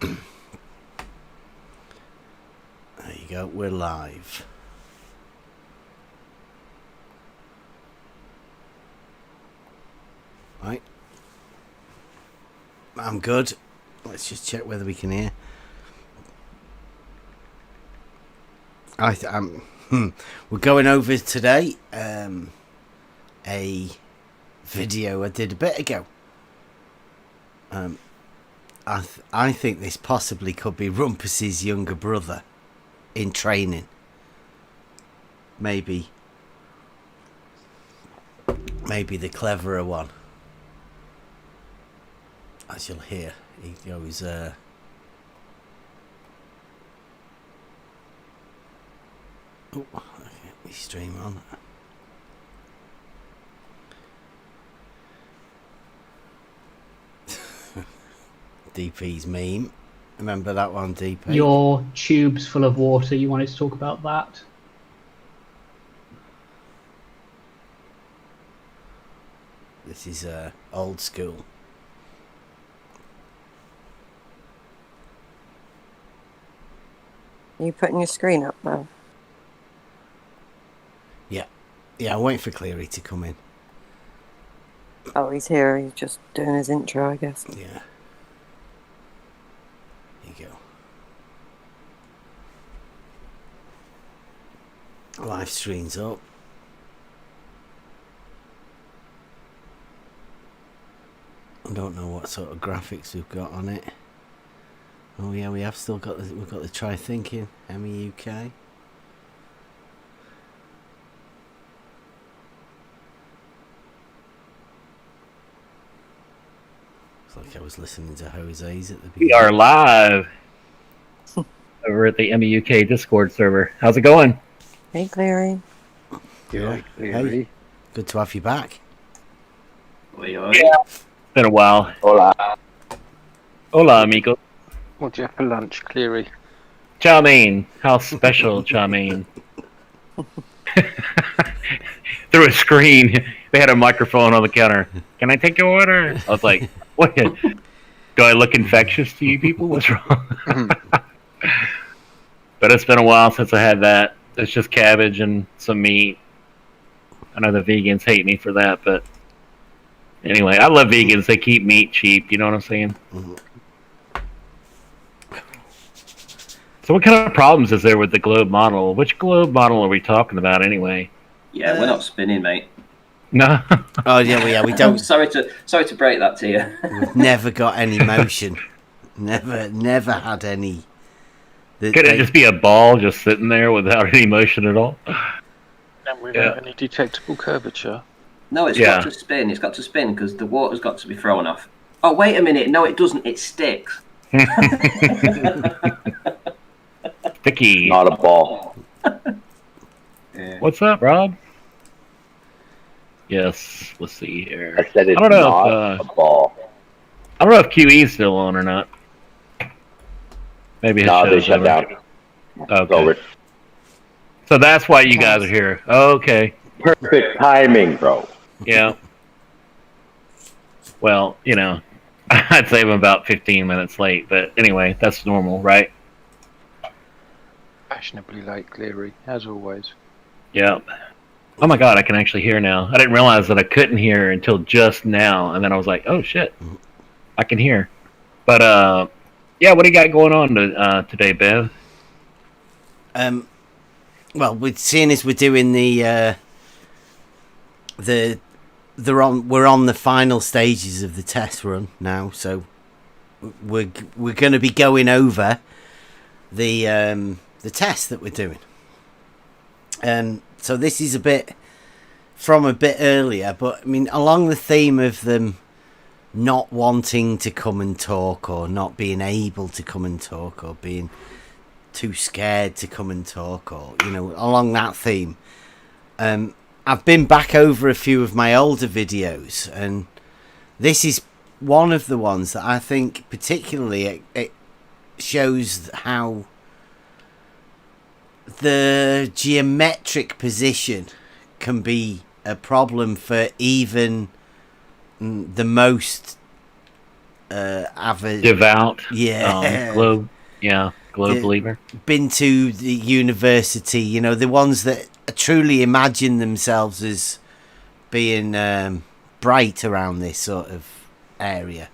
There you go, we're live. Right. I'm good. Let's just check whether we can hear. We're going over today a video I did a bit ago. I think this possibly could be Rumpus's younger brother in training. Maybe the cleverer one. As you'll hear, he goes, oh, get me stream on. DP's meme. Remember that one, DP? Your tube's full of water. You wanted to talk about that? This is old school. Are you putting your screen up now? Yeah, I'm waiting for Cleary to come in. Oh, he's here. He's just doing his intro, I guess. Yeah. Here you go. Live stream's up. I don't know what sort of graphics we've got on it. Oh yeah, we've got the Try Thinking MEUK. It's like I was listening to Jose's at the beginning. We are live over at the MEUK Discord server. How's it going? Hey, Clary. Yeah. Hey, good to have you back. Yeah. It's been a while. Hola. Hola, amigo. What do you have for lunch, Cleary? Chow mein. How special, chow mein. Through a screen, they had a microphone on the counter. Can I take your order? I was like, what? Do I look infectious to you people? What's wrong? But it's been a while since I had that. It's just cabbage and some meat. I know the vegans hate me for that, but anyway, I love vegans. They keep meat cheap. You know what I'm saying? Mm-hmm. So what kind of problems is there with the globe model? Which globe model are we talking about anyway? Yeah, we're not spinning, mate. No. Oh yeah, we don't. sorry to break that to you. We've never got any motion. Never had any. Could it just be a ball just sitting there without any motion at all? And without any detectable curvature? No, it's got to spin. It's got to spin because the water's got to be thrown off. Oh, wait a minute. No, it doesn't. It sticks. Sticky. Not a ball. Yeah. What's up, Rob? Yes, let's see here. I said it's I don't know not if, a ball. I don't know if QE's still on or not. Maybe his No, they show's shut over. down. Okay. Over. So that's why you guys are here. Okay. Perfect timing, bro. Yeah. Well, you know, I'd say I'm about 15 minutes late, but anyway, that's normal, right? Fashionably late, Cleary, as always. Yeah. Oh my god, I can actually hear now. I didn't realize that I couldn't hear until just now, and then I was like, oh shit, I can hear. But, yeah, what do you got going on today, Bev? Well, seeing as we're doing we're on the final stages of the test run now, so we're going to be going over the test that we're doing. So this is a bit earlier, but I mean, along the theme of them not wanting to come and talk, or not being able to come and talk, or being too scared to come and talk, or, you know, along that theme. I've been back over a few of my older videos, and this is one of the ones that I think particularly it shows how the geometric position can be a problem for even the most avid, Devout. yeah, Globe The- believer. been to the university. You know, the ones that truly imagine themselves as being bright around this sort of area.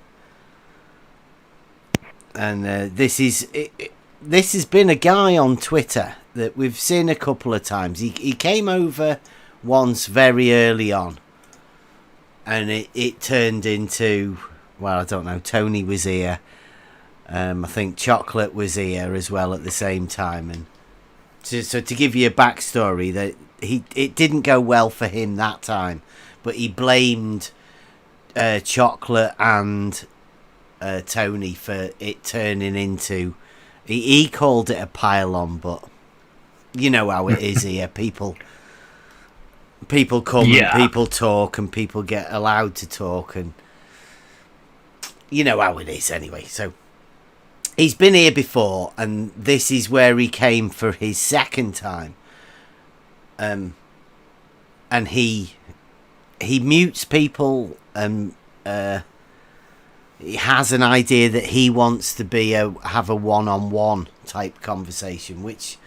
And this has been a guy on Twitter that we've seen a couple of times. He came over once very early on, and it turned into, well, I don't know, Tony was here. I think Chocolate was here as well at the same time. And so to give you a backstory, that it didn't go well for him that time, but he blamed Chocolate and Tony for it turning into, he called it a pile-on, but you know how it is here. People come and people talk and people get allowed to talk, and you know how it is anyway. So he's been here before, and this is where he came for his second time. And he mutes people, and he has an idea that he wants to have a one-on-one type conversation, which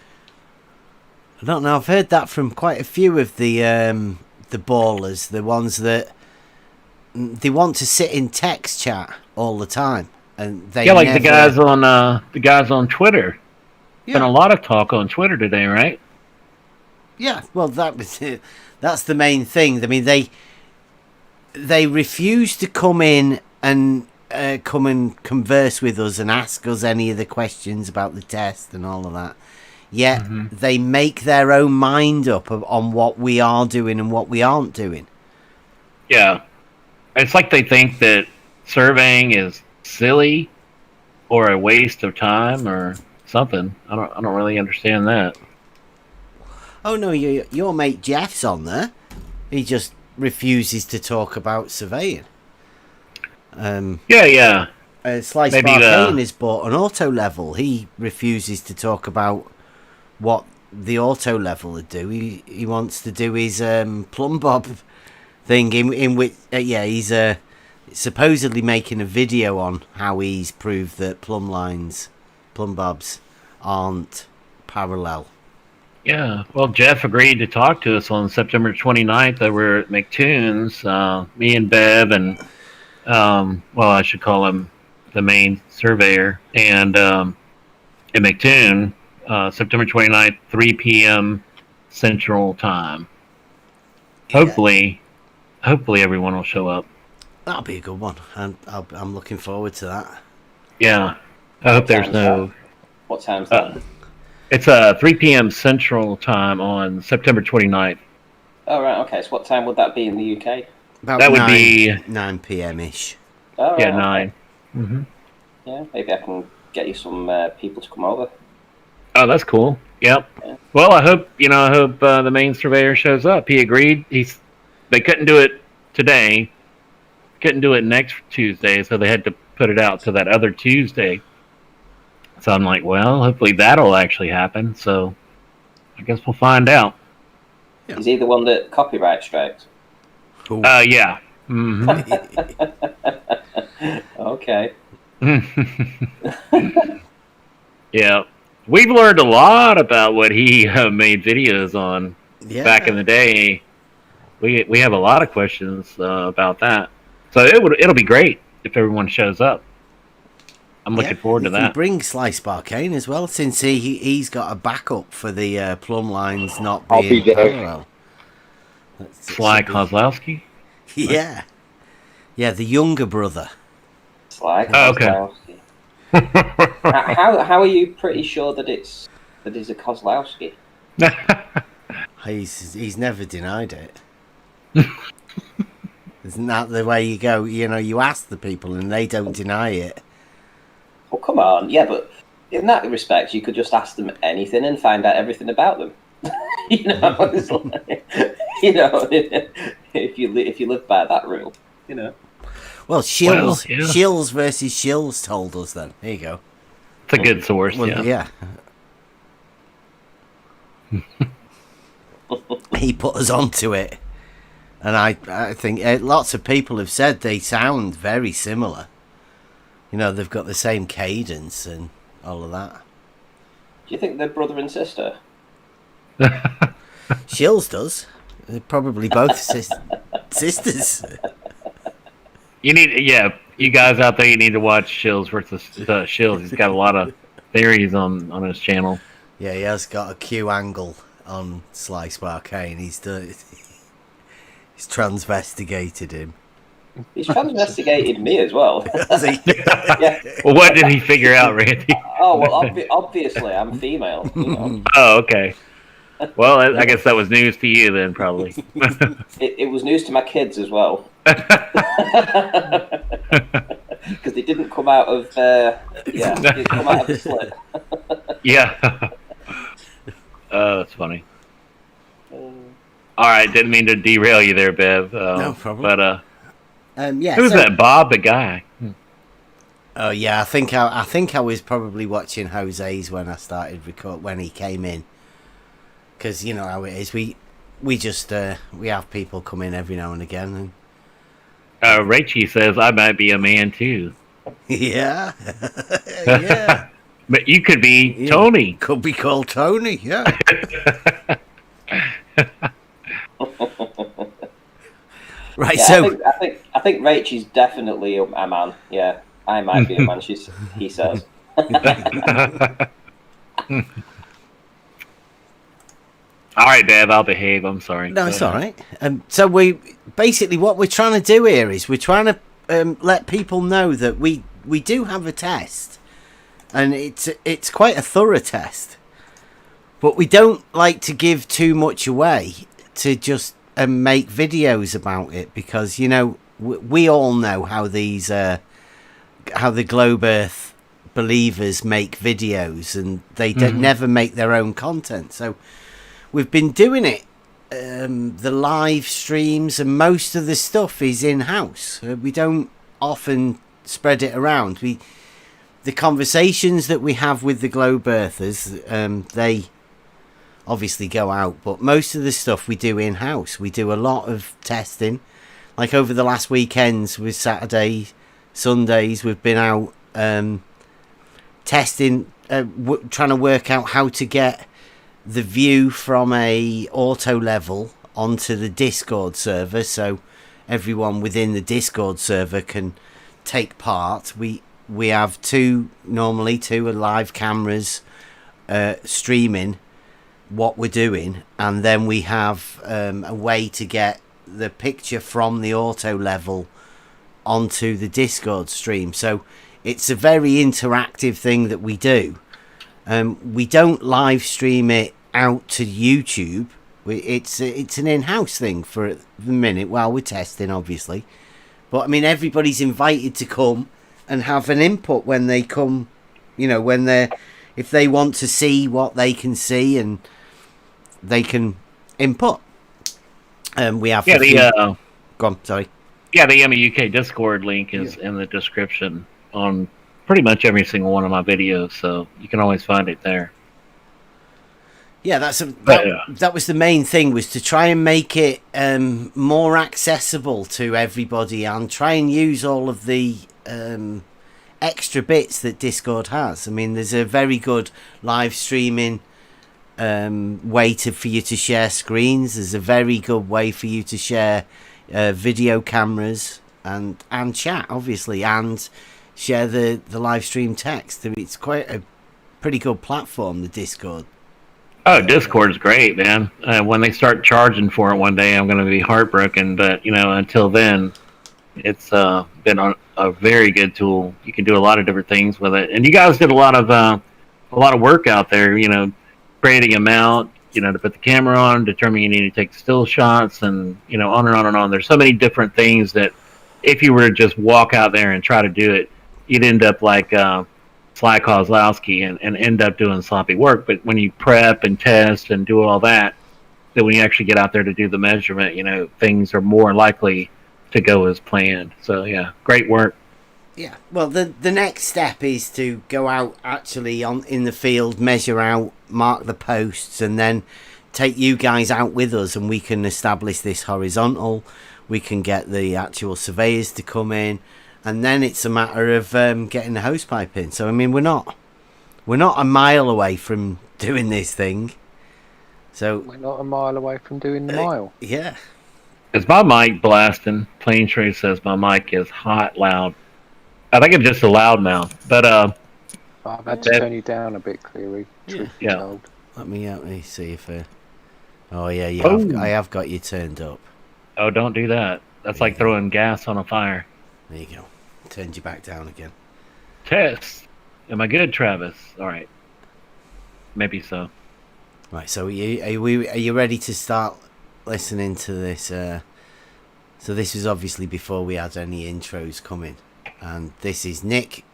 I don't know. I've heard that from quite a few of the ballers, the ones that they want to sit in text chat all the time, and they like the guys on Twitter. Yeah. Been a lot of talk on Twitter today, right? Yeah, well, that was it. That's the main thing. I mean, they refuse to come in and come and converse with us and ask us any of the questions about the test and all of that. Yet they make their own mind up on what we are doing and what we aren't doing. Yeah, it's like they think that surveying is silly or a waste of time or something. I don't really understand that. Oh no, your mate Jeff's on there. He just refuses to talk about surveying. Yeah. Slice Maybe Barcane has bought an auto level. He refuses to talk about what the auto level would do. He wants to do his plumb bob thing in which he's supposedly making a video on how he's proved that plumb bobs aren't parallel. Yeah, well, Jeff agreed to talk to us on September 29th over at McTunes. Me and Bev and, I should call him the main surveyor, and at McTune, September 29th, 3 p.m. Central Time. Hopefully everyone will show up. That'll be a good one, and I'm looking forward to that. Yeah, I hope there's no... What time's that? It's 3 p.m. Central Time on September 29th. Oh, right, okay. So what time would that be in the UK? About That would be 9 p.m.-ish. Oh, yeah, right, 9. okay. Mm-hmm. Yeah, maybe I can get you some people to come over. Oh, that's cool. Yep. Yeah. Well, I hope the main surveyor shows up. He agreed. They couldn't do it today. Couldn't do it next Tuesday, so they had to put it out to that other Tuesday. So I'm like, well, hopefully that'll actually happen. So I guess we'll find out. Yeah. Is he the one that copyright strikes? Ooh. Yeah. Mm-hmm. Okay. Yeah. We've learned a lot about what he made videos on Yeah. back in the day. We have a lot of questions about that. So it'll be great if everyone shows up. I'm looking forward to You can that. bring Slice Barcane as well, since he's got a backup for the plumb lines not I'll being be there. parallel. Sly Kozlowski? Yeah. Yeah, the younger brother. Sly Oh, okay. Kozlowski. How are you pretty sure that he's a Kozlowski? He's never denied it. Isn't that the way you go? You know, you ask the people and they don't deny it. Well, come on. Yeah, but in that respect, you could just ask them anything and find out everything about them. You know, it's like, you know, if you live by that rule, you know. Well, Shills, yeah. Shills versus Shills told us then. There you go. It's a good source, Well, yeah. He put us onto it, and I think lots of people have said they sound very similar. You know, they've got the same cadence and all of that. Do you think they're brother and sister? Shills does. They're probably both sisters. You guys out there, you need to watch Shills versus Shills. He's got a lot of theories on his channel. Yeah, he has got a Q angle on Sly Sparkane. He's transvestigated him. He's transvestigated me as well. Has he? Yeah. Well, what did he figure out, Randy? Oh, well, obviously, I'm female. You know. Oh, okay. Well, I guess that was news to you then, probably. It was news to my kids as well. Because they didn't come out of they didn't come out of the slit. Yeah. Oh, that's funny. All right, didn't mean to derail you there, Bev. No problem. But yeah. who's that? Bob, the guy. Oh yeah, I think I was probably watching Jose's when I started when he came in, because you know how it is. We just we have people come in every now and again. And Rachie says I might be a man too. yeah, yeah. But you could be Tony. Could be called Tony. Yeah. Right. Yeah, So I think Rachie's definitely a man. Yeah. I might be a man, he says. All right, Dave, I'll behave. I'm sorry. No, it's all right. So what we're trying to do here is we're trying to let people know that we do have a test, and it's quite a thorough test, but we don't like to give too much away to just make videos about it, because you know we all know how these. How the Globe Earth believers make videos, and they never make their own content. So we've been doing it, the live streams, and most of the stuff is in-house. We don't often spread it around. The conversations that we have with the Globe Earthers, they obviously go out, but most of the stuff we do in-house. We do a lot of testing. Like over the last weekends with Saturday, Sundays, we've been out testing, trying to work out how to get the view from a auto level onto the Discord server, so everyone within the Discord server can take part. We have two live cameras streaming what we're doing, and then we have a way to get the picture from the auto level onto the Discord stream. So it's a very interactive thing that we do. We don't live stream it out to YouTube. It's an in-house thing for the minute while we're testing, obviously. But I mean, everybody's invited to come and have an input when they come. You know, if they want to see what they can see, and they can input. We have go on. Sorry. Yeah, the Yummy UK Discord link is in the description on pretty much every single one of my videos, so you can always find it there. Yeah, that was the main thing, was to try and make it more accessible to everybody, and try and use all of the extra bits that Discord has. I mean, there's a very good live streaming way for you to share screens. There's a very good way for you to share video cameras and chat, obviously, and share the live stream text. It's quite a pretty good platform, the Discord. Oh, Discord's great, man. When they start charging for it one day, I'm going to be heartbroken. But you know, until then, it's been a very good tool. You can do a lot of different things with it, and you guys did a lot of work out there. You know, creating a mount, you know, to put the camera on, determine you need to take still shots, and you know, on and on and on. There's so many different things that if you were to just walk out there and try to do it, you'd end up like Sly Kozlowski and end up doing sloppy work. But when you prep and test and do all that, then when you actually get out there to do the measurement, you know, things are more likely to go as planned. So yeah, great work. Yeah, well, the next step is to go out actually in the field, measure out, mark the posts, and then take you guys out with us, and we can establish this horizontal. We can get the actual surveyors to come in, and then it's a matter of getting the hose pipe in. So I mean, we're not a mile away from doing this thing. So We're not a mile away from doing the mile. yeah. Is my mic blasting? Plain Tree says my mic is hot, loud. I think I'm just a loud mouth. But I've had to turn you down a bit, Cleary. Truth be Yeah. told. Let me see if. Oh yeah, I have got you turned up. oh, don't do that. That's like throwing gas on a fire. There you go. Turned you back down again. Test. Am I good, Travis? All right. Maybe so. Right. So are you ready to start listening to this? So this was obviously before we had any intros coming, and this is Nick.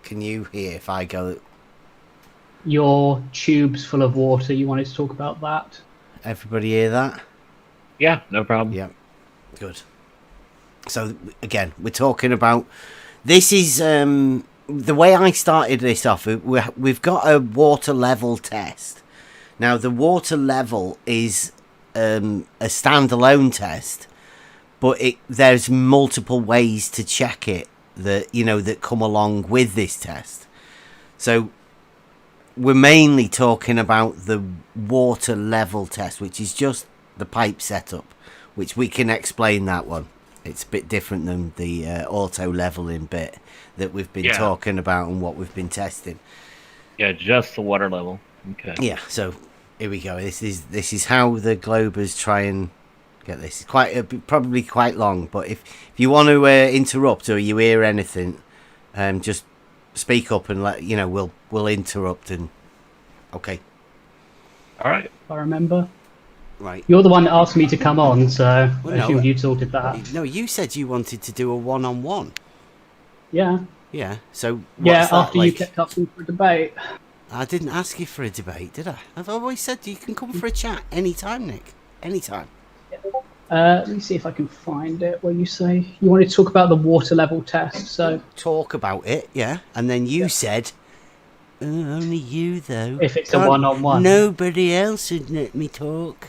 Can you hear if I go? Your tube's full of water. You wanted to talk about that? Everybody hear that? Yeah, no problem. Yeah. Good. So again, we're talking about this is the way I started this off. We've got a water level test. Now the water level is a standalone test, but there's multiple ways to check it that come along with this test. So we're mainly talking about the water level test, which is just the pipe setup, which we can explain that one. It's a bit different than the auto leveling bit that we've been talking about and what we've been testing. Yeah, just the water level. Okay. Yeah, so here we go. This is how the Globers try and get this. It's probably quite long, but if you want to interrupt or you hear anything, just speak up and we'll interrupt and okay. All right. If I remember. Right. You're the one that asked me to come on, so Well, I no, assume you'd sorted that. No, you said you wanted to do a one-on-one. Yeah. Yeah. So Yeah, what's that after you like? kept asking for a debate. I didn't ask you for a debate, did I? I've always said you can come for a chat anytime, Nick. Anytime. Let me see if I can find it where you say you wanted to talk about the water level test. So Talk about it, yeah. And then you said, only you though. if it's a one-on-one. Nobody else would let me talk.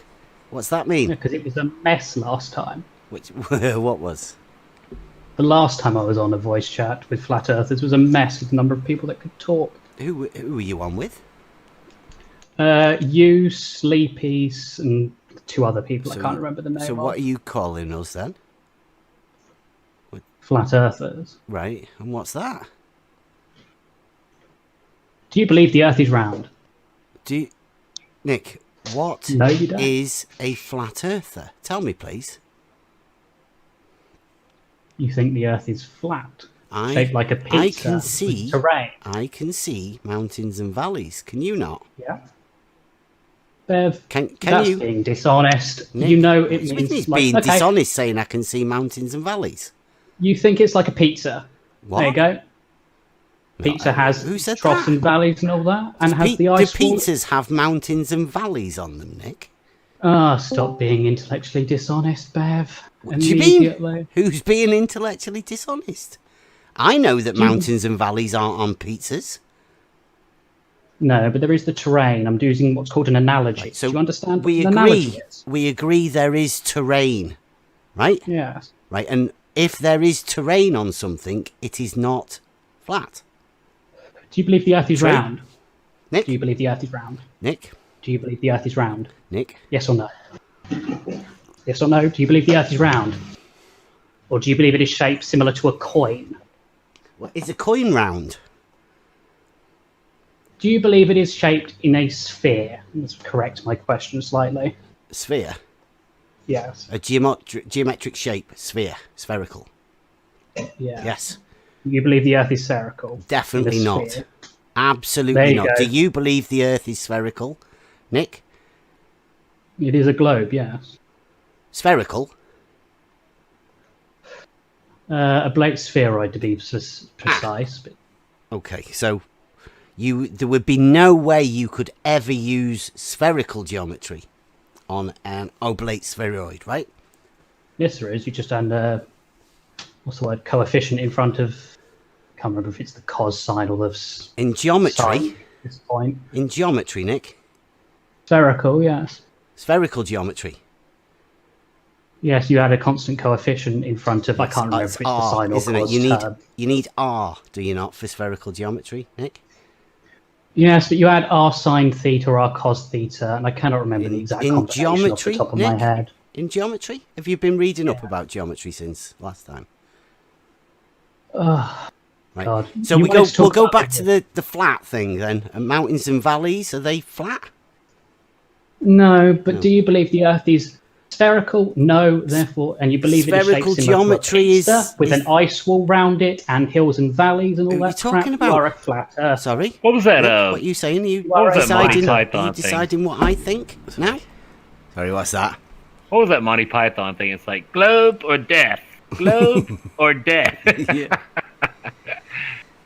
What's that mean? Because it was a mess last time. Which what was? The last time I was on a voice chat with Flat Earthers was a mess with the number of people that could talk. Who were you on with? You, Sleepies, and two other people. So I can't remember the name. So of. what are you calling us then? Flat Earthers. Right, and what's that? Do you believe the Earth is round? Nick, what No, you don't. is a flat earther? Tell me, please. You think the Earth is flat, I shaped like a pizza? I can with see terrain. I can see mountains and valleys. Can you not? Yeah. Bev, Can that's you? being dishonest. Nick, You know it what's with means me like being okay, dishonest saying I can see mountains and valleys. You think it's like a pizza. What? There you go. Pizza No, has who said troughs that? and valleys and all that, and has the Do ice wall. pizzas have mountains and valleys on them, Nick? Ah, stop being intellectually dishonest, Bev. What do you mean? Immediately. Who's being intellectually dishonest? I know that mountains and valleys aren't on pizzas. No, but there is the terrain. I'm using what's called an analogy. Right, so Do you understand we what an analogy agree. is? We agree there is terrain, right? Yes. Right, and if there is terrain on something, it is not flat. Do you believe the Earth is True. round? Nick, Do you believe the Earth is round? Nick, Do you believe the Earth is round? Nick. Yes or no? Yes or no? Do you believe the Earth is round? Or do you believe it is shaped similar to a coin? What is a coin round? Do you believe it is shaped in a sphere? Let's correct my question slightly. Sphere. Yes. A geometric shape. Sphere. Spherical. Yeah. Yes. You believe the Earth is spherical? Definitely in a not. sphere? There Absolutely you not. go. Do you believe the Earth is spherical, Nick? It is a globe, yes. Spherical? A Blake spheroid, to be precise. But Okay, so there would be no way you could ever use spherical geometry on an oblate spheroid, right? yes, there is. You just add what's the word? Coefficient in front of. Can't remember if it's the cos sign or the In geometry, sine at this point. in geometry, Nick, Spherical, yes. spherical geometry. Yes, you add a constant coefficient in front of. I can't remember if it's the R, sine or isn't it? cos term. You need R, do you not, for spherical geometry, Nick? Yes, but you add r sine theta or r cos theta, and I cannot remember the exact in combination geometry, off the top of my Nick? head. In geometry? Have you been reading up about geometry since last time? Oh, Right. God. So You wanted to we'll talk go about back to the flat thing then. And mountains and valleys, are they flat? No, but No. do you believe the Earth is spherical? No, therefore, and you believe that it Spherical shapes similar to a geometry is- pizza with an ice wall round it and hills and valleys and all Who are you that talking crap? about? You are a flat Earth. Sorry? What was that? Nick, what are you saying? Are you what was that Monty deciding, Python are you thing? deciding what I think now? Sorry, what's that? What was that Monty Python thing? It's like globe or death, globe or death. Yeah.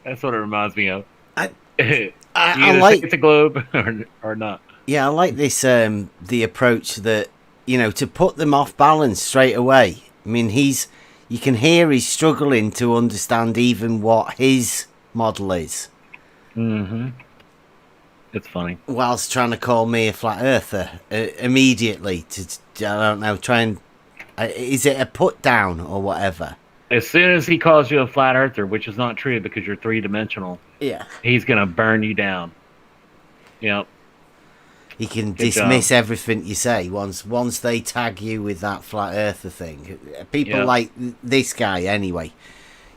That's what it reminds me of. I You I either like think it's a globe or not. Yeah, I like this, the approach that, to put them off balance straight away. I mean, you can hear he's struggling to understand even what his model is, Mm-hmm. It's funny. whilst trying to call me a flat earther immediately. I don't know, try and, is it a put down or whatever? As soon as he calls you a flat earther, which is not true because you're 3-dimensional, Yeah. he's gonna burn you down. Yep. He can Good dismiss job. everything you say once they tag you with that flat earther thing. People Yeah. like this guy anyway.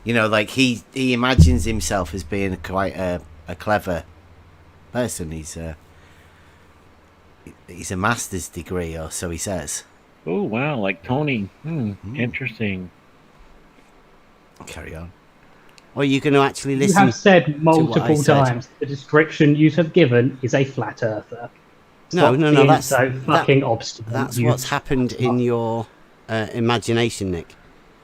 Like he imagines himself as being quite a clever person. He's a master's degree, or so he says. Oh wow, like Tony. Interesting. Carry on. Or you going to actually You listen? have said what I multiple said. times the description you have given is a flat earther. No, Stop no, being that's so fucking obstinate. That's You- what's happened in your imagination, Nick.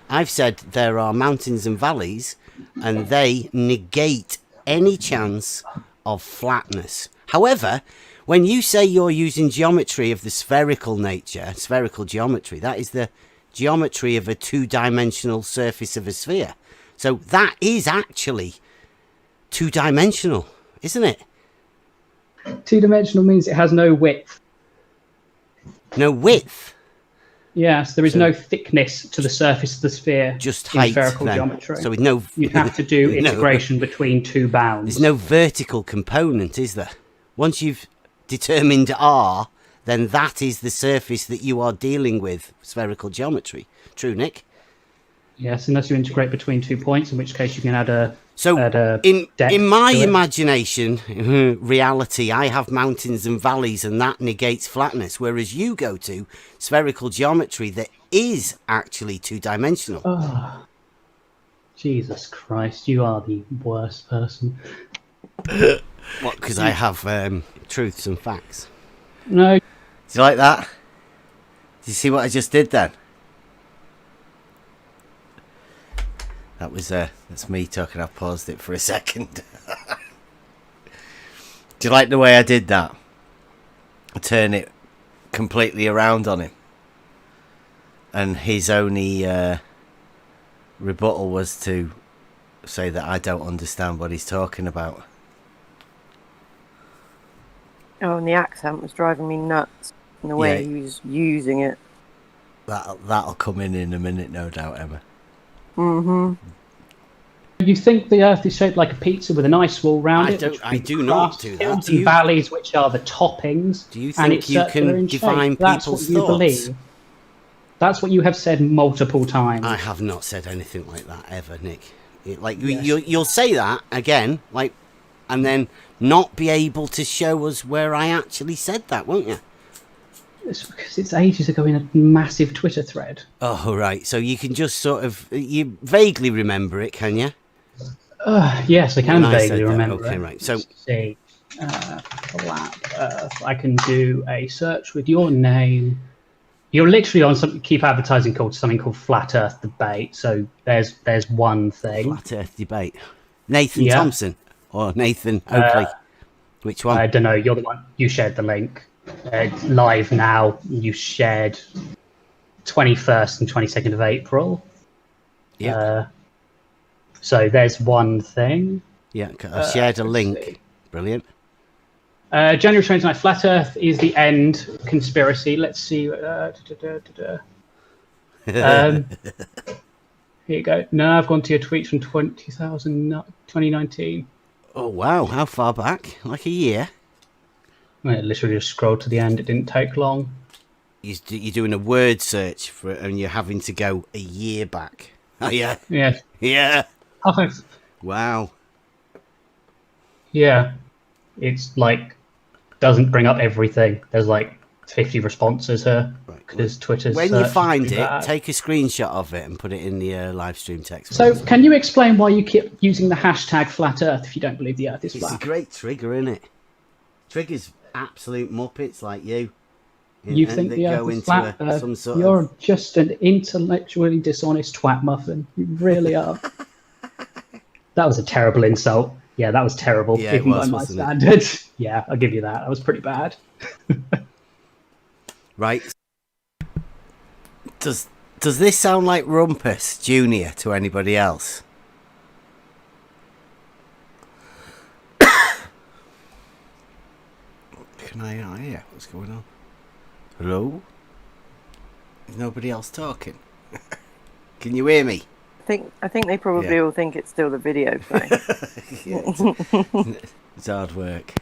I've said there are mountains and valleys, and they negate any chance of flatness. However, when you say you're using geometry of the spherical nature, spherical geometry, that is the geometry of a two-dimensional surface of a sphere. So that is actually two-dimensional, isn't it? Two-dimensional means it has no width. No width, Yes, there is So- no thickness to the surface of the sphere just in height. spherical then. geometry. So with no, You'd have to do no- integration between two bounds. There's no vertical component, is there? Once you've determined R, then that is the surface that you are dealing with, spherical geometry. True, Nick? Yes, unless you integrate between 2 points, in which case you can add a So, add a in deck my to it. imagination, reality, I have mountains and valleys, and that negates flatness, whereas you go to spherical geometry that is actually two-dimensional. Oh, Jesus Christ, you are the worst person. What, because I have truths and facts. No, Do you like that? Do you see what I just did then? That was that's me talking. I've paused it for a second. Do you like the way I did that? I turn it completely around on him, and his only rebuttal was to say that I don't understand what he's talking about. Oh, and the accent was driving me nuts. And the way Yeah. he was using it. That'll come in a minute, no doubt, Emma. Mm-hmm. you think the Earth is shaped like a pizza with an ice wall round I it? don't- which I would be do not crust, do that. hills Do and you? valleys, which are the toppings. Do you and think it's you circular can in shape. define That's people's what you thoughts? believe. That's what you have said multiple times. I have not said anything like that ever, Nick. Yes. You'll say that again, and then not be able to show us where I actually said that, won't you? It's because it's ages ago in a massive Twitter thread. Oh, right. So you can just you vaguely remember it, can you? Yes, I can When I said vaguely that, remember okay, it. right. So- Let's see. Flat Earth. I can do a search with your name. You're literally on some keep advertising called something called Flat Earth Debate. So there's one thing. Flat Earth debate. Nathan Yeah. Thompson or Nathan Oakley? Which one? I don't know. You're the one. You shared the link. Live now. You shared 21st and 22nd of April. Yeah. So there's one thing. Yeah. I shared a let's link. see. Brilliant. January 29th, Flat Earth is the end conspiracy. Let's see. Here you go. No, I've gone to your tweets from 2019. Oh wow, how far back? Like a year? I literally just scrolled to the end. It didn't take long. You're doing a word search for it, and you're having to go a year back. Oh yeah, Yeah. yeah. Oh, thanks. Wow. Yeah. It's like doesn't bring up everything. There's like 50 responses here because Twitter's. When you search is find pretty it, bad. take a screenshot of it and put it in the live stream text. So, box. can you explain why you keep using the hashtag flat Earth if you don't believe the Earth is It's a flat? great trigger, isn't it? Triggers absolute muppets like you. You and think they the go Earth is into flat? some sort You're of... just an intellectually dishonest twat muffin. You really are. That was a terrible insult. Yeah, that was terrible. Yeah, it even was, by my wasn't it? standards. Yeah, I'll give you that. That was pretty bad. Right. Does this sound like Rumpus Junior to anybody else? Can I not hear what's going on? Hello? Is nobody else talking? Can you hear me? I think they probably Yeah. all think it's still the video playing. Yeah, it's hard work.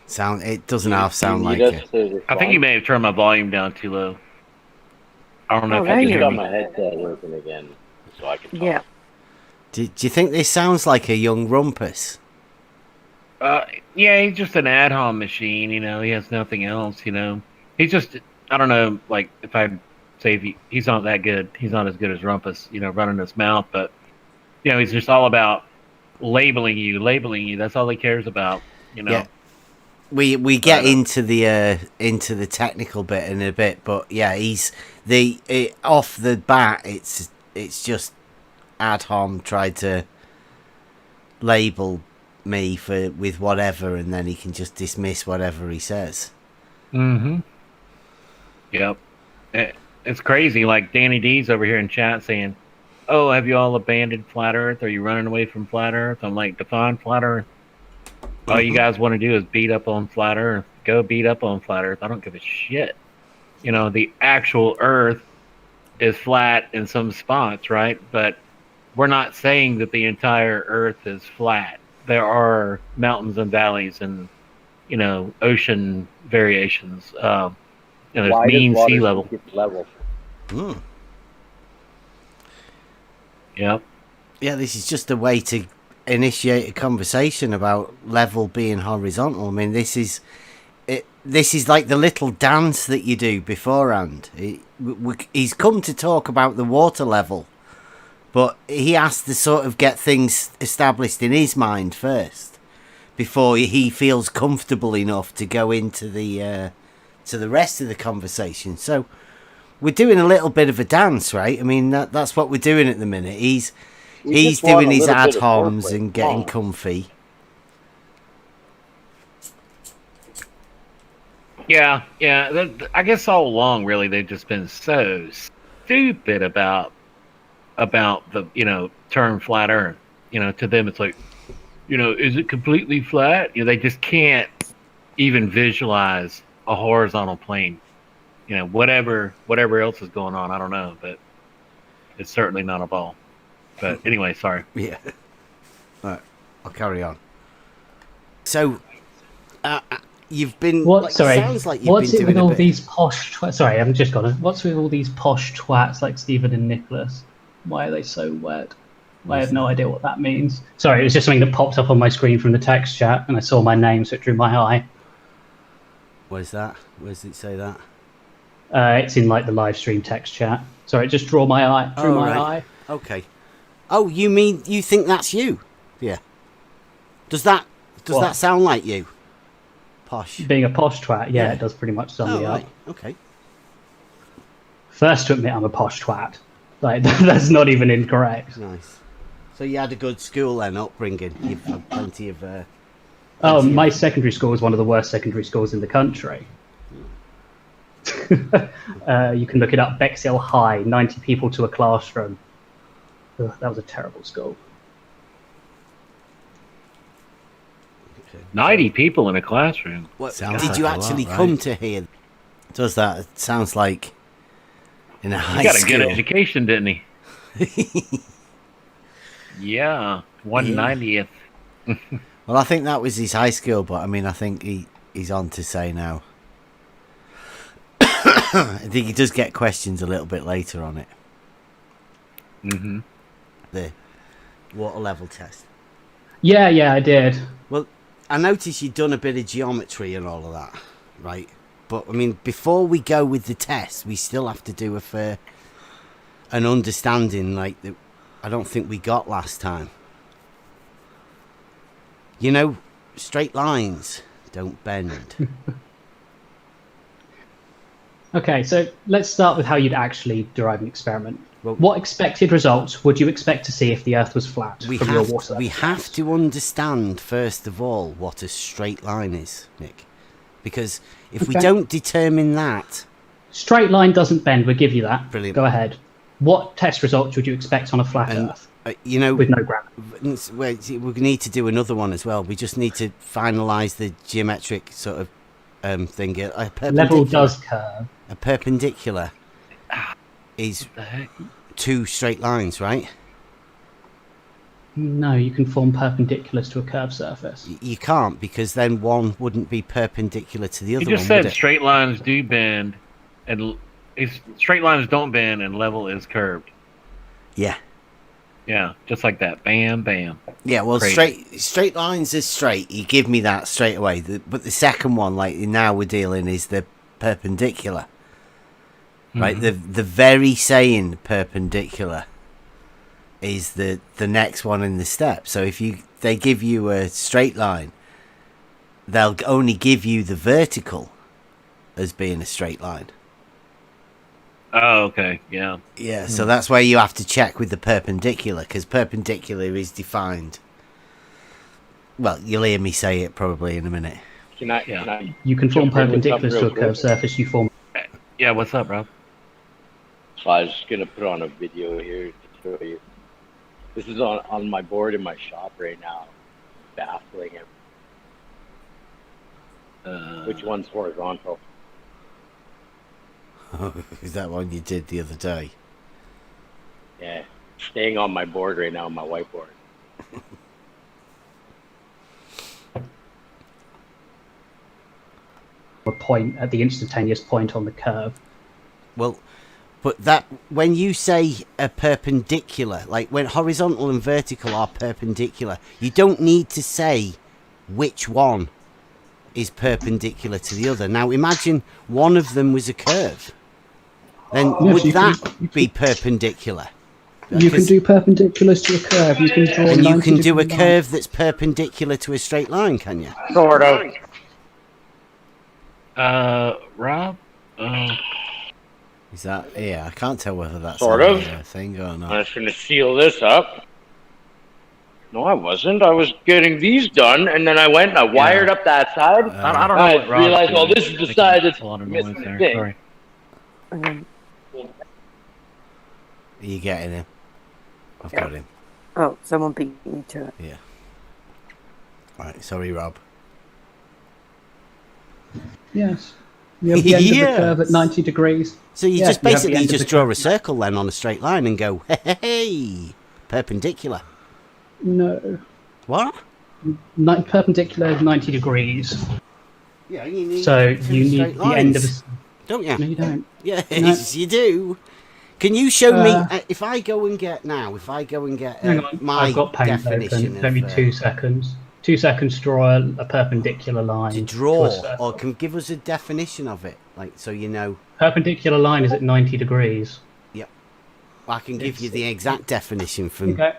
It doesn't half sound like it. I think you may have turned my volume down too low. I don't know Oh, if there you you can go. hear got me. my headset working again, so I can talk. Yeah. Do you think this sounds like a young Rumpus? Yeah, he's just an ad hom machine, you know. He has nothing else, you know. He's just, I don't know, like, if I'd say he's not that good. He's not as good as Rumpus, you know, running his mouth. But, you know, he's just all about labeling you. That's all he cares about, you know. Yeah. We get into the technical bit in a bit, but yeah, off the bat, it's just ad hom tried to label me with whatever, and then he can just dismiss whatever he says. Mm-hmm. Yep. It's crazy. Like Danny D's over here in chat saying, "Oh, have you all abandoned Flat Earth? Are you running away from Flat Earth?" I'm like, define Flat Earth. All you guys want to do is beat up on Flat Earth. Go beat up on Flat Earth. I don't give a shit. You know, the actual Earth is flat in some spots, right? But we're not saying that the entire Earth is flat. There are mountains and valleys and, you know, ocean variations. You know, there's Why mean does water sea level. keep level? Yep. Yeah, this is just a way to initiate a conversation about level being horizontal. I mean, this is like the little dance that you do beforehand. He's come to talk about the water level, but he has to sort of get things established in his mind first before he feels comfortable enough to go into the to the rest of the conversation. So we're doing a little bit of a dance, right? I mean, that's what we're doing at the minute. He's just want doing a his little ad bit of homs foreplay. and getting Oh. comfy. Yeah. I guess all along, really, they've just been so stupid about the, you know, term flat Earth. You know, to them, it's like, you know, is it completely flat? You know, they just can't even visualize a horizontal plane. You know, whatever else is going on, I don't know, but it's certainly not a ball. But anyway, sorry. Yeah. All right, I'll carry on. So, you've been. Sounds like you've What's been it with doing all a bit. these posh twats? Sorry, I'm just gonna. What's with all these posh twats like Stephen and Nicholas? Why are they so wet? I have no idea what that means. Sorry, it was just something that popped up on my screen from the text chat, and I saw my name, so it drew my eye. Where's that? Where does it say that? It's in like the live stream text chat. Sorry, it just drew my eye. Eye. Okay. Oh, you think that's you? Yeah. Does that sound like you? Posh. Being a posh twat, yeah, Yeah. it does pretty much sum Oh, me right. up. Okay. First to admit I'm a posh twat. Like, that's not even incorrect. Nice. So you had a good school then, upbringing. You've had plenty of. Oh, my secondary school was one of the worst secondary schools in the country. You can look it up. Bexhill High, 90 people to a classroom. Ugh, that was a terrible school. 90 people in a classroom. What, Sounds did like you a lot, actually right? come to hear? Does that? It sounds like in a high He got a school. good education, didn't he? Yeah, 190th. Well, I think that was his high school, but I mean, I think he's on to say now. I think he does get questions a little bit later on it. Mm-hmm. The water level test. Yeah, I did. Well, I noticed you'd done a bit of geometry and all of that, right? But I mean, before we go with the test, we still have to do an understanding like that. I don't think we got last time. You know, straight lines don't bend. Okay, so let's start with how you'd actually derive an experiment. Well, What expected results would you expect to see if the Earth was flat we from your have, water we level have test? to understand, first of all, what a straight line is, Nick. Because if we Okay. don't determine that... Straight line doesn't bend, we'll give you that. Brilliant. Go ahead. What test results would you expect on a flat And, Earth you know, with no gravity? we need to do another one as well. We just need to finalise the geometric sort of thing. A Level does curve. A perpendicular is The heck? two straight lines, right? No, you can form perpendiculars to a curved surface. You can't, because then one wouldn't be perpendicular to the other He just one, said would it? straight lines do bend, and straight lines don't bend, and level is curved. Yeah. Yeah, just like that. Bam, bam. Yeah, well, Crazy. straight lines are straight. You give me that straight away. But the second one, like now we're dealing, is the perpendicular. Right? The very saying perpendicular is the next one in the step. So if they give you a straight line, they'll only give you the vertical as being a straight line. Oh, okay. Yeah. Yeah, so that's where you have to check with the perpendicular, because perpendicular is defined. Well, you'll hear me say it probably in a minute. Can I? Yeah. Can I You can form Jump in with perpendiculars to something a real curved surface. You form. Yeah, what's up, Rob? So I was just gonna put on a video here to show you. This is on my board in my shop right now. Baffling it. Which one's horizontal? Is that one you did the other day? Yeah, staying on my board right now, my whiteboard. A point at the instantaneous point on the curve. Well, but that when you say a perpendicular, like when horizontal and vertical are perpendicular, you don't need to say which one is perpendicular to the other. Now imagine one of them was a curve. Then Yes, would you can- that be perpendicular? You can do perpendiculars to a curve. You can draw. And you 90 can do a degree line. curve that's perpendicular to a straight line, can you? Sort of. Rob? Is that? Yeah, I can't tell whether that's Sort on of. the thing or I'm not. just gonna seal this up. No, I wasn't. I was getting these done, and then I went and I wired up that side. I don't know I what Rob's realized, doing. oh, this is the Making side that's a lot of missing noise the there. thing. Sorry. Are you getting him? I've got him. Oh, someone beat me to it. Yeah. Right, sorry, Rob. Yes. You have the end of Yes. the curve at 90 degrees. So you Yeah, just you have the basically end of just the draw curve. a circle then on a straight line and go, hey, perpendicular. No. What? Perpendicular is 90 degrees. Yeah, you need So two you straight need the end of a. lines, don't you? No, you don't. Yes, you do. Can you show me Uh, if I go and get Hang on. my I've got paint definition open. Maybe of 2 seconds. 2 seconds to draw a perpendicular line. to a draw, circle. or can give us a definition of it, like so you know. Perpendicular line is at 90 degrees. I can give you the exact definition from Okay.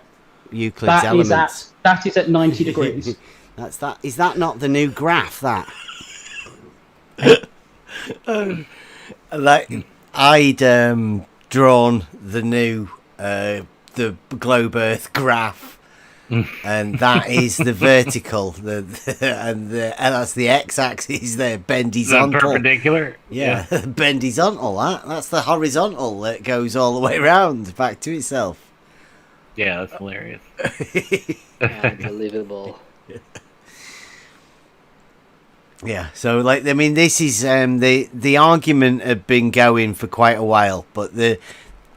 Euclid's That Elements. is at 90 degrees. That's that. Is that not the new graph? That. Like I'd drawn the new the globe Earth graph, and that is the vertical. And that's the x-axis there. Bend Is that horizontal. perpendicular? Yeah, bend horizontal. That's the horizontal that goes all the way around back to itself. Yeah, that's hilarious. Unbelievable. Yeah, so like I mean, this is the argument had been going for quite a while, but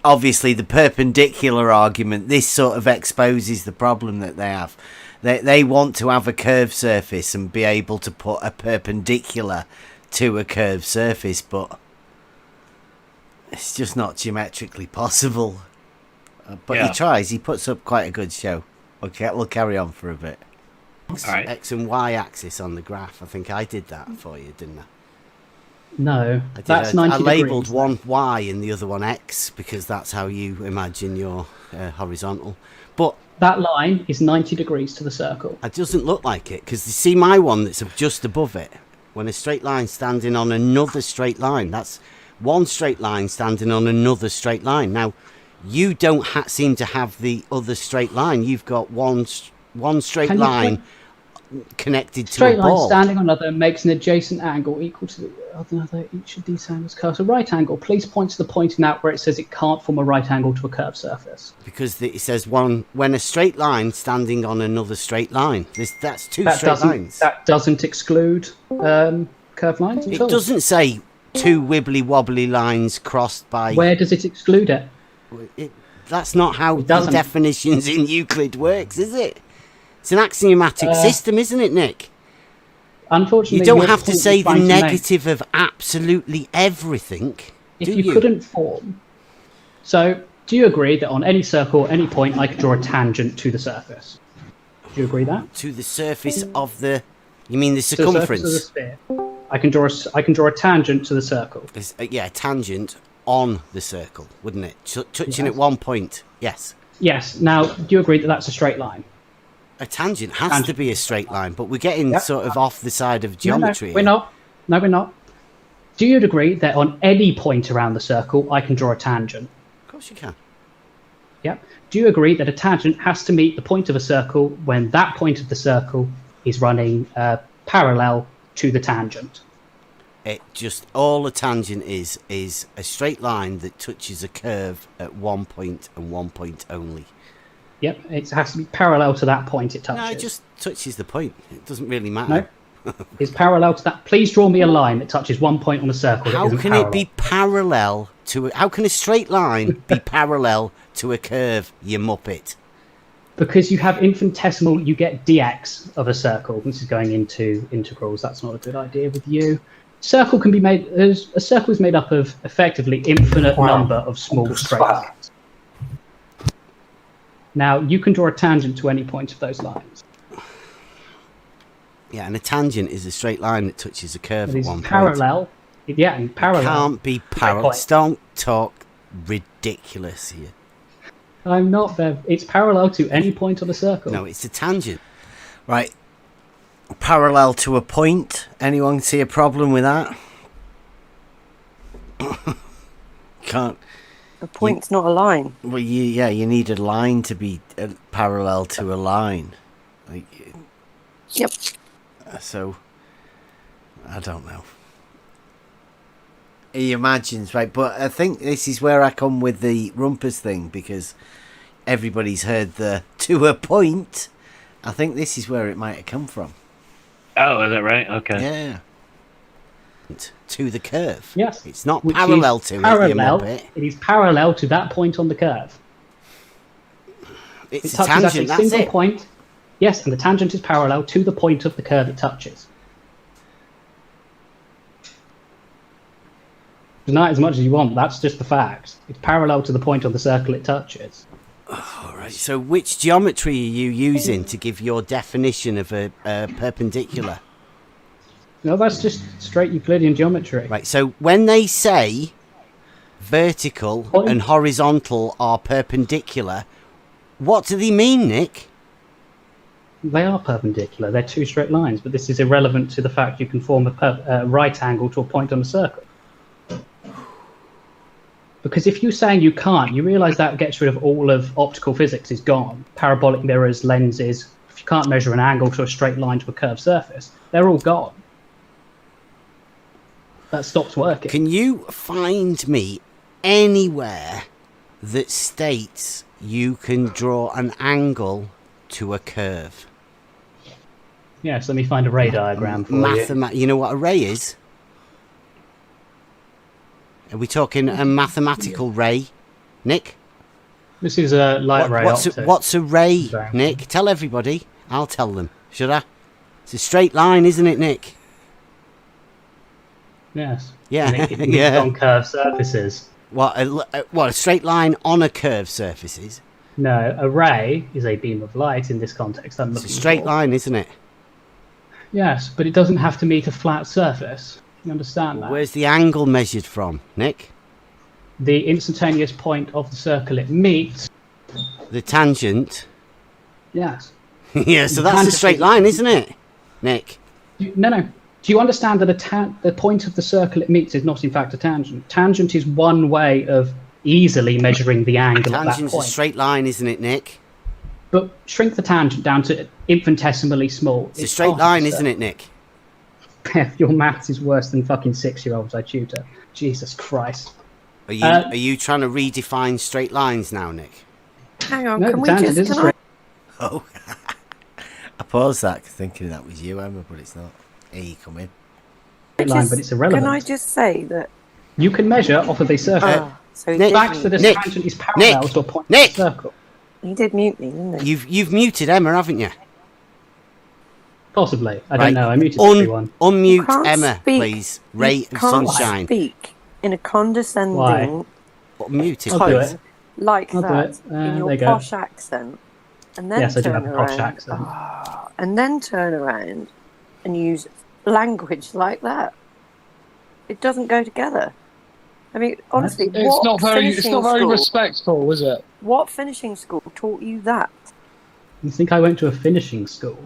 obviously the perpendicular argument, this sort of exposes the problem that they have. They want to have a curved surface and be able to put a perpendicular to a curved surface, but it's just not geometrically possible. But Yeah. he tries. He puts up quite a good show. Okay, we'll carry on for a bit. All right. X and Y axis on the graph. I think I did that for you, didn't I? No, I did. that's I 90 labelled degrees. one Y and the other one X because that's how you imagine your horizontal. But That line is 90 degrees to the circle. it doesn't look like it because you see my one that's just above it. When a straight line standing on another straight line, that's one straight line standing on another straight line. Now, you don't seem to have the other straight line. You've got one straight Can you line connected to Straight a line ball. standing on another makes an adjacent angle equal to the other. Each of these angles curves a right angle. Please point to the point in that where it says it can't form a right angle to a curved surface. Because it says when a straight line standing on another straight line. That's two That straight doesn't lines. that doesn't exclude curved lines at It all. doesn't say two wibbly wobbly lines crossed by. Where does it exclude it? That's not how It the doesn't. definitions in Euclid works, is it? It's an axiomatic system, isn't it, Nick? Unfortunately, You don't your have to point say you're the trying to make- negative of absolutely everything, If do you you? couldn't form. So, do you agree that on any circle, any point, I could draw a tangent to the surface? Do you agree that? To the surface of the. You mean the To the surface of the circumference? sphere. I can draw a tangent to the circle. Yeah, a tangent on the circle, wouldn't it? Touching Yes. at one point. Yes. Yes. Now, do you agree that that's a straight line? A tangent has Tangent. to be a straight line, but we're getting Yeah. sort of off the side of geometry. No, we're not. No, we're not. Do you agree that on any point around the circle, I can draw a tangent? Of course you can. Yep. Do you agree that a tangent has to meet the point of a circle when that point of the circle is running parallel to the tangent? It just all a tangent is a straight line that touches a curve at one point and one point only. Yep. It has to be parallel to that point it touches. No, it just touches the point. It doesn't really matter. No. It's parallel to that. Please draw me a line that touches one point on the circle. that How isn't can parallel. it be parallel to? How can a straight line be parallel to a curve? You muppet. Because you have infinitesimal, you get dx of a circle. This is going into integrals. That's not a good idea with you. Circle can be made. A circle is made up of effectively infinite number of small straight lines. Now you can draw a tangent to any point of those lines. Yeah, and a tangent is a straight line that touches a curve It at is one point. parallel. Yeah, and parallel. Can't be parallel. point. Don't talk ridiculous here. I'm not, Bev. It's parallel to any point on a circle. No, it's a tangent. Right. Parallel to a point. Anyone see a problem with that? Can't. A point's not a line. Well, you need a line to be parallel to a line. Like, Yep. so, I don't know. He imagines, right? But I think this is where I come with the rumpus thing, because everybody's heard the to a point. I think this is where it might have come from. Oh, is that right? Okay. Yeah. To the curve. Yes. It's not Which parallel is to parallel. it, you muppet. It is parallel to that point on the curve. It's It a touches tangent, at a that's single it. point. Yes, and the tangent is parallel to the point of the curve it touches. Deny it as much as you want. That's just the fact. It's parallel to the point on the circle it touches. Alright, so which geometry are you using to give your definition of a perpendicular? No, that's just straight Euclidean geometry. Right, so when they say vertical Point. and horizontal are perpendicular, what do they mean, Nick? They are perpendicular. They're two straight lines, but this is irrelevant to the fact you can form a right angle to a point on a circle. Because if you're saying you can't, you realise that gets rid of all of optical physics is gone. Parabolic mirrors, lenses. If you can't measure an angle to a straight line to a curved surface, they're all gone. That stops working. Can you find me anywhere that states you can draw an angle to a curve? Yes, let me find a ray diagram for you. You know what a ray is? Are we talking a mathematical ray, Nick? This is a light ray optic. What's a ray, Nick? Tell everybody. I'll tell them. Should I? It's a straight line, isn't it, Nick? Yes. Yeah. And it Yeah. on curved surfaces. What? A straight line on a curved surface is? No, a ray is a beam of light in this context. It's a straight line, isn't it? Yes, but it doesn't have to meet a flat surface. You understand that? Where's the angle measured from, Nick? The instantaneous point of the circle it meets. The tangent. Yes. Yeah, so that's a straight line, isn't it, Nick? No. Do you understand that the point of the circle it meets is not in fact a tangent? Tangent is one way of easily measuring the angle at that Tangent's point. a straight line, isn't it, Nick? But shrink the tangent down to infinitesimally small. It's a straight line, isn't it, Nick? Your maths is worse than fucking 6-year-olds I tutor. Jesus Christ. Are you trying to redefine straight lines now, Nick? Hang on, No, can the we tangent just... is Can I, straight. Oh. I paused that thinking that was you, Emma, but it's not. Here you come in. Line, but it's irrelevant. Can I just say that... You can measure off of a circle. so he Nick, did The fact mute- that this Nick, tangent is parallel Nick, to a point Nick. of the circle. He did mute me, didn't he? You've muted Emma, haven't you? Possibly. I Right. don't know. I muted everyone. You Unmute can't Emma, speak- please. Ray you of can't sunshine. speak in a condescending Why? Mute it. I'll do please. it. like I'll do that it. in there your you go. posh accent, and then Yes, I do turn have a posh around, accent. and then turn around and use language like that. It doesn't go together. I mean, honestly, It's not very school, respectful, is it? what finishing school taught you that? You think I went to a finishing school?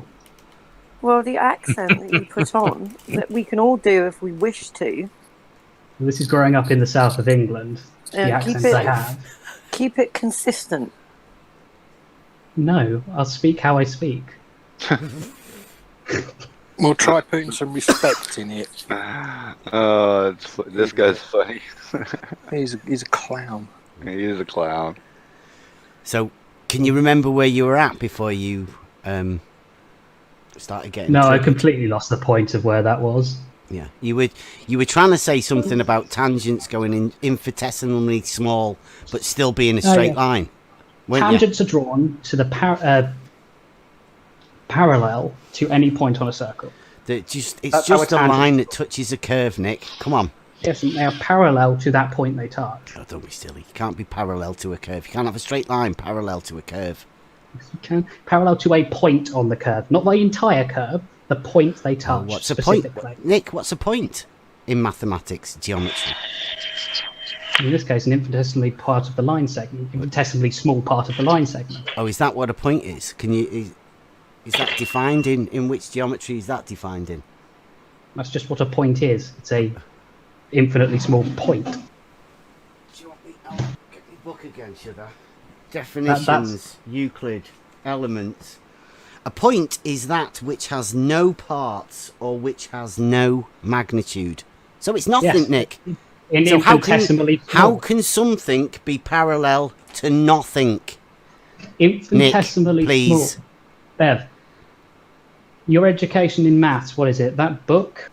Well, the accent that you put on, that we can all do if we wish to. This is growing up in the south of England. The Keep accents it- I have. Keep it consistent. No, I'll speak how I speak. We'll try putting some respect in it. Oh, this guy's funny. He's a clown. He is a clown. So, can you remember where you were at before you started getting? No, I triggered? completely lost the point of where that was. Yeah, you were trying to say something about tangents going in infinitesimally small, but still being a straight yeah. line. weren't you? Tangents are drawn to the parallel to any point on a circle. It's That's how just a a tangent- line that touches a curve, Nick. Come on. Yes, and they are parallel to that point they touch. Oh, don't be silly. You can't be parallel to a curve. You can't have a straight line parallel to a curve. You can parallel to a point on the curve, not the entire curve. The point they Oh, touch. what's a point? specifically. Nick, what's a point in mathematics, geometry? In this case, an infinitesimally part of the line segment, infinitesimally small part of the line segment. Oh, is that what a point is? Is that defined in which geometry is that defined in? That's just what a point is. It's a infinitely small point. Do you want me? I'll get my book again, should I? Definitions, Euclid, elements. A point is that which has no parts or which has no magnitude. So it's nothing, Yes. Nick. In So infinitesimally how small. can something be parallel to nothing? Infinitesimally Nick, please. small. Bev, your education in maths, what is it? That book?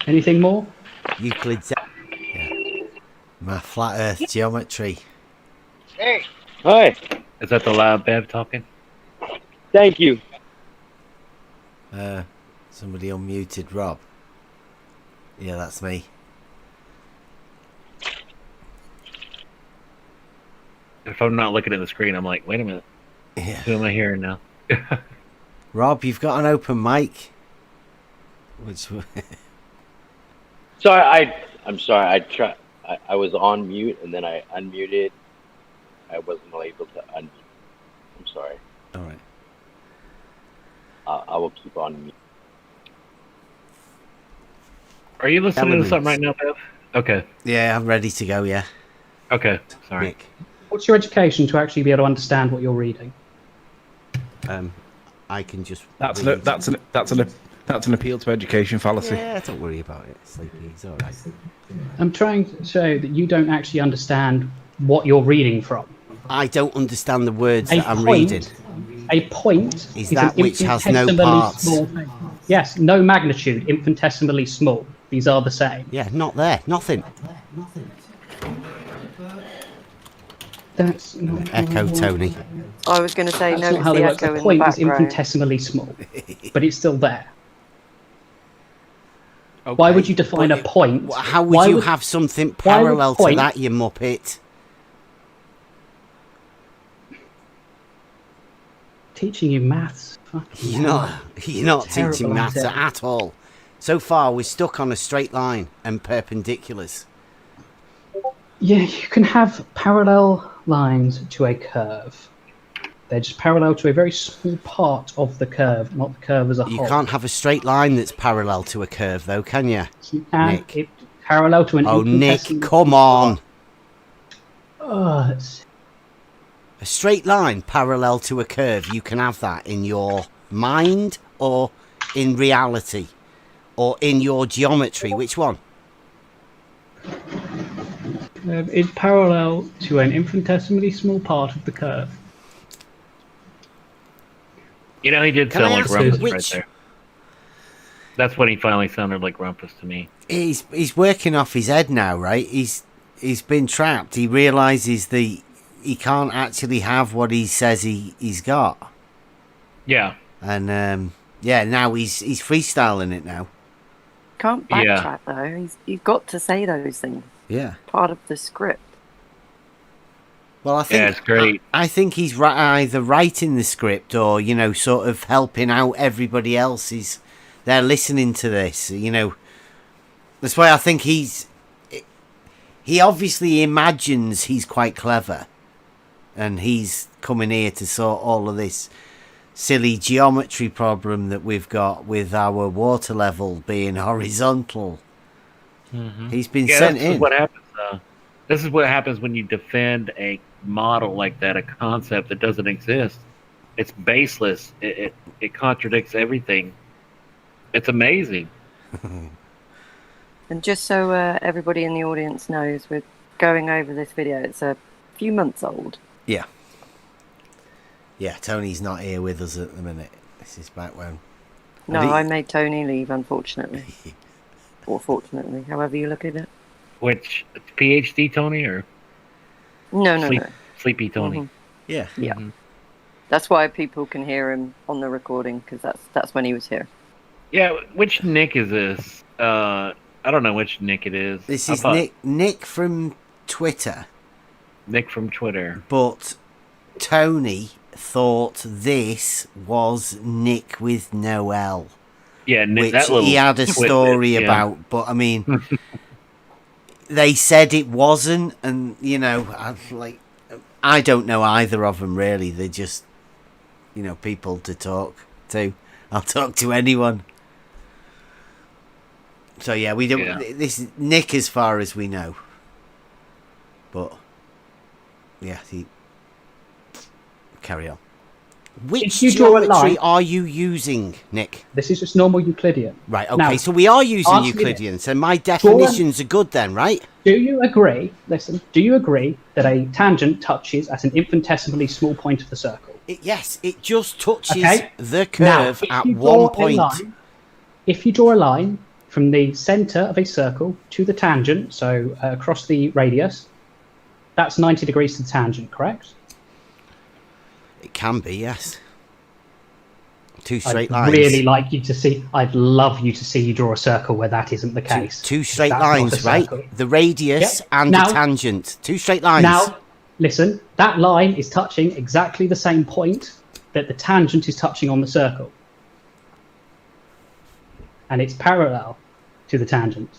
Anything more? Euclid's. Yeah. My flat Earth geometry. Hey. Hi. Is that the loud Bev talking? Thank you. Somebody unmuted Rob. Yeah, that's me. If I'm not looking at the screen, I'm like, wait a minute. Yeah. Who am I hearing now? Rob, you've got an open mic. Which Sorry, I'm sorry. I was on mute and then I unmuted. I wasn't able to unmute. I'm sorry. all right. I will keep on mute. Are you listening Elements. to something right now, Bev? Okay. Yeah, I'm ready to go. Yeah, Okay. Sorry. Nick. What's your education to actually be able to understand what you're reading? I can just. That's read. an appeal to education fallacy. Yeah, don't worry about it, Sleepy. It's all right. I'm trying to show that you don't actually understand what you're reading from. I don't understand the words A that I'm point- reading. A point is an that which has no infinitesimally parts. small thing. Yes, no magnitude, infinitesimally small. These are the same. Yeah, not there. Nothing. That's not Echo, Tony. I was going to say, That's no, not it's how the they work. echo The in the point is background. infinitesimally small, but it's still there. Why would you define a point? How would you have something parallel to that, you muppet? Teaching you maths. You're not Terrible teaching maths idea. at all. So far, we're stuck on a straight line and perpendiculars. Yeah, you can have parallel lines to a curve. They're just parallel to a very small part of the curve, not the curve as a You whole. can't have a straight line that's parallel to a curve, though, can you? You can. Nick. It, parallel to an Oh, Nick, infinitesimal- come on. Oh, it's- A straight line parallel to a curve, you can have that in your mind or in reality or in your geometry. Which one? it's parallel to an infinitesimally small part of the curve. You know, he did Can sound I like ask Rumpus which- right there. That's when he finally sounded like Rumpus to me. He's working off his head now, right? He's been trapped. He realizes he can't actually have what he says he's got. Yeah. And yeah, now he's freestyling it now. Can't backtrack though. He's got to say those things. Yeah. Part of the script. Well, I think Yeah, it's great. I think he's either writing the script or, you know, sort of helping out everybody else. They're listening to this, you know. That's why I think he obviously imagines he's quite clever, and he's coming here to sort all of this silly geometry problem that we've got with our water level being horizontal. He's been sent this is in. what happens. This is what happens when you defend a model like that, a concept that doesn't exist. It's baseless. It contradicts everything. It's amazing. And just so everybody in the audience knows, we're going over this video. It's a few months old. Yeah. Yeah, Tony's not here with us at the minute. This is back when... No, And he- I made Tony leave, unfortunately. Or fortunately, however you look at it. Which PhD Tony or No, no, Sleep- no. Sleepy Tony? Mhm. Yeah. Yeah. That's why people can hear him on the recording, because that's when he was here. Yeah, which Nick is this? I don't know which Nick it is. This I is thought Nick from Twitter, Nick from Twitter. but Tony thought this was Nick with no L, Yeah, Nick, which that little he had a twit story bit, yeah. about. But I mean, they said it wasn't, and you know, I don't know either of them really. They're just, you know, people to talk to. I'll talk to anyone. So yeah, we don't. Yeah. This is Nick as far as we know. But yeah, carry on. Which If you draw a geometry line- are you using, Nick? This is just normal Euclidean. Right. Okay. Now, So we are using ask me Euclidean. So my definitions are good then, right? Do you agree? Listen. Do you agree that a tangent touches at an infinitesimally small point of the circle? Yes. It just touches Okay. the Now, curve if at you draw one a point. line- if you draw a line from the center of a circle to the tangent, so across the radius, that's 90 degrees to the tangent, correct? It can be, yes. Two straight I'd lines. really like you to see. I'd love you to see you draw a circle where that isn't the case. Two straight That's not lines, a right? circle. The radius Yep. and Now- the tangent. Two straight lines. Now, listen. That line is touching exactly the same point that the tangent is touching on the circle, and it's parallel to the tangent.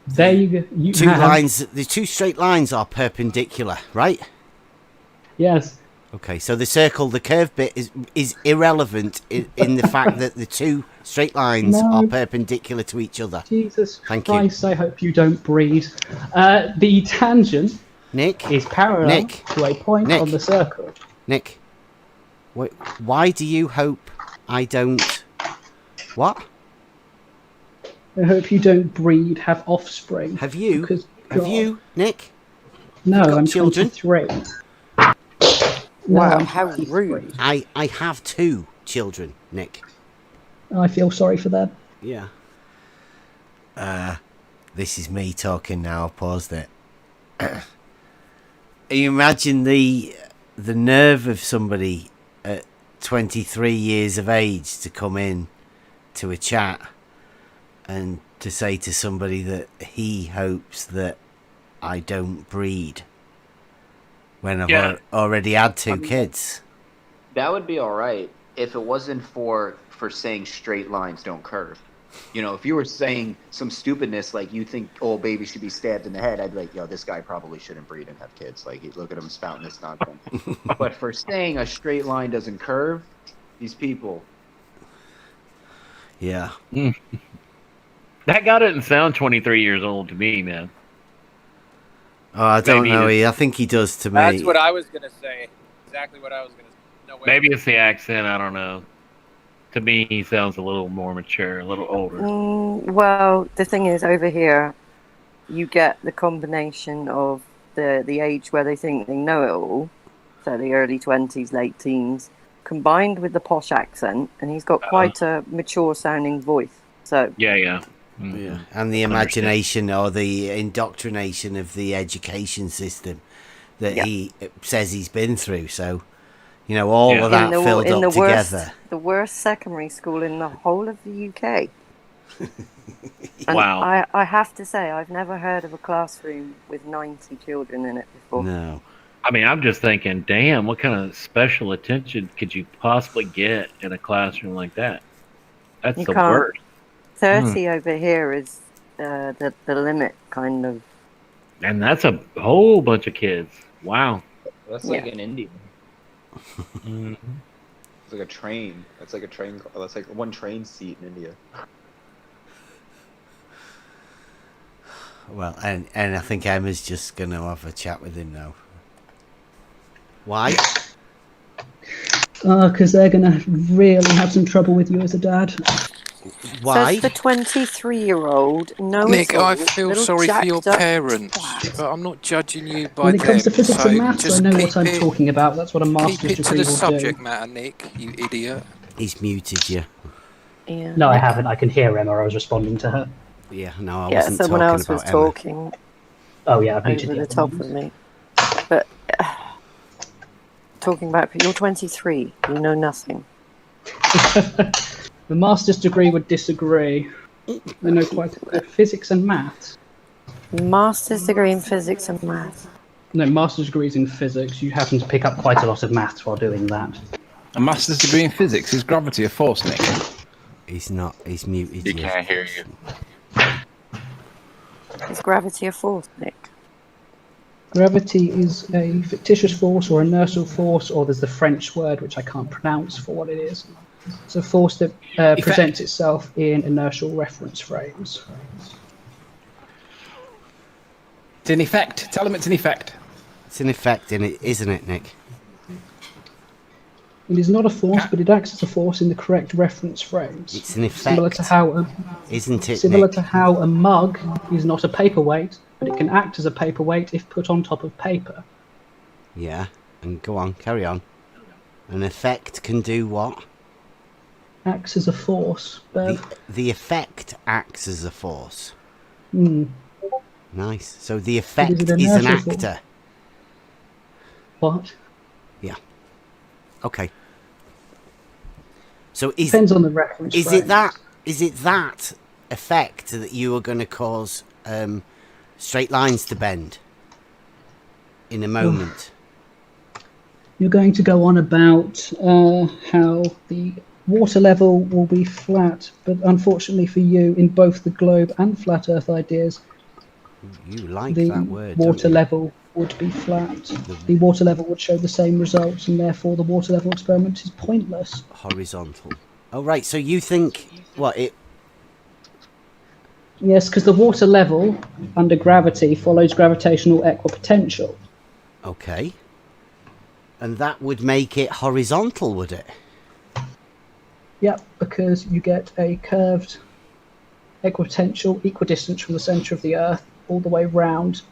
There you go. You two have- lines. The two straight lines are perpendicular, right? Yes. Okay, so the circle, the curved bit is irrelevant in the fact that the two straight lines No. are perpendicular to each other. Jesus Thank you. Christ, I hope you don't breed. The tangent Nick is parallel Nick, to a point Nick. on the circle. Nick, why do you hope I don't? What? I hope you don't breed, have offspring. Have you? Because Have God. you, Nick? No, got I'm children? 23. Wow, I'm how 53. rude. I have 2 children, Nick. I feel sorry for them. Yeah. This is me talking now. I've paused it. You imagine the nerve of somebody at 23 years of age to come in to a chat and to say to somebody that he hopes that I don't breed when I've already had 2 kids. That would be all right if it wasn't for saying straight lines don't curve. You know, if you were saying some stupidness like you think old baby should be stabbed in the head, I'd be like, yo, this guy probably shouldn't breed and have kids. Like, look at him spouting this nonsense. But for saying a straight line doesn't curve, these people. Yeah. That guy didn't sound 23 years old to me, man. Oh, I don't Maybe know. it's- I think he does to me. That's what I was gonna say. Exactly what I was gonna say. No way. Maybe it's the accent. I don't know. To me, he sounds a little more mature, a little older. Well, the thing is, over here, you get the combination of the age where they think they know it all, so the early 20s, late teens, combined with the posh accent, and he's got quite a mature-sounding voice. So Yeah. Yeah. And the imagination or the indoctrination of the education system that he says he's been through. So, you know, all of that filled up together. The worst secondary school in the whole of the UK. And Wow. I have to say, I've never heard of a classroom with 90 children in it before. No. I mean, I'm just thinking, damn, what kind of special attention could you possibly get in a classroom like that? That's You the can't. worst. 30 over here is the limit, kind of. And that's a whole bunch of kids. Wow. That's like Yeah. in India. It's like a train. That's like a train. That's like one train seat in India. Well, and I think Emma's just going to have a chat with him now. Why? Because they're going to really have some trouble with you as a dad. Why? Says the 23-year-old. No, Nick, I feel sorry for your parents, but I'm not judging you by When it comes to them, physics so and maths, I just know keep what I'm it- talking about. That's what a Keep master's it to degree the will subject do. matter, Nick, you idiot. He's muted you. Yeah. No, I haven't. I can hear Emma. I was responding to her. Yeah, no, I Yeah, wasn't someone talking else was about Emma. talking Oh, yeah, I've muted over you. the top of me. But talking about, you're 23. You know nothing. The master's degree would disagree. They know quite a bit. Physics and maths. Master's degree in physics and maths. No, master's degrees in physics. You happen to pick up quite a lot of maths while doing that. A master's degree in physics is gravity a force, Nick? He's not. He's muted. He can't hear you. Is gravity a force, Nick? Gravity is a fictitious force or inertial force, or there's the French word which I can't pronounce for what it is. It's a force that presents itself in inertial reference frames. It's in effect. Tell him it's in effect. It's an effect in it, isn't it, Nick? It is not a force, but it acts as a force in the correct reference frames. It's an effect, Similar to how isn't it, Similar Nick? to how a mug is not a paperweight, but it can act as a paperweight if put on top of paper. Yeah, and go on, carry on. An effect can do what? Acts as a force. The effect acts as a force. Hmm. Nice. So the effect Is it an is an inertial force? actor. What? Yeah. Okay. So is Depends on the reference is frame. it that effect that you are going to cause straight lines to bend in a moment? You're going to go on about how the water level will be flat, but unfortunately for you, in both the globe and flat Earth ideas, You like the that word, don't water you? level would be flat. The water level would show the same results, and therefore the water level experiment is pointless. Horizontal. Oh right. So you think what it? Yes, because the water level under gravity follows gravitational equipotential. Okay. And that would make it horizontal, would it? Yep, because you get a curved equipotential equidistance from the centre of the Earth all the way round.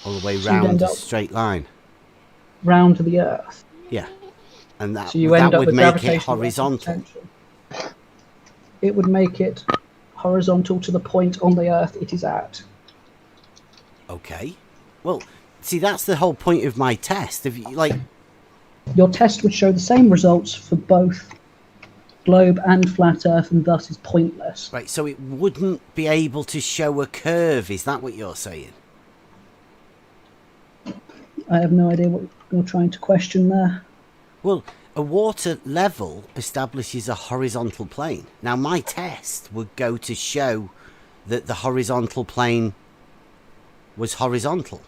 All the way So you'd round end a up- straight line. round the Earth. Yeah. And that, So you end that up would with make it gravitational horizontal. potential. It would make it horizontal to the point on the Earth it is at. Okay. Well, see, that's the whole point of my test. If you, like, Your test would show the same results for both globe and flat Earth, and thus is pointless. right, so it wouldn't be able to show a curve. Is that what you're saying? I have no idea what you're trying to question there. Well, a water level establishes a horizontal plane. Now, my test would go to show that the horizontal plane was horizontal.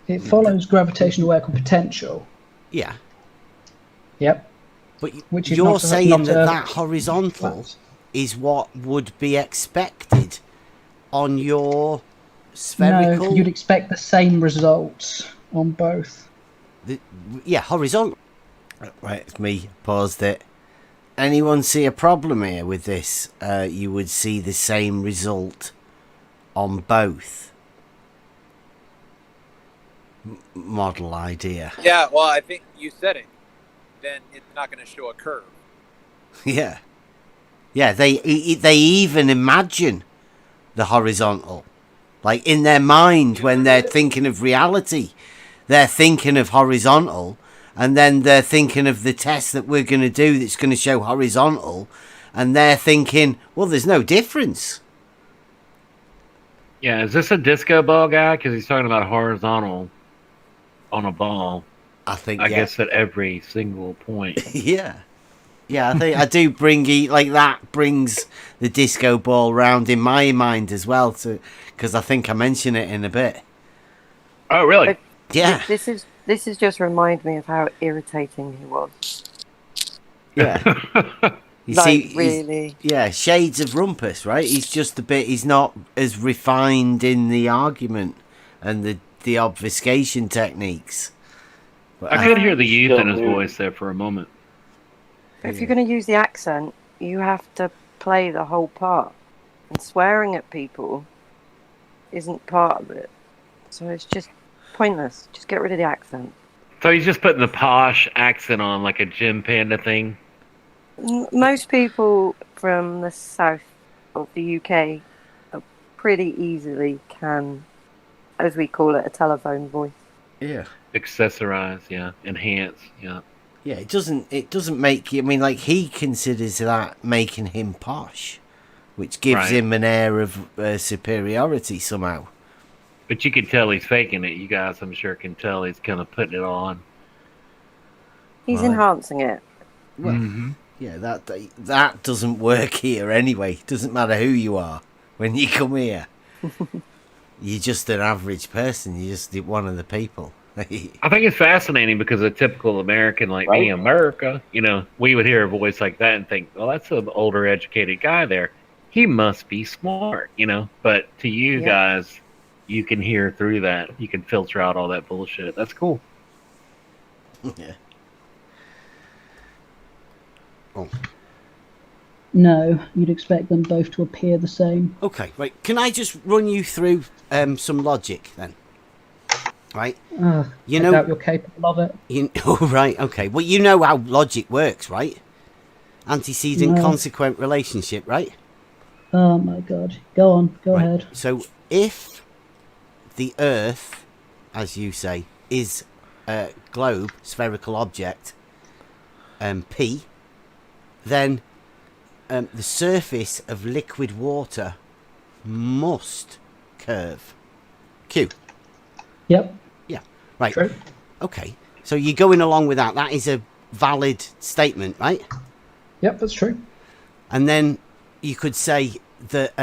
It follows gravitational equipotential. Yeah. Yep. But Which is you're not a- saying not that a- that horizontal is what would be expected on your spherical... No, you'd expect the same results on both. Yeah, horizontal. Right, it's me. Paused it. Anyone see a problem here with this? You would see the same result on both. Model idea. Yeah, well, I think you said it. Then it's not going to show a curve. Yeah. Yeah, they even imagine the horizontal. Like, in their mind, when they're thinking of reality, they're thinking of horizontal, and then they're thinking of the test that we're going to do that's going to show horizontal, and they're thinking, well, there's no difference. Yeah, is this a disco ball guy? Because he's talking about horizontal on a ball. I think, I yeah. guess at every single point. Yeah. Yeah, I think I do bring it, like, that brings the disco ball round in my mind as well, because I think I mention it in a bit. Oh, really? Yeah. This is just remind me of how irritating he was. Yeah. You Like, see, really. yeah, shades of Rumpus, right? He's just he's not as refined in the argument and the obfuscation techniques. But I could hear the youth in his voice there for a moment. If you're going to use the accent, you have to play the whole part. And swearing at people isn't part of it. So it's just pointless. Just get rid of the accent. So he's just putting the posh accent on like a Jim Panda thing? Most people from the south of the UK pretty easily can, as we call it, a telephone voice. Yeah. Accessorize, yeah. Enhance, yeah. Yeah, it doesn't make, I mean, like, he considers that making him posh, which gives Right. him an air of superiority somehow. But you can tell he's faking it. You guys, I'm sure, can tell he's kind of putting it on. He's Right. enhancing it. Well, yeah, that doesn't work here anyway. Doesn't matter who you are when you come here. You're just an average person. You're just one of the people. I think it's fascinating because a typical American like me, Right. America, you know, we would hear a voice like that and think, well, that's an older, educated guy there. He must be smart, you know. But to you Yeah. guys, you can hear through that. You can filter out all that bullshit. That's cool. Yeah. Oh. No, you'd expect them both to appear the same. Okay, right. Can I just run you through some logic then? Right. I doubt you're capable of it. Oh, right. Okay. Well, you know how logic works, right? Antecedent No. consequent relationship, right? Oh my god. Go on, go ahead. So if the Earth, as you say, is a globe, spherical object, P, then the surface of liquid water must curve. Q. Yep. Yeah. Right. True. Okay. So you're going along with that. That is a valid statement, right? Yep, that's true. And then you could say that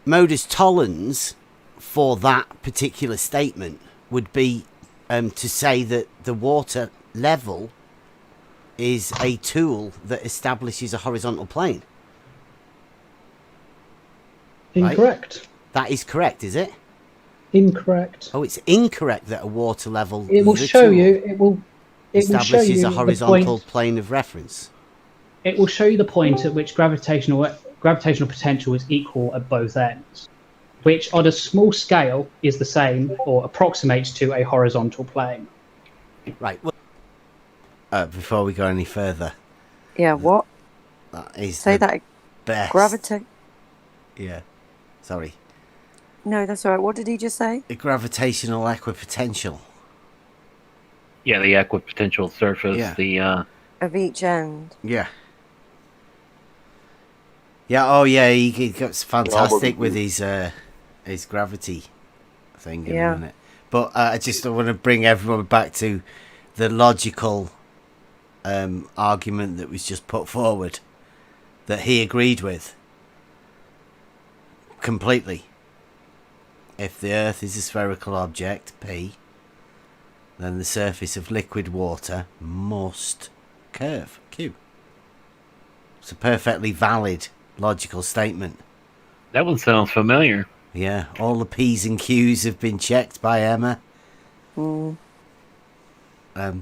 modus tollens for that particular statement would be to say that the water level is a tool that establishes a horizontal plane. Right? Incorrect. That is correct, is it? Incorrect. Oh, it's incorrect that a water level It will the show tool you. It will show establishes you a the horizontal point. plane of reference. It will show you the point at which gravitational potential is equal at both ends, which on a small scale is the same or approximates to a horizontal plane. Right. Well, before we go any further, Yeah, what? that is Say the that. best. Yeah. Sorry. No, that's all right. What did he just say? The gravitational equipotential. Yeah, the equipotential surface. Yeah. The Of each end. Yeah. Yeah. Oh, yeah. He gets fantastic with his gravity thing in Yeah. a minute. But I just want to bring everyone back to the logical argument that was just put forward that he agreed with completely. If the Earth is a spherical object, P, then the surface of liquid water must curve, Q. It's a perfectly valid logical statement. that one sounds familiar. Yeah, all the P's and Q's have been checked by Emma. Mm.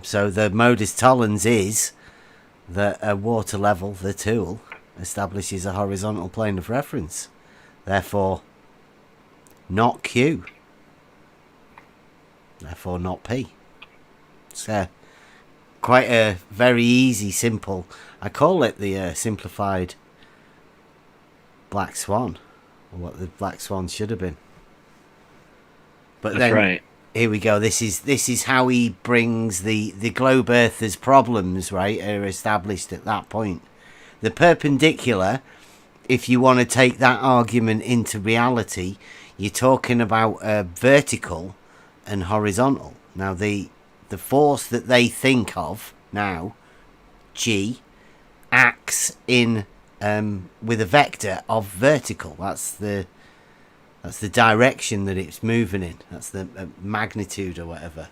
So the modus tollens is that a water level, the tool, establishes a horizontal plane of reference. Therefore, not Q. Therefore, not P. It's quite a very easy, simple. I call it the simplified black swan, or what the black swan should have been. But That's then, right. here we go. This is how he brings the globe Earthers' problems, right, are established at that point. The perpendicular, if you want to take that argument into reality, you're talking about vertical and horizontal. Now, the force that they think of now, G, acts in with a vector of vertical. That's the direction that it's moving in. That's the magnitude or whatever.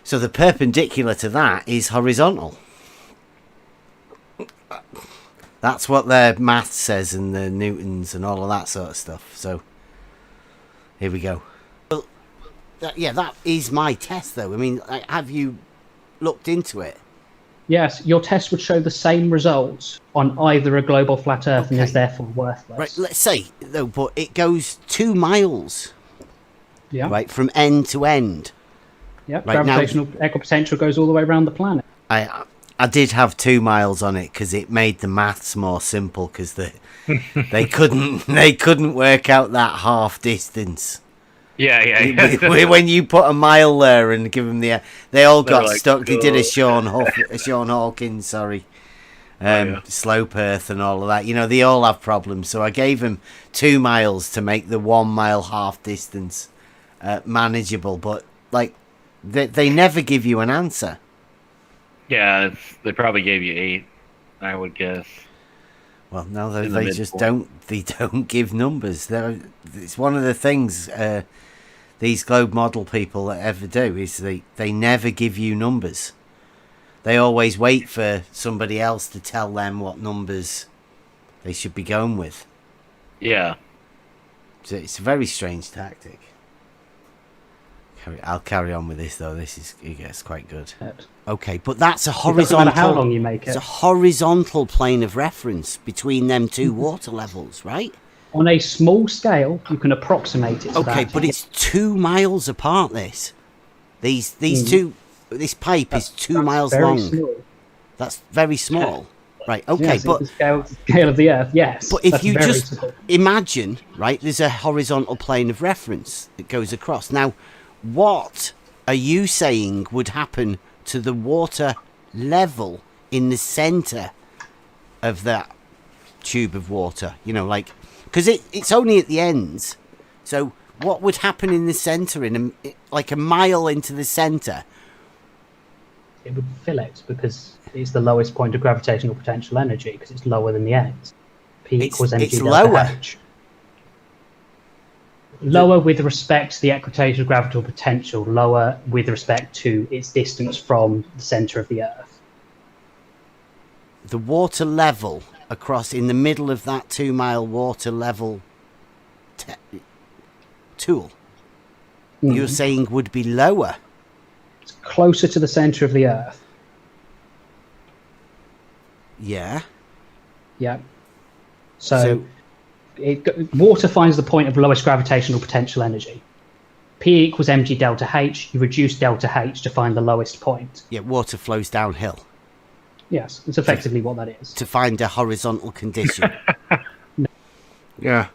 So the perpendicular to that is horizontal. That's what their math says, and the Newtons and all of that sort of stuff. So here we go. Well, that is my test, though. I mean, have you looked into it? Yes, your test would show the same results on either a globe or flat Earth, and is therefore worthless. Right, let's say, though, but it goes 2 miles. Yeah. Right, from end to end. Yeah, Right, gravitational equipotential goes all the way around the planet. I did have 2 miles on it because it made the maths more simple, because they couldn't work out that half distance. Yeah. When you put a mile there and give them they all got like, stuck. They did a "Oh." Sean Hawkins, Slope Earth and all of that. You know, they all have problems. So I gave them 2 miles to make the 1 mile half distance manageable. But like, they never give you an answer. Yeah, they probably gave you 8, I would guess. Well, no, In the they just midpoint. don't give numbers. It's one of the things these globe model people ever do, is they never give you numbers. They always wait for somebody else to tell them what numbers they should be going with. Yeah. So it's a very strange tactic. I'll carry on with this, though. It gets quite good. Okay, but that's a horizontal. It doesn't matter how long you make it. It's a horizontal plane of reference between them two water levels, right? On a small scale, you can approximate it. To Okay, that. but it's 2 miles apart. These two, this pipe is 2 miles very long. small. That's very small, right? Okay, Yes, but the scale of the Earth, yes. But if that's you very just small. imagine, right, there's a horizontal plane of reference that goes across. Now, what are you saying would happen to the water level in the centre of that tube of water? You know, like, because it's only at the ends. So what would happen in the centre, like a mile into the centre? It would fill it because it's the lowest point of gravitational potential energy because it's lower than the ends. P equals mg it's delta lower. H. Lower with respect to the equatorial gravitational potential, lower with respect to its distance from the centre of the Earth. The water level across in the middle of that 2 mile water level tool, you're saying would be lower. It's closer to the centre of the Earth. Yeah. Yeah. So water finds the point of lowest gravitational potential energy. P equals mg delta H. You reduce delta H to find the lowest point. Yeah, water flows downhill. Yes, it's effectively what that is. To find a horizontal condition. No. Yeah.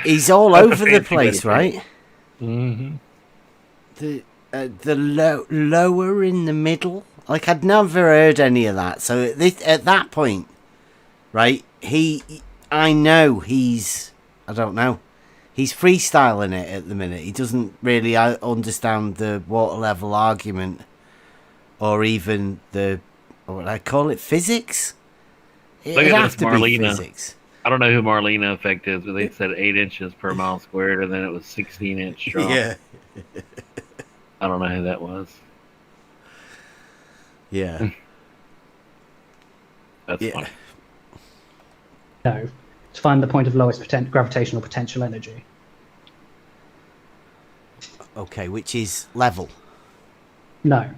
He's all over the place, right? Mm-hmm. The lower in the middle. Like, I'd never heard any of that. So at that point, right, I know he's, I don't know, he's freestyling it at the minute. He doesn't really understand the water level argument or even the, what would I call it, physics? It'd have to be physics. I don't know who Marlena Effect is, but they said 8 inches per mile squared, and then it was 16-inch drop. Yeah. I don't know who that was. Yeah. That's funny. No. To find the point of lowest gravitational potential energy. Okay, which is level. No.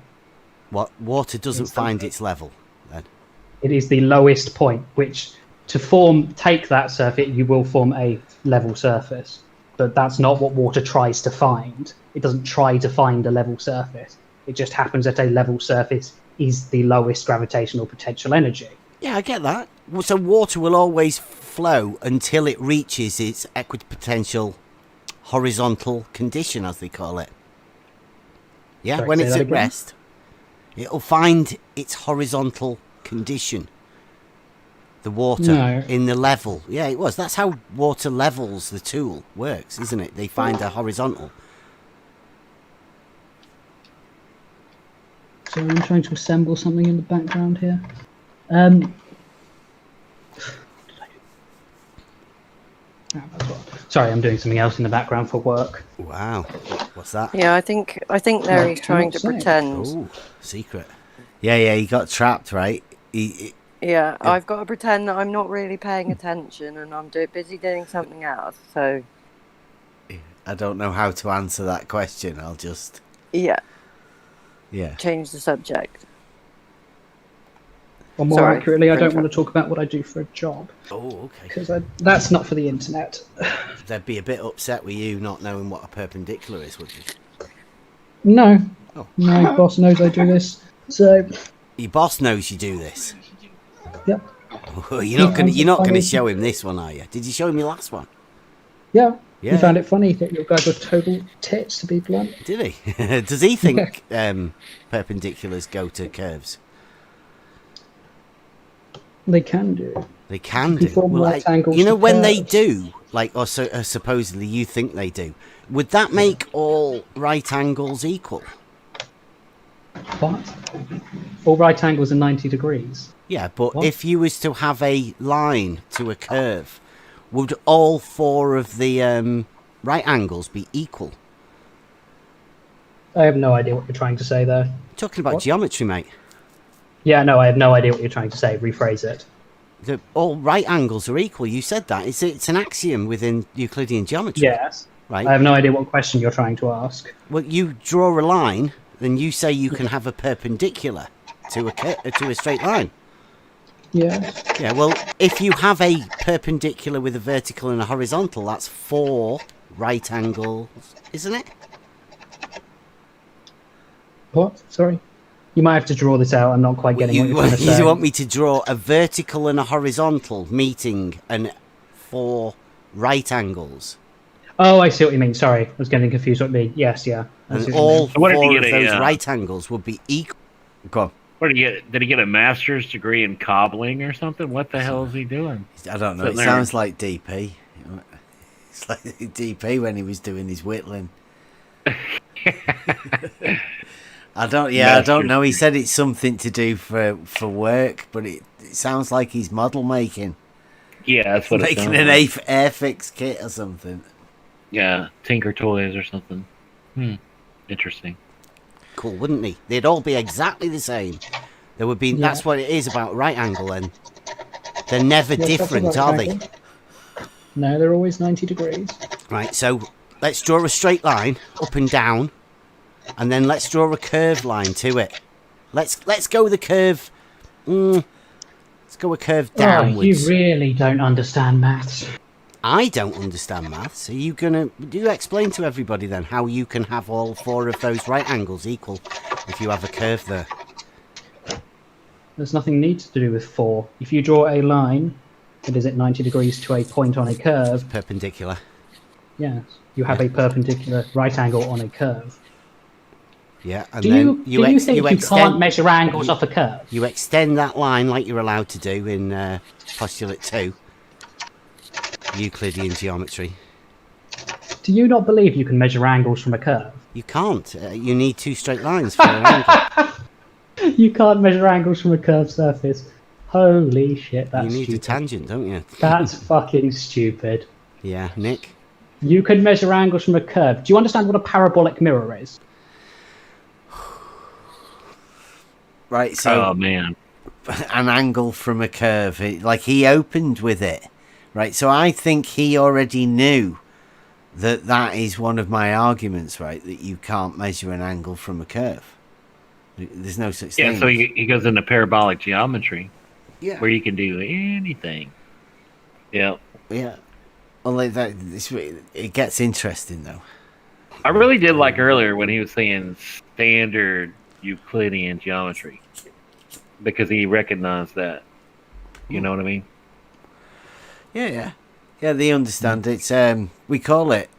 What? Water doesn't find its level, then? It is the lowest point, which to take that surface, you will form a level surface. But that's not what water tries to find. It doesn't try to find a level surface. It just happens that a level surface is the lowest gravitational potential energy. Yeah, I get that. So water will always flow until it reaches its equipotential horizontal condition, as they call it. Yeah, Sorry, when say it's that at again? rest, it'll find its horizontal condition. The water No. in the level. Yeah, it was. That's how water levels the tool works, isn't it? They find a horizontal. So I'm trying to assemble something in the background here. Sorry, I'm doing something else in the background for work. Wow. What's that? Yeah, I think there he's trying to pretend. Ooh, secret. Yeah, he got trapped, right? Yeah, I've got to pretend that I'm not really paying attention and I'm busy doing something else. So I don't know how to answer that question. I'll just yeah, change the subject. Or more Sorry, accurately, I don't Printer. want to talk about what I do for a job. Oh, okay. Because that's not for the internet. They'd be a bit upset with you not knowing what a perpendicular is, would you? No. Oh. My boss knows I do this. So Your boss knows you do this. Yep. Oh, you're not gonna show him this one, are you? Did you show him your last one? yeah. Yeah. He found it funny that your guys were total tits, to be blunt. Did he? Does he think perpendiculars go to curves? They can do. They can You can do. form Well, right angles you know, to when they curves. do, like, or supposedly you think they do, would that make all right angles equal? What? All right angles are 90 degrees. Yeah, but What? if you was to have a line to a curve, would all 4 of the right angles be equal? I have no idea what you're trying to say there. Talking about What? geometry, mate. Yeah, no, I have no idea what you're trying to say. Rephrase it. All right angles are equal. You said that. It's an axiom within Euclidean geometry. Yes. Right. I have no idea what question you're trying to ask. Well, you draw a line, then you say you can have a perpendicular to a straight line. Yeah. Yeah, well, if you have a perpendicular with a vertical and a horizontal, that's 4 right angles, isn't it? What? Sorry. You might have to draw this out. I'm not quite getting what you're trying to say. You want me to draw a vertical and a horizontal meeting and 4 right angles. Oh, I see what you mean. Sorry, I was getting confused. What you mean? Yes, yeah. I see And what you all mean. 4 What did he of get those a, right angles would be equal. Go on. What did he get? Did he get a master's degree in cobbling or something? What the hell is he doing? I don't know. Sitting It there. sounds like DP. It's like DP when he was doing his whittling. I don't know. He said it's something to do for work, but it sounds like he's model making. Yeah, that's what making it an sounds like. Airfix kit or something. Yeah, Tinker Toys or something. Interesting. Cool, wouldn't he? They'd all be exactly the same. There would be. Yeah. That's what it is about right angle, and they're never Yes, that's different, about are right they? No, they're always 90 degrees. Right. So let's draw a straight line up and down, and then let's draw a curved line to it. Let's go with the curve. Let's go a curve Oh, downwards. you really don't understand maths. I don't understand maths. Are you gonna explain to everybody then how you can have all 4 of those right angles equal if you have a curve there? There's nothing needs to do with 4. If you draw a line that is at 90 degrees to a point on a curve, perpendicular. Yes, you have a perpendicular right angle on a curve. Yeah, and Do then you think you can't measure angles off a curve? You extend that line like you're allowed to do in postulate 2, Euclidean geometry. Do you not believe you can measure angles from a curve? You can't. You need 2 straight lines for an angle. You can't measure angles from a curved surface. Holy shit, that's You need stupid. a tangent, don't you? That's fucking stupid. Yeah, Nick? You can measure angles from a curve. Do you understand what a parabolic mirror is? Right, so... Oh, man. An angle from a curve. Like, he opened with it. Right, so I think he already knew that is one of my arguments, right? That you can't measure an angle from a curve. There's no such thing. Yeah, so he goes into parabolic geometry. Yeah. Where you can do anything. Yeah. Yeah. Well, it gets interesting, though. I really did like earlier when he was saying standard Euclidean geometry. Because he recognized that. You know what I mean? Yeah. Yeah, they understand. It's we call it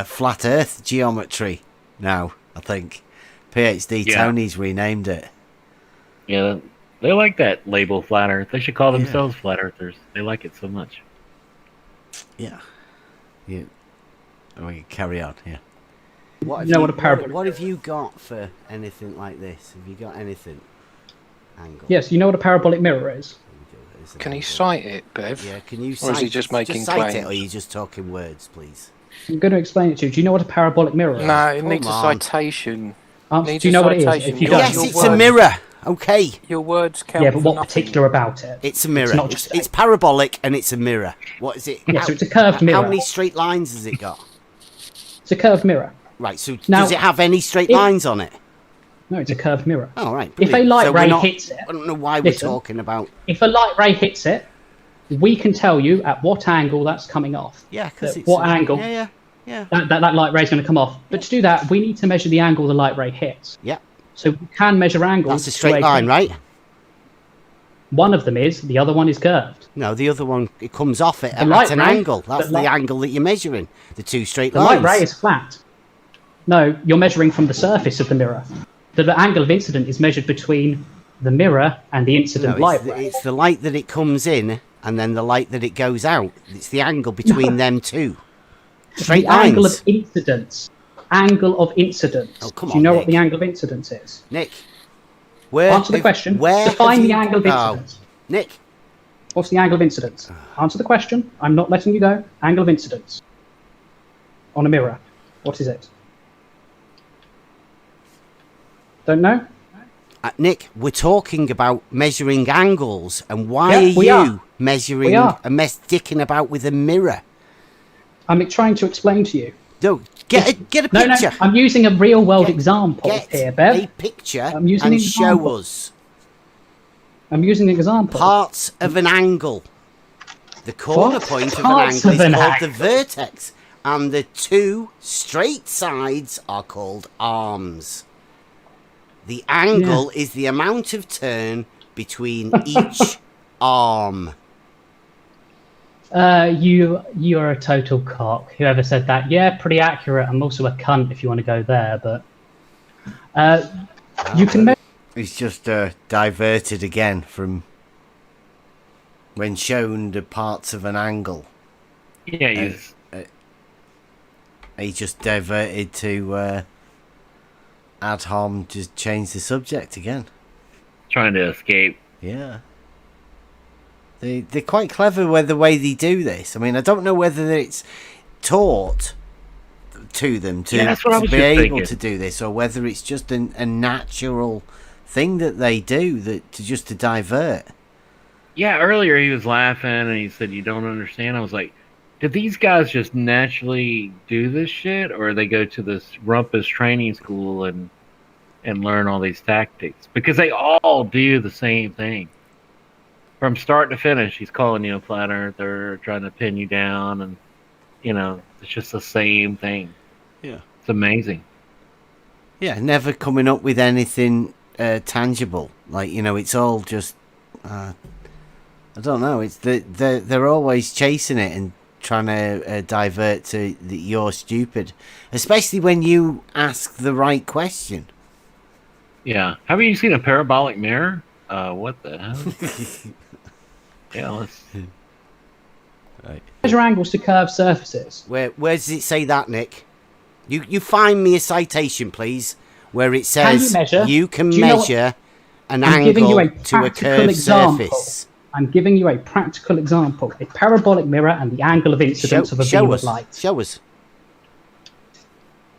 flat Earth geometry now, I think. PhD Tony's renamed it. Yeah, they like that label, flat Earth. They should call themselves flat Earthers. They like it so much. Yeah. Yeah. We can carry on, yeah. What have you got for anything like this? Have you got anything? Angle. Yes, you know what a parabolic mirror is? Can he cite it, Bev? Yeah, can you Or is he just making cite claims? it, or are you just talking words, please? I'm going to explain it to you. Do you know what a parabolic mirror is? No, it needs a Come on. citation. Do you know what it is? If you don't, Yes, it's a mirror. Okay. Your words count. Yeah, but for what nothing. particular about it? It's a mirror. It's not just It's parabolic and it's a mirror. What is it? Yeah, so it's a curved mirror. How many straight lines has it got? It's a curved mirror. Right, so Now, does it have any straight if- lines on it? No, it's a curved mirror. Oh, right. If a brilliant. light So we're ray not- hits it, I don't know why listen. we're talking about... if a light ray hits it, we can tell you at what angle that's coming off. Yeah, because it's... What angle Yeah. that light ray is going to come off. But to do that, we need to measure the angle the light ray hits. Yeah. So we can measure angles. That's a straight line, right? One of them is, the other one is curved. No, the other one, it comes off it The at light an ray- angle. That's the the light- angle that you're measuring. The 2 straight The lines. light ray is flat. No, you're measuring from the surface of the mirror. The angle of incident is measured between the mirror and the incident No, light it's, ray. it's the light that it comes in and then the light that it goes out. It's the angle between them two. Straight the lines. angle of incidence. Angle of incidence. Oh, come Do you on, know Nick. what the angle of incidence is? Nick, where... Answer the question. Where Define have the you- angle of Oh, incidence. Nick, What's the angle of incidence? Answer the question. I'm not letting you go. Angle of incidence. On a mirror. What is it? Don't know? Nick, we're talking about measuring angles, and why Yeah, are we you are. measuring We are. and dicking about with a mirror? I'm trying to explain to you. No, get a picture. No, I'm using a real world example Get here, Bev. a picture I'm using and an show example. us I'm using an example. parts of an angle. The corner What? point of an Parts angle of is an called the angle? vertex, and the 2 straight sides are called arms. The angle is the amount of turn between each arm. You're a total cock. Whoever said that? Yeah, pretty accurate. I'm also a cunt if you want to go there, but you can. He's just diverted again from when shown the parts of an angle. Yeah, he just diverted to ad hom, just change the subject again. Trying to escape. Yeah. They're quite clever with the way they do this. I mean, I don't know whether it's taught to them to, Yeah, that's what I to was be just able thinking. to do this, or whether it's just a natural thing that they do to divert. Yeah, earlier he was laughing and he said, "You don't understand." I was like, did these guys just naturally do this shit, or they go to this rumpus training school and learn all these tactics? Because they all do the same thing. From start to finish, he's calling you a flat earther, trying to pin you down, and it's just the same thing. Yeah, it's amazing. Yeah, never coming up with anything tangible. Like, it's all just I don't know. It's they're always chasing it and trying to divert to you're stupid, especially when you ask the right question. Yeah. Have you seen a parabolic mirror? What the hell? Yeah, let's. Right. Measure angles to curved surfaces. Where does it say that, Nick? You find me a citation, please, where it says you can measure an angle to a curved surface. I'm giving you a practical example. A parabolic mirror and the angle of incidence of a beam of light. Show us.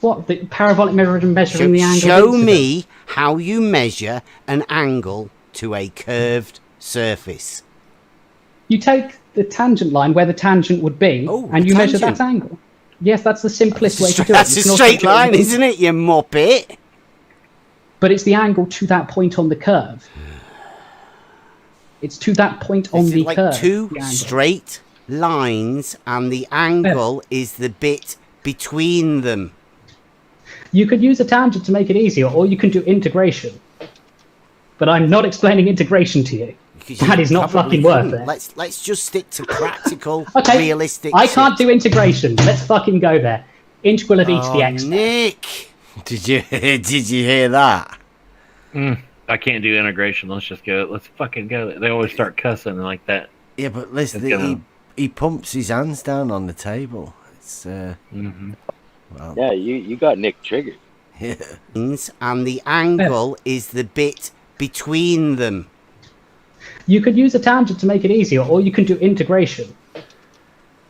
What? The parabolic mirror and measuring the angle Show of incidence? me how you measure an angle to a curved surface. You take the tangent line where the tangent would be, and you measure that angle. Yes, that's the simplest way to do it. That's a straight line, isn't it, you muppet? But it's the angle to that point on the curve. It's to that point on the like curve. two straight lines, and the angle is the bit between them. You could use a tangent to make it easier, or you can do integration. But I'm not explaining integration to you. That is not fucking worth it. Let's just stick to practical, Okay, realistic. I can't do integration. Let's fucking go there. Integral of e to the x. Nick, did you hear that? I can't do integration. Let's just go. Let's fucking go. They always start cussing like that. Yeah, but listen, he pumps his hands down on the table. It's well, yeah, you got Nick triggered. Yeah. And the angle is the bit between them. You could use a tangent to make it easier, or you can do integration.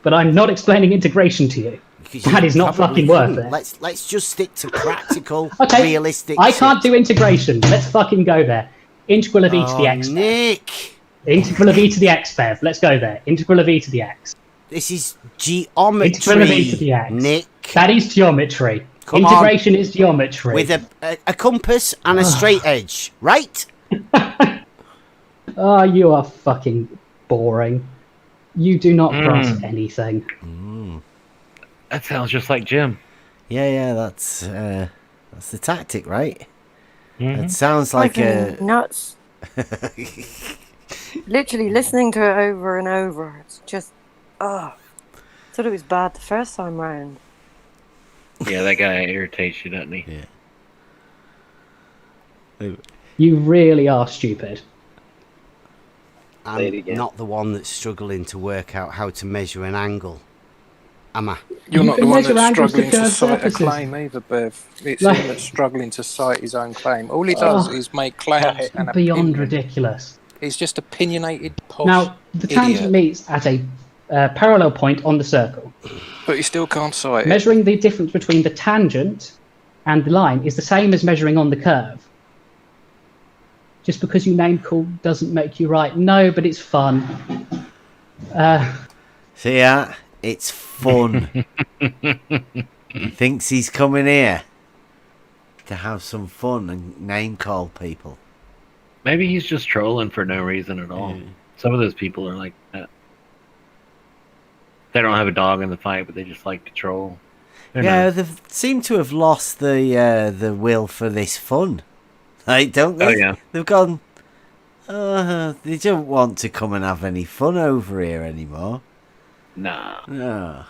But I'm not explaining integration to you. That is not fucking worth it. Let's just stick to practical, Okay, realistic. I can't do integration. Let's fucking go there. Integral of e to the x. Nick. Integral of e to the x, Bev. Let's go there. Integral of e to the x. This is geometry. Integral of e to the x. Nick. That is geometry. Come Integration is geometry. With a compass and a straight edge, right? Oh, you are fucking boring. You do not grasp anything. That sounds just like Jim. Yeah, that's the tactic, right? It sounds like nuts. Literally listening to it over and over. It's just, thought it was bad the first time round. Yeah, that guy irritates you, doesn't he? Yeah. You really are stupid. I'm not the one that's struggling to work out how to measure an angle. Am I? You're not the one that's struggling to curved cite a surfaces. claim either, Bev. It's him that's struggling to cite his own claim. All he does is make claims and Beyond opinion. ridiculous. He's just opinionated, posh Now, the tangent idiot. meets at a parallel point on the circle. But he still can't cite it. Measuring the difference between the tangent and the line is the same as measuring on the curve. Just because you name call doesn't make you right. No, but it's fun. See that? It's fun. He thinks he's coming here to have some fun and name call people. Maybe he's just trolling for no reason at all. Some of those people are like that. They don't have a dog in the fight, but they just like to troll. Yeah, they seem to have lost the will for this fun. Like, don't they? Oh, yeah. They've gone, they don't want to come and have any fun over here anymore. Nah. No.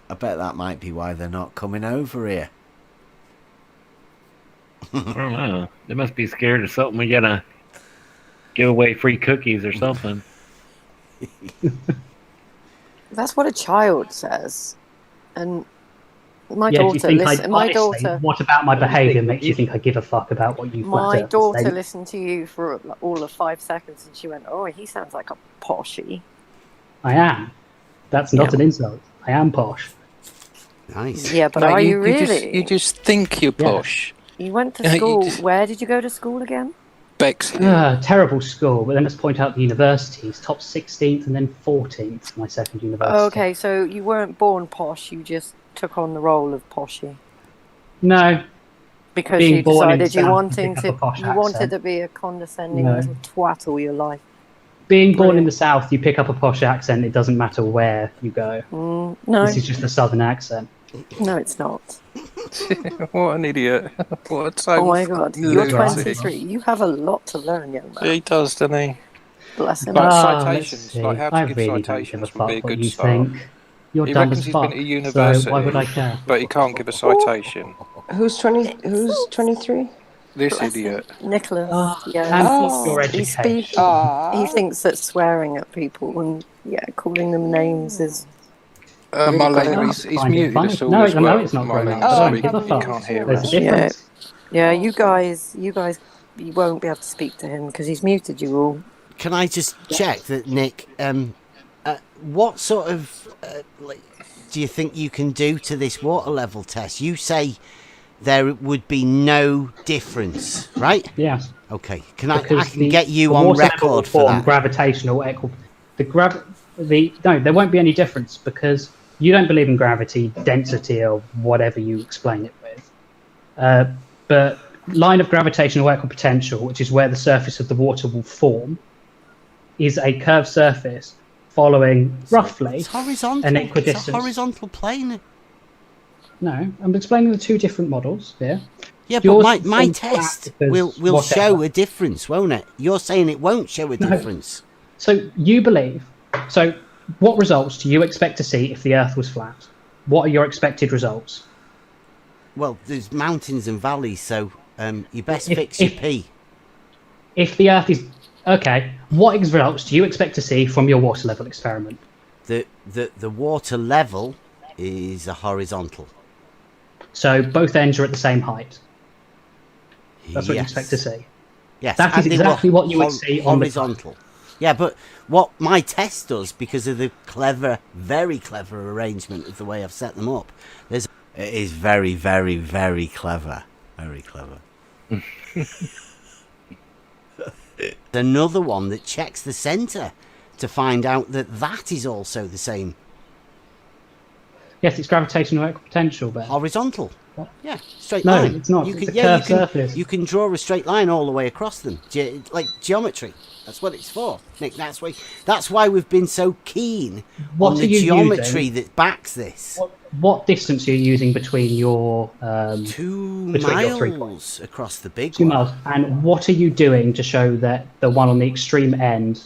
I bet that might be why they're not coming over here. I don't know. They must be scared of something. We gotta give away free cookies or something. That's what a child says. And my Yeah, do you daughter think listen. My daughter. What about my behaviour makes you think I give a fuck about what you My flat daughter say? listened to you for all of 5 seconds, and she went, "Oh, he sounds like a poshy." I am. That's not an insult. I am posh. Nice. Yeah, but No, are you really? You just think you're posh. You went to Yeah, you school. just- Where did you go to school again? Bexhill. Terrible school, but then let's point out the universities. Top 16th and then 14th, my second university. Okay, so you weren't born posh. You just took on the role of poshy No. because Being you born in decided you South wanting pick to. up a posh You wanted accent. to be a condescending No. little twat all your life. being born in the South, you pick up a posh accent. It doesn't matter where you go. No. This is just a Southern accent. No, it's not. What an idiot. What a total Oh my god, fucking you're lunatic. 23. You have a lot to learn, young man. He does, doesn't he? Bless him. Like Ah, citations, let's see. like how to I give really don't citations give a would be a fuck what good you start. think. You're He dumb reckons as he's fuck. been to university, So why would I care? but he can't give a citation. Who's 23? This idiot. Nicholas. And yeah, your he's education. he thinks that swearing at people and calling them names is. really Marlena, quite- he's Kind of muted funny. us all No, as no, well. it's not Marlena, grown up. so I don't he give a fuck. can't hear There's us. a difference. Yeah, you guys, you won't be able to speak to him because he's muted you all. Can I just check that, Nick? What sort of do you think you can do to this water level test? You say there would be no difference, right? Yes. Okay. I Because can get you the on water level record will for form that. Gravitational no, there won't be any difference because you don't believe in gravity, density, or whatever you explain it with. But line of gravitational equipotential, which is where the surface of the water will form, is a curved surface following roughly It's horizontal. an It's equidistance. a horizontal plane. No, I'm explaining the two different models here. Yeah, Yours but my forms flat test because will whatever. show a difference, won't it? You're saying it won't show a No. difference. So you believe. So what results do you expect to see if the Earth was flat? What are your expected results? Well, there's mountains and valleys, so you best If- fix your if- P. If the Earth is okay, what results do you expect to see from your water level experiment? The water level is a horizontal. So both ends are at the same height. That's what you Yes. expect to see. Yes, That is and they were exactly what you would see on the horizontal. Yeah, but what my test does, because of the clever, very clever arrangement of the way I've set them up, it is very, very, very clever. Very clever. Another one that checks the centre to find out that is also the same. Yes, it's gravitational equipotential, but horizontal. Yeah, straight No, line. it's not. You It's can, a curved surface. You can draw a straight line all the way across them, like geometry. That's what it's for, Nick. That's why we've been so keen What on are the you geometry using? that backs this. What distance are you using between your 2 between your 3 miles across the big 2 one. miles? And what are you doing to show that the one on the extreme end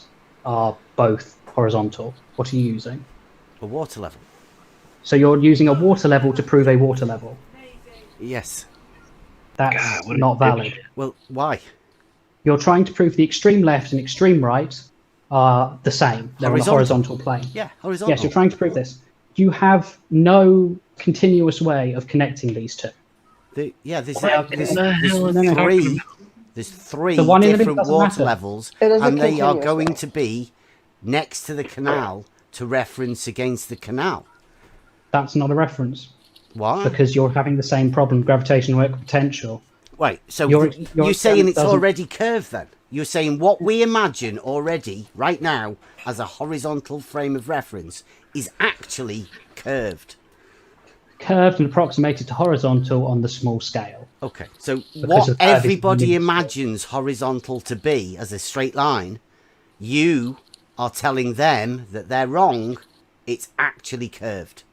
are both horizontal? What are you using? A water level. So you're using a water level to prove a water level. Yes. That's not valid. Well, why? You're trying to prove the extreme left and extreme right are the same. They're on a Horizontal. horizontal plane. Yeah, horizontal. Yes, you're trying to prove this. You have no continuous way of connecting these two. There's No. three The one in the different middle doesn't water matter. levels, It is a and they are continuous going way. to be next to the canal to reference against the canal. That's not a reference. Why? Because you're having the same problem, gravitational equipotential. Wait, so Your you're saying it's doesn't- already curved then? You're saying what we imagine already, right now, as a horizontal frame of reference, is actually curved. Curved and approximated to horizontal on the small scale. Okay, so Because what the curve is everybody minuscule. imagines horizontal to be as a straight line, you are telling them that they're wrong, it's actually curved.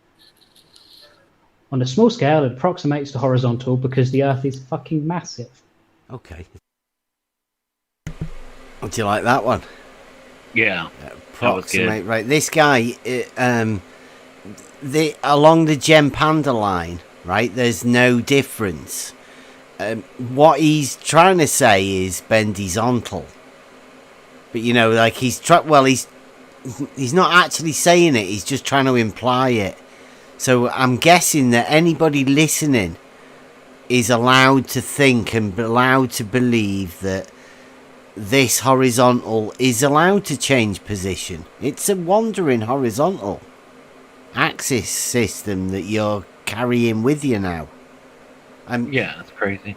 On a small scale, it approximates to horizontal because the Earth is fucking massive. Okay. Do you like that one? Yeah. Approximate, right. This guy, along the Gem Panda line, right, there's no difference. What he's trying to say is bendizontal. But, you know, like he's not actually saying it, he's just trying to imply it. So I'm guessing that anybody listening is allowed to think and allowed to believe that this horizontal is allowed to change position. It's a wandering horizontal axis system that you're carrying with you now. Yeah, that's crazy.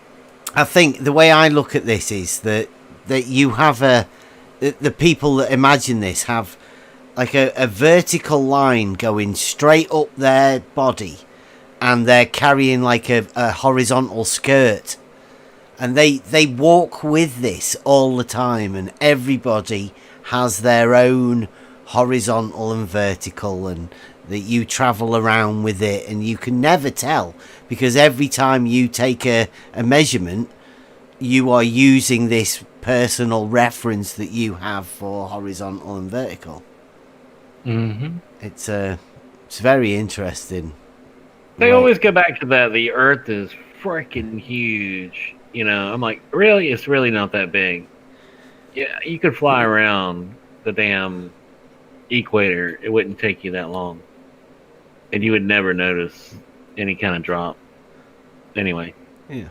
I think the way I look at this is that you have the people that imagine this have like a vertical line going straight up their body, and they're carrying like a horizontal skirt, and they walk with this all the time, and everybody has their own horizontal and vertical, and that you travel around with it, and you can never tell, because every time you take a measurement, you are using this personal reference that you have for horizontal and vertical. Mm-hmm. It's very interesting. They always go back to that. The Earth is freaking huge. You know, I'm like, really? It's really not that big. Yeah, you could fly around the damn equator. It wouldn't take you that long, and you would never notice any kind of drop. Anyway. Yeah.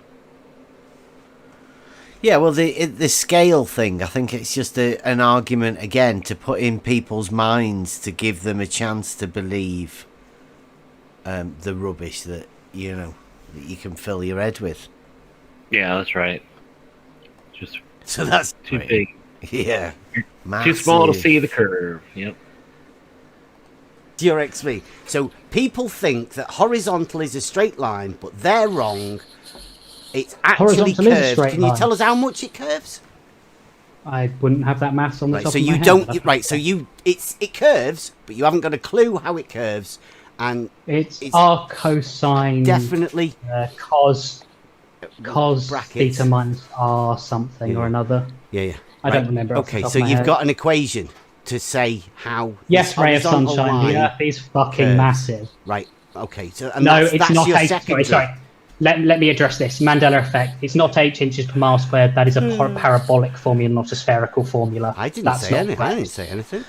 Yeah, well, the scale thing, I think it's just an argument, again, to put in people's minds, to give them a chance to believe the rubbish that, you know, that you can fill your head with. Yeah, that's right. So that's too great. big. Yeah. Too small to see the curve. Yep. DRXV. So people think that horizontal is a straight line, but they're wrong. It's actually Horizontal is a curved. straight Can you line. tell us how much it curves? I wouldn't have that maths on the Right, top so of my you head. don't. Right, so it curves, but you haven't got a clue how it curves, and It's r cosine. definitely Cos brackets. theta minus r something or another. Yeah. I don't remember. off the Okay, top so of my you've head. got an equation to say how. Yes, this ray of horizontal sunshine. The line Earth is fucking curves. massive. Right. Okay. So and No, that's it's not your 8. secondary. Sorry. Let me address this. Mandela effect. It's not 8 inches per mile squared. That is a parabolic formula, not a spherical formula. I didn't That's say not anything. I correct. didn't say anything.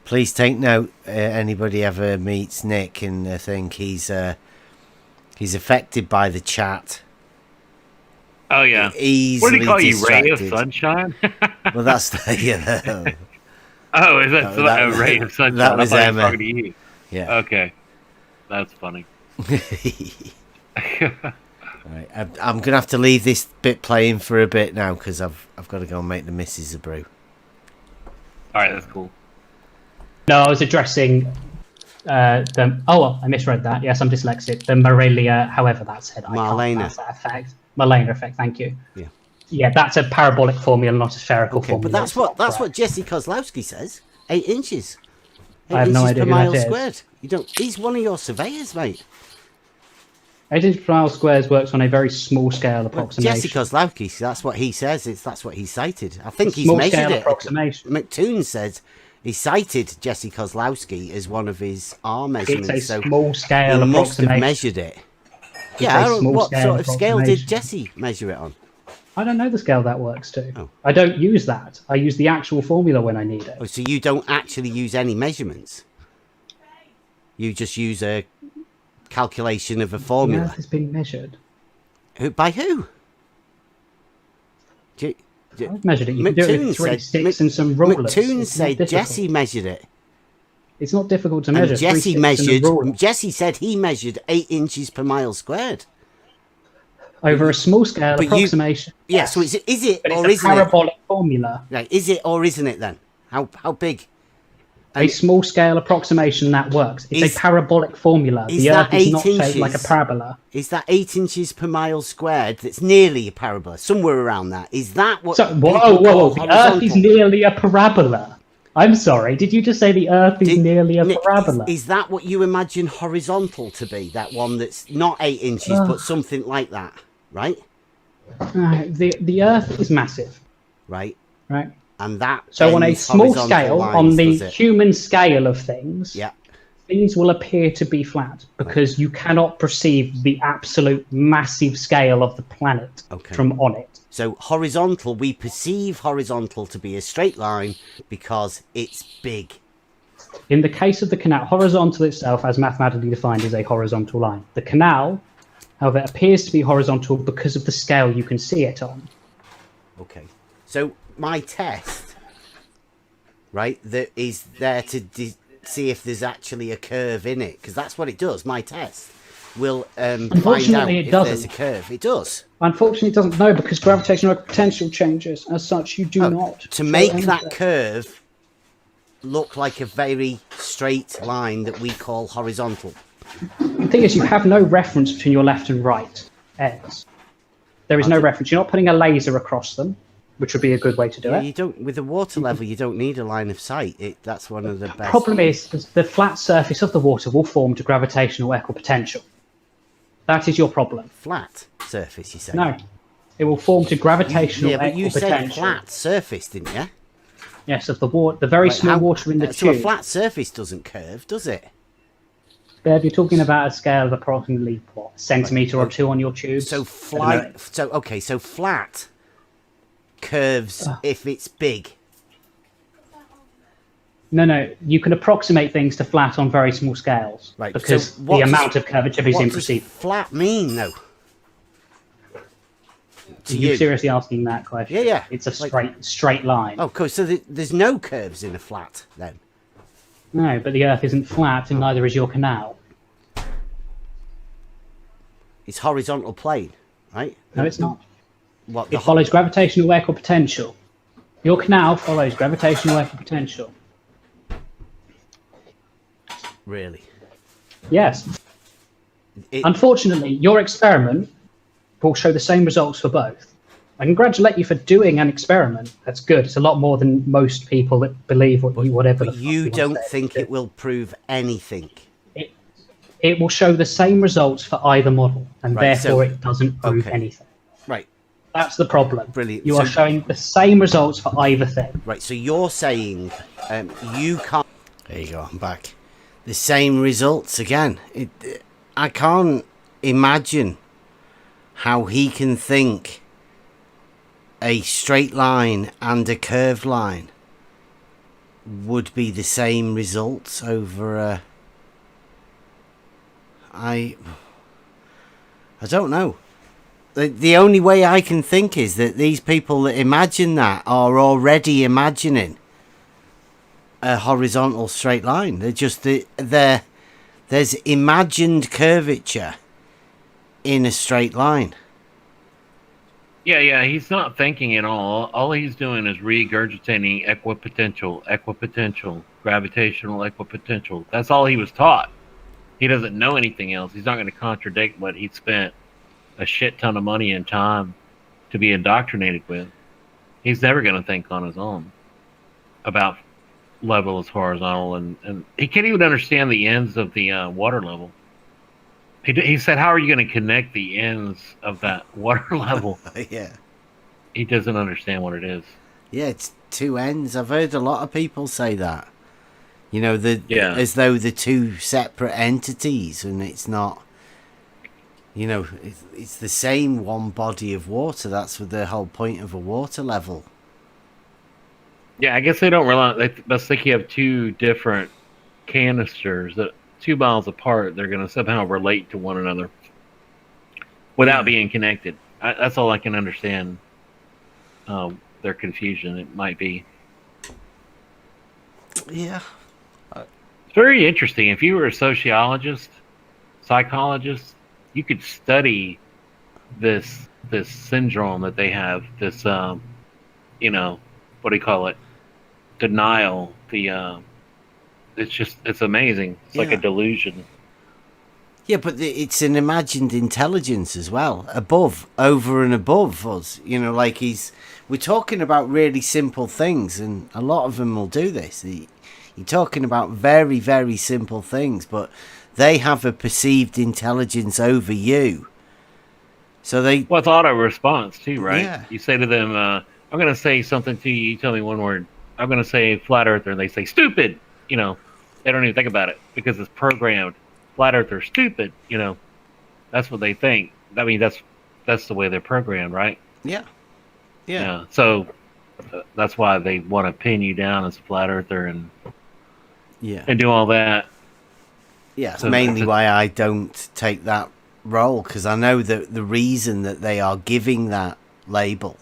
Please take note. Anybody ever meets Nick and think he's affected by the chat. Oh yeah. Easily What do they call you? Ray of distracted. sunshine? Well, that's the, yeah. Oh, is that, No, that- a ray of sunshine? that was I thought he Emma. talking to you. Yeah. Okay. That's funny. Right, I'm gonna have to leave this bit playing for a bit now because I've got to go and make the missus a brew. All right, that's cool. No, I was addressing the. Oh, well, I misread that. Yes, I'm dyslexic. The Morelia, however that's said. I can't Marlena. pronounce that effect. Marlena effect. Thank you. Yeah. Yeah, that's a parabolic formula, not a spherical Okay, formula. but that's It's not what correct. Jesse Kozlowski says. 8 inches. 8 I have no inches idea per who that mile is. squared. You don't. He's one of your surveyors, mate. 8 inches per mile squares works on a very small scale approximation. Jesse Kozlowski. That's what he says. That's what he cited. I think he's Small measured scale it. approximation. McToon says he cited Jesse Kozlowski as one of his R measurements. It's a so small scale he must have approximation. measured it. It's Yeah, a I don't- small what scale sort of scale did approximation. Jesse measure it on? I don't know the scale that works to. Oh. I don't use that. I use the actual formula when I need it. Oh, so you don't actually use any measurements? You just use a calculation of a The formula. Earth has been measured. By who? I've measured it. You can do it with 3 sticks and some rulers. McToon It's not said difficult. Jesse measured it. It's not difficult to measure. And 3 Jesse sticks and a measured. ruler. Jesse said he measured 8 inches per mile squared. Over a small scale But you- approximation. Yeah. So is it But or it's a isn't it? parabolic formula. Right. Is it or isn't it then? How big? A small scale approximation that works. It's Is- a parabolic formula. is The that Earth is 8 not shaped like a inches? parabola. Is that 8 inches per mile squared? That's nearly a parabola, somewhere around that. Is that what? So, people whoa. call The Earth is horizontal? nearly a parabola. I'm sorry. Did you just say the Earth is nearly a Nick, parabola? Is that what you imagine horizontal to be? That one that's not 8 inches, but something like that, right? The Earth is massive, Right. right? And that. So on a bends small horizontal scale, lines, on the does it? human scale of things, Yeah. things will appear to be flat because you cannot perceive the absolute massive scale of the planet from on it. So horizontal, we perceive horizontal to be a straight line because it's big. In the case of the canal, horizontal itself, as mathematically defined, is a horizontal line. The canal, however, appears to be horizontal because of the scale you can see it on. Okay. So my test, right, that is there to see if there's actually a curve in it, because that's what it does. My test will find out Unfortunately, it if there's a doesn't. curve. It does. Unfortunately, it doesn't know because gravitational potential changes. As such, you do not. To show make anything. that curve look like a very straight line that we call horizontal. The thing is, you have no reference between your left and right ends. There is no reference. You're not putting a laser across them. which would be a good way to do it. You don't with the water level. You don't need a line of sight. That's one of the best. Problem is the flat surface of the water will form to gravitational equipotential. That is your problem. Flat surface, you say? No, it will form to gravitational Yeah, but you said equipotential. flat surface, didn't you? Yes, of the water, the very small water in the So a tube. flat surface doesn't curve, does it? Bev, you're talking about a scale of approximately what, a centimetre or two on your tube. So flat. So flat curves if it's big. No, you can approximate things to flat on very small scales, Right. because so what the does- amount of curvature is what does imperceptible. flat mean, though? Are you seriously asking that question? Yeah, yeah. It's a straight line. Oh, cool. So there's no curves in a flat then. No, but the Earth isn't flat, and neither is your canal. It's horizontal plane, right? No, it's not. What? It follows gravitational equipotential. Your canal follows gravitational equipotential. Really? Yes. Unfortunately, your experiment will show the same results for both. I congratulate you for doing an experiment. That's good. It's a lot more than most people that believe whatever. But you don't think it will prove anything. It will show the same results for either model, and Right, therefore so- it doesn't prove okay. anything. Right. That's the problem. Brilliant. You are So- showing the same results for either thing. Right. So you're saying you can't. There you go. I'm back. The same results again. I can't imagine how he can think a straight line and a curved line would be the same results over a. I don't know. The only way I can think is that these people that imagine that are already imagining a horizontal straight line. They're just there's imagined curvature in a straight line. Yeah, he's not thinking at all. All he's doing is regurgitating equipotential, gravitational equipotential. That's all he was taught. He doesn't know anything else. He's not going to contradict what he spent a shit ton of money and time to be indoctrinated with. He's never going to think on his own about level is horizontal, and he can't even understand the ends of the water level. He said, how are you going to connect the ends of that water level? Yeah. He doesn't understand what it is. Yeah, it's two ends. I've heard a lot of people say that. You know, as though they're two separate entities, and it's not. You know, it's the same one body of water. That's the whole point of a water level. Yeah, I guess they don't realize. They must think you have two different canisters that 2 miles apart. They're going to somehow relate to one another without being connected. That's all I can understand. Their confusion. It might be. Yeah. It's very interesting. If you were a sociologist, psychologist, you could study this syndrome that they have. This, you know, what do you call it? Denial. It's amazing. It's like a delusion. Yeah, but it's an imagined intelligence as well, over and above us. You know, like we're talking about really simple things, and a lot of them will do this. You're talking about very, very simple things, but they have a perceived intelligence over you. So Well, it's auto response too, right? Yeah. You say to them, "I'm going to say something to you. You tell me one word. I'm going to say flat earther," and they say stupid. You know, they don't even think about it because it's programmed. Flat earther, stupid. You know, that's what they think. I mean, that's the way they're programmed, right? Yeah. Yeah. So that's why they want to pin you down as a flat earther and do all that. Yeah, it's So mainly why I don't take that role, because I know that the reason that they are giving that label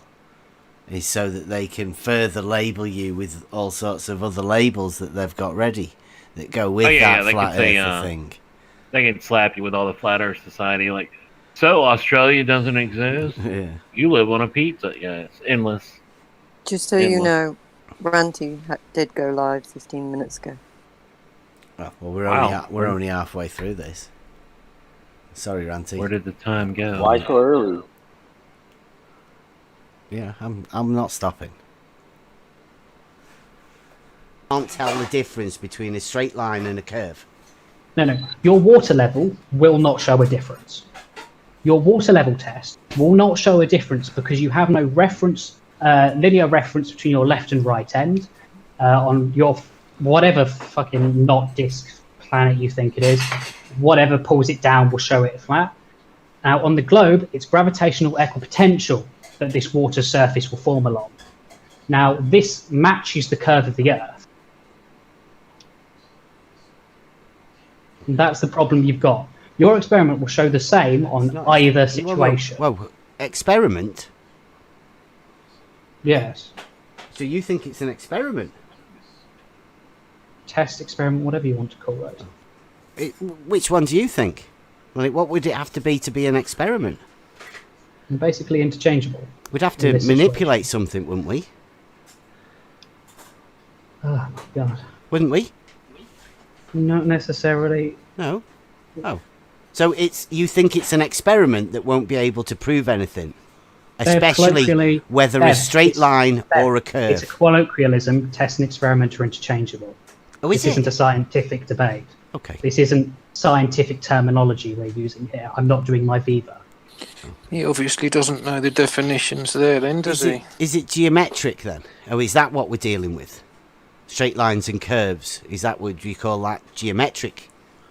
is so that they can further label you with all sorts of other labels that they've got ready that go with that they flat can say, earther thing. They can slap you with all the flat earth society, like, so Australia doesn't exist? Yeah. You live on a pizza. Yeah, it's endless. Just so you know, Ranty did go live 15 minutes ago. Well, we're only halfway through this. Sorry, Ranty. Where did the time go? Why so early? Yeah, I'm not stopping. Can't tell the difference between a straight line and a curve. No. Your water level will not show a difference. Your water level test will not show a difference because you have no reference, linear reference between your left and right end on your whatever fucking not disk planet you think it is. Whatever pulls it down will show it flat. Now on the globe, it's gravitational equipotential that this water surface will form along. Now this matches the curve of the Earth. And that's the problem you've got. Your experiment will show the same on either situation. Whoa, experiment? Yes. So you think it's an experiment? Test, experiment, whatever you want to call it. Which one do you think? Like, what would it have to be an experiment? Basically interchangeable. We'd have to manipulate something, wouldn't we? Oh my god. Wouldn't we? Not necessarily. No. Oh. So you think it's an experiment that won't be able to prove anything? Especially whether a straight line or a curve. It's a colloquialism. Test and experiment are interchangeable. Oh, this isn't a scientific debate. Okay. This isn't scientific terminology we're using here. I'm not doing my Viva. He obviously doesn't know the definitions there then, does he? Is it geometric then? Oh, is that what we're dealing with? Straight lines and curves. Is that what you call that geometric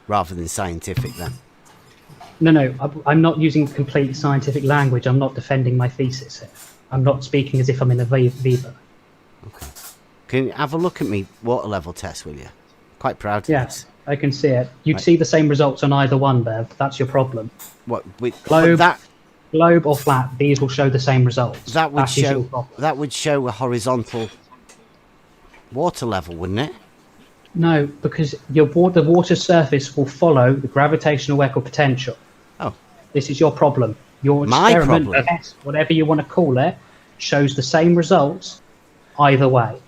rather than scientific then? No, I'm not using complete scientific language. I'm not defending my thesis here. I'm not speaking as if I'm in a Viva. Okay. Can you have a look at me water level test, will you? Quite proud of this. I can see it. You'd see the same results on either one, Bev. That's your problem. What? Globe or flat, these will show the same results. That would show a horizontal water level, wouldn't it? No, because the water surface will follow the gravitational equipotential. Oh. This is your problem. Your My experiment, problem? test, whatever you want to call it, shows the same results either way.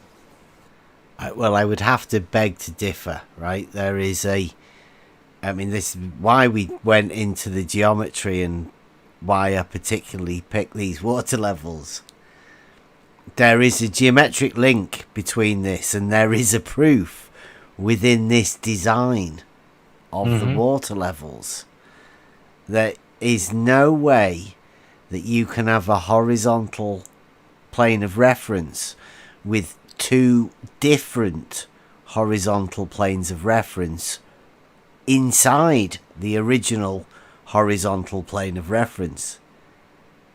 Well, I would have to beg to differ, right? This is why we went into the geometry and why I particularly picked these water levels. There is a geometric link between this, and there is a proof within this design of the water levels. There is no way that you can have a horizontal plane of reference with two different horizontal planes of reference inside the original horizontal plane of reference.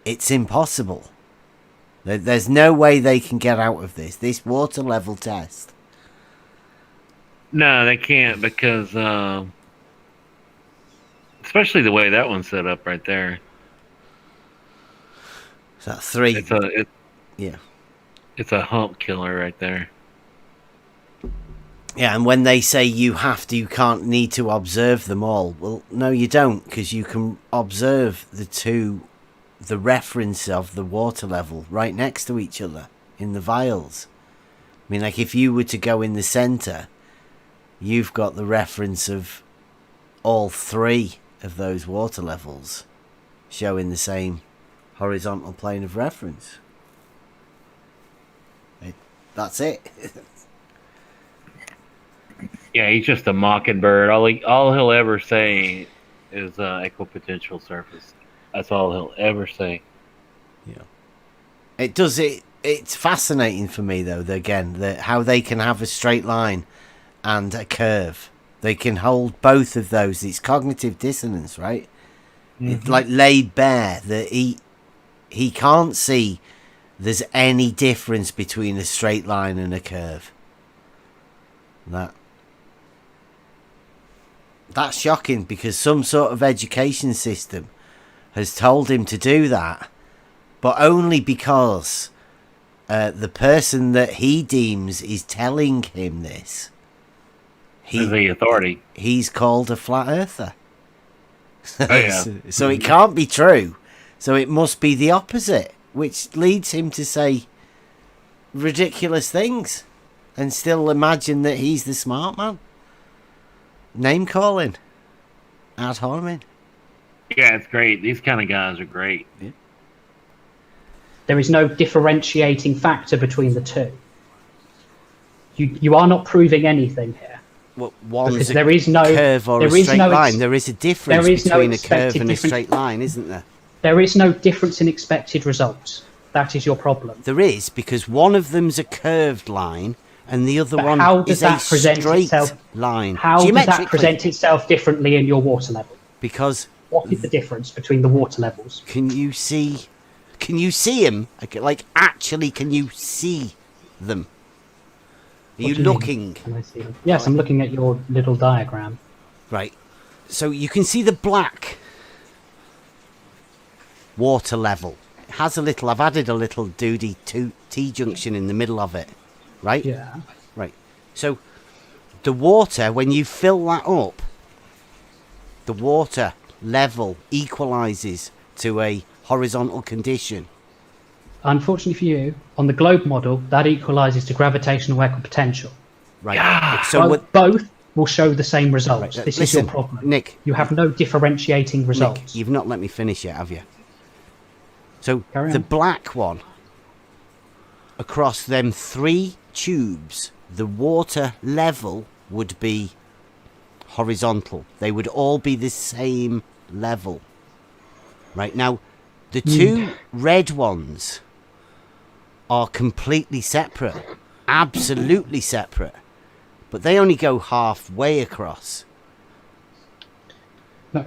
It's impossible. There's no way they can get out of this water level test. No, they can't because, especially the way that one's set up right there. Is that 3? Yeah. It's a hump killer right there. Yeah, and when they say you can't need to observe them all. Well, no, you don't, because you can observe the reference of the water level right next to each other in the vials. I mean, like if you were to go in the center, you've got the reference of all 3 of those water levels showing the same horizontal plane of reference. That's it. Yeah, he's just a mockingbird. All he'll ever say is equipotential surface. That's all he'll ever say. Yeah. It's fascinating for me though. How they can have a straight line and a curve. They can hold both of those. It's cognitive dissonance, right? Mm-hmm. It's like laid bare that he can't see there's any difference between a straight line and a curve. That's shocking because some sort of education system has told him to do that, but only because the person that he deems is telling him this. He's the authority. He's called a flat earther. Oh, yeah. So it can't be true. So it must be the opposite, which leads him to say ridiculous things and still imagine that he's the smart man. Name calling. Ad hominem. Yeah, it's great. These kind of guys are great. Yeah. There is no differentiating factor between the two. You are not proving anything here. Well, one's Because a there is no curve or a there is straight no line. There is a difference between a curve expected and a difference. straight line, isn't there? There is no difference in expected results. That is your problem. There is, because one of them's a curved line and the other But one how does is that a present straight itself? line. How does that Geometrically, present itself differently in your water level? because What is the difference between the water levels? can you see him? Like, actually, can you see them? Are What you do you mean? looking? Can I see them? Yes, I'm looking at your little diagram. Right. So you can see the black water level. It has a little, I've added a little doody T-junction in the middle of it. Right? Yeah. Right. So the water, when you fill that up, the water level equalizes to a horizontal condition. Unfortunately for you, on the globe model, that equalizes to gravitational equipotential. Right. So Both will show the same results. Right, This is listen, your problem. Nick. You have no differentiating results. Nick, you've not let me finish yet, have you? So Carry the on. black one, across them 3 tubes, the water level would be horizontal. They would all be the same level. Right, now, the 2 red ones are completely separate. Absolutely separate. But they only go halfway across. No,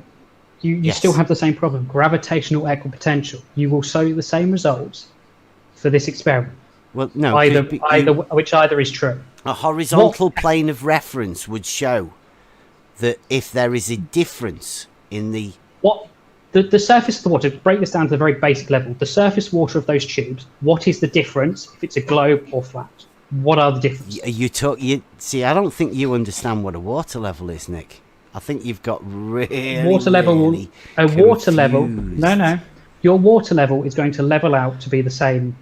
you Yes. still have the same problem. Gravitational equipotential. You will show the same results for this experiment. Well, no. Which either is true. A horizontal plane of reference would show that if there is a difference in the... The surface of the water, break this down to the very basic level. The surface water of those tubes, what is the difference if it's a globe or flat? What are the differences? See, I don't think you understand what a water level is, Nick. I think you've got really... Water level, really water level. confused. No. Your water level is going to level out to be the same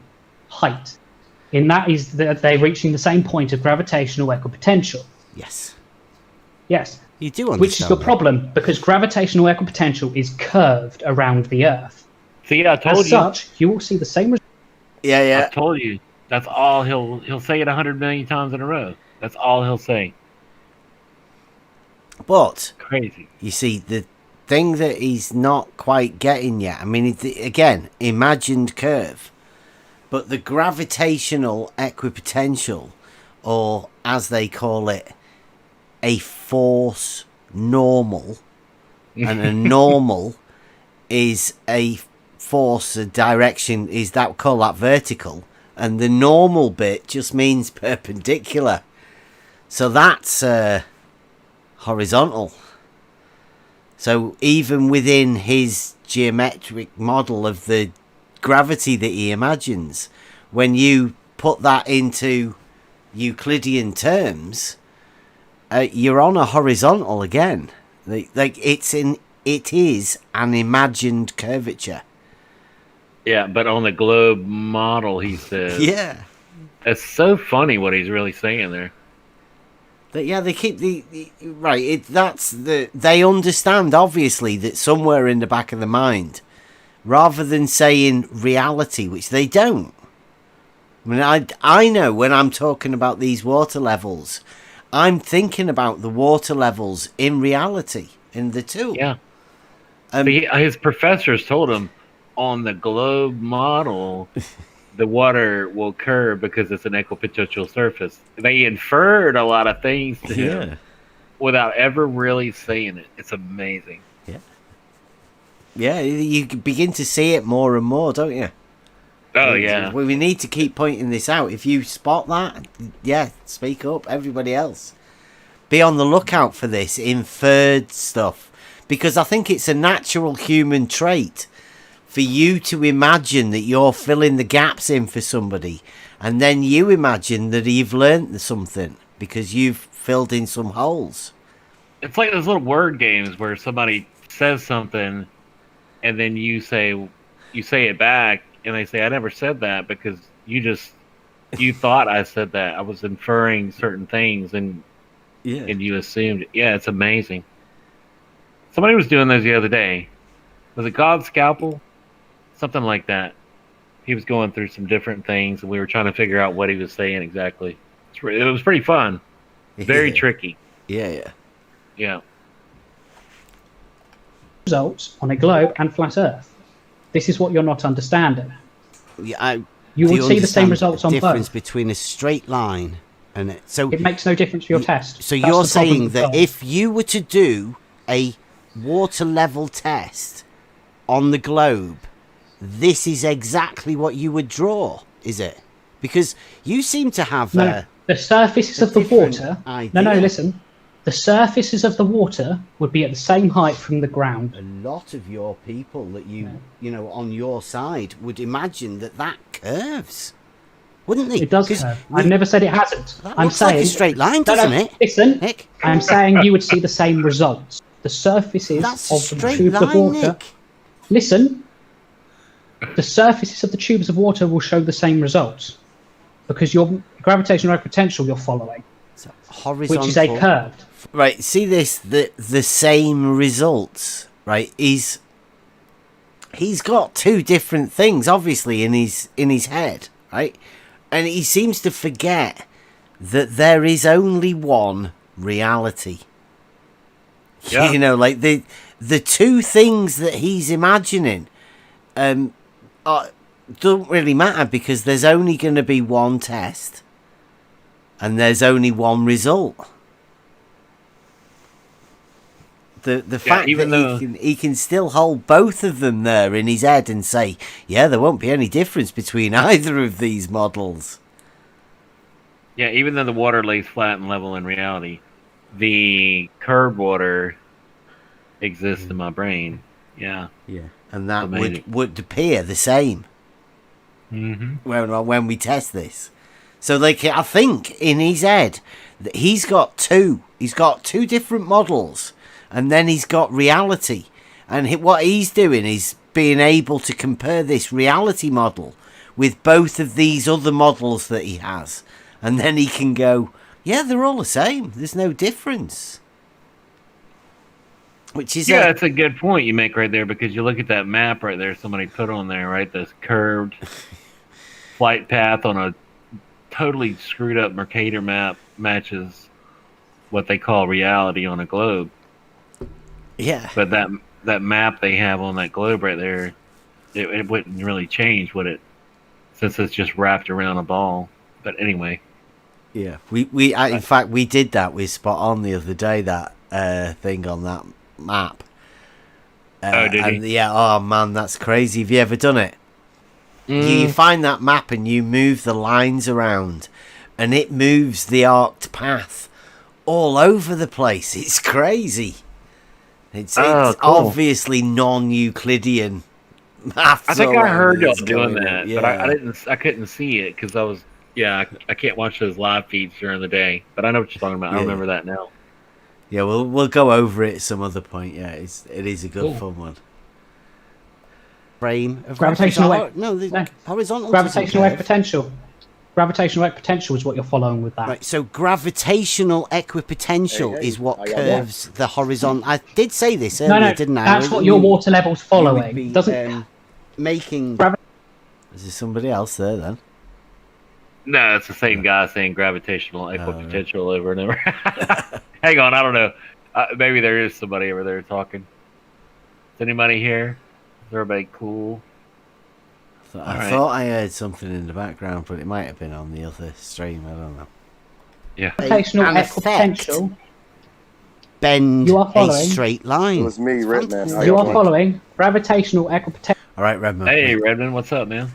height. In that is that they're reaching the same point of gravitational equipotential. Yes. Yes. You do understand. Which is your that. problem, because gravitational equipotential is curved around the Earth. See, I told As such, you will see the same result. Yeah. I told you. That's all he'll say it 100 million times in a row. That's all he'll say. But Crazy. you see, the thing that he's not quite getting yet, I mean, again, imagined curve, but the gravitational equipotential, or as they call it, a force normal, and a normal is a force, a direction, is that, call that vertical, and the normal bit just means perpendicular. So that's horizontal. So even within his geometric model of the gravity that he imagines, when you put that into Euclidean terms, you're on a horizontal again. Like it is an imagined curvature. Yeah, but on the globe model, he says. Yeah. It's so funny what he's really saying there. They keep right. They understand, obviously, that somewhere in the back of the mind, rather than saying reality, which they don't. I mean, I know when I'm talking about these water levels, I'm thinking about the water levels in reality, in the two. Yeah. His professors told him on the globe model, the water will curve because it's an equipotential surface. They inferred a lot of things to him without ever really saying it. It's amazing. Yeah, you begin to see it more and more, don't you? Oh, yeah. We need to keep pointing this out. If you spot that, speak up. Everybody else, be on the lookout for this inferred stuff, because I think it's a natural human trait for you to imagine that you're filling the gaps in for somebody, and then you imagine that you've learnt something because you've filled in some holes. It's like those little word games where somebody says something, and then you say it back, and they say, "I never said that," because you thought I said that. I was inferring certain things, and you assumed. Yeah, it's amazing. Somebody was doing those the other day. Was it God's Scalpel? Something like that. he was going through some different things, and we were trying to figure out what he was saying exactly. It was pretty fun. Very tricky. Yeah. Results on a globe and flat Earth. This is what you're not understanding. Yeah, you do will see the same understand results the on difference both. between a straight line and it. So it makes no difference for your test. So That's you're the problem saying with that gold. if you were to do a water level test on the globe, this is exactly what you would draw, is it? Because you seem to have No, the surfaces of the water. No, listen. The surfaces of the water would be at the same height from the ground. A lot of your people that you know, on your side would imagine that curves, wouldn't they? It does curve. I've never said it hasn't. That I'm looks saying like a straight line, doesn't it? Listen, Nick? I'm saying you would see the same results. The surfaces That's a of the straight tubes of line, water. Nick. Listen, the surfaces of the tubes of water will show the same results because your gravitational potential you're following, Horizontal, which is a curved. Right, see this, the same results, right? He's got two different things, obviously, in his head, right? And he seems to forget that there is only one reality. Yeah. You know, like the two things that he's imagining don't really matter because there's only going to be one test and there's only one result. The fact that he can still hold both of them there in his head and say, yeah, there won't be any difference between either of these models. Yeah, even though the water lays flat and level in reality, the curved water exists in my brain. Yeah. And that Amazing. would appear the same when we test this. So, like, I think in his head that he's got two different models. And then he's got reality. And what he's doing is being able to compare this reality model with both of these other models that he has. And then he can go, yeah, they're all the same. There's no difference. Which is that's a good point you make right there because you look at that map right there somebody put on there, right? This curved flight path on a totally screwed up Mercator map matches what they call reality on a globe. Yeah. But that map they have on that globe right there, it wouldn't really change, would it? Since it's just wrapped around a ball. But anyway. Yeah. In fact, we did that with Spot On the other day, that thing on that map. Did you? Yeah, oh man, that's crazy. Have you ever done it? You find that map and you move the lines around and it moves the arced path all over the place. It's crazy. It's cool. Obviously non-Euclidean maths. I think I heard y'all that's doing going that, on. but I couldn't see it because I can't watch those live feeds during the day. But I know what you're talking about. I remember that now. Yeah, we'll go over it some other point. Yeah, it is a good fun one. Frame of Gravitational horizontal. Gravitational equipotential. Gravitational equipotential is what you're following with that. Right, so gravitational equipotential is what curves the horizontal. I did say this earlier, didn't I? That's what your water level's following. Be, Doesn't making. Is there somebody else there then? No, it's the same guy saying gravitational equipotential over and over. Hang on, I don't know. Maybe there is somebody over there talking. Is anybody here? Is everybody cool? I thought I heard something in the background, but it might have been on the other stream. I don't know. Yeah. Gravitational equipotential. Bend You are a following. straight line. It was me, Redman. You are following gravitational equipotential. All right, Redman. Hey, Redman, what's up, man?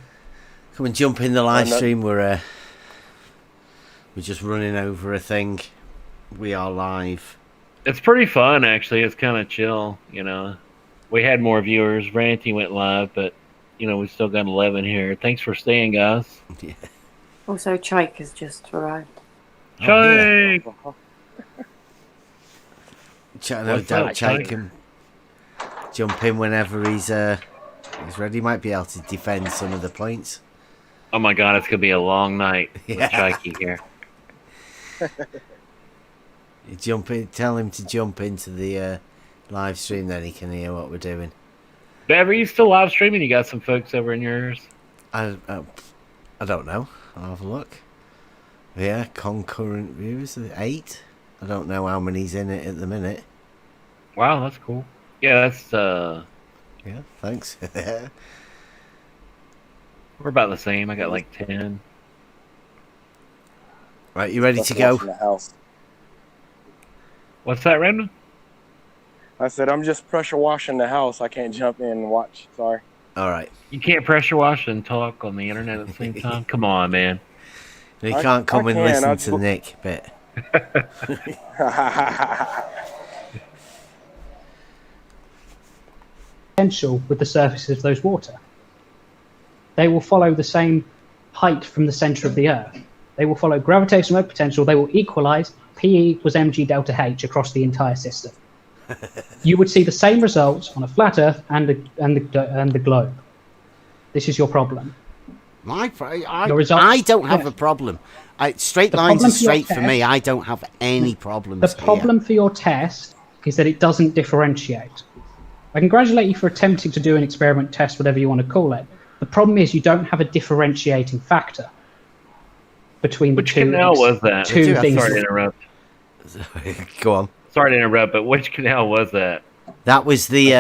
Come and jump in the live stream. We're just running over a thing. We are live. It's pretty fun, actually. It's kind of chill, you know. We had more viewers. Ranty went live, but, you know, we still got 11 here. Thanks for staying, guys. Yeah. Also, Chike has just arrived. Chike! No doubt Chike can jump in whenever he's ready. Might be able to defend some of the points. Oh my god, it's going to be a long night with Chike here. You jump in, tell him to jump into the live stream, then he can hear what we're doing. Bev, are you still live streaming? You got some folks over in yours? I don't know. I'll have a look. Yeah, concurrent views 8. I don't know how many's in it at the minute. Wow, that's cool. Yeah, that's Yeah, thanks. we're about the same. I got like 10. Right, you ready Pressure to go? washing the house. What's that, Randall? I said I'm just pressure washing the house. I can't jump in and watch. Sorry. All right. You can't pressure wash and talk on the internet at the same time. Come on, man. You can't come and can. listen to Nick, but Potential with the surfaces of those water. They will follow the same height from the center of the Earth. They will follow gravitational wave potential. They will equalize P equals mg delta H across the entire system. You would see the same results on a flat Earth and the globe. This is your problem. I don't have a problem. Straight lines are straight for me. I don't have any problems. The problem for your test is that it doesn't differentiate. I congratulate you for attempting to do an experiment test, whatever you want to call it. The problem is you don't have a differentiating factor between the two. Which canal was that? Two things. Sorry to interrupt. Go on. Sorry to interrupt, but which canal was that? That was the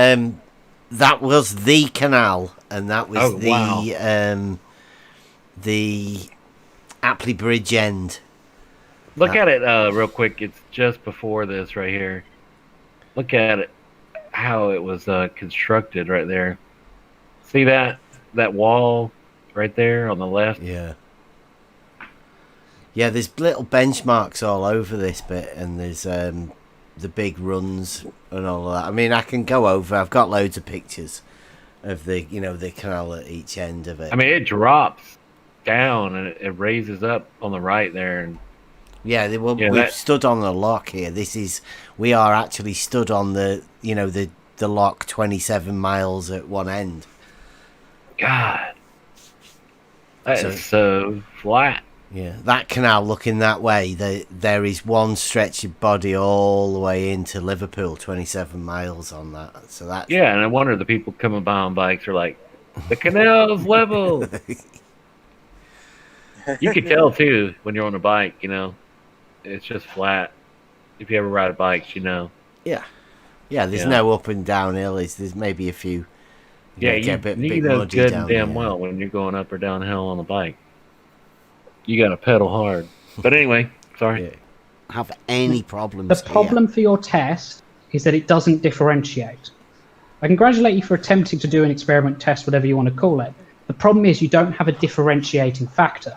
canal, and that was the Apley Bridge end. Look at it real quick. It's just before this right here. Look at it, how it was constructed right there. See that wall right there on the left? Yeah. Yeah, there's little benchmarks all over this bit, and there's the big runs and all of that. I mean, I can go over. I've got loads of pictures of the canal at each end of it. I mean, it drops down and it raises up on the right there. And yeah, we've stood on the lock here. We are actually stood on the lock 27 miles at one end. God, that is so flat. Yeah, that canal looking that way, there is one stretch of body all the way into Liverpool, 27 miles on that. So that. Yeah, and I wonder the people coming by on bikes are like, the canal's level. You can tell too when you're on a bike, it's just flat. If you ever ride bikes, Yeah, there's no up and down hills. There's maybe a few. Yeah, get a bit need those muddy good down and damn there. well when you're going up or downhill on a bike. You got to pedal hard. But anyway, sorry. Yeah. Have any problems? The problem for your test is that it doesn't differentiate. I congratulate you for attempting to do an experiment test, whatever you want to call it. The problem is you don't have a differentiating factor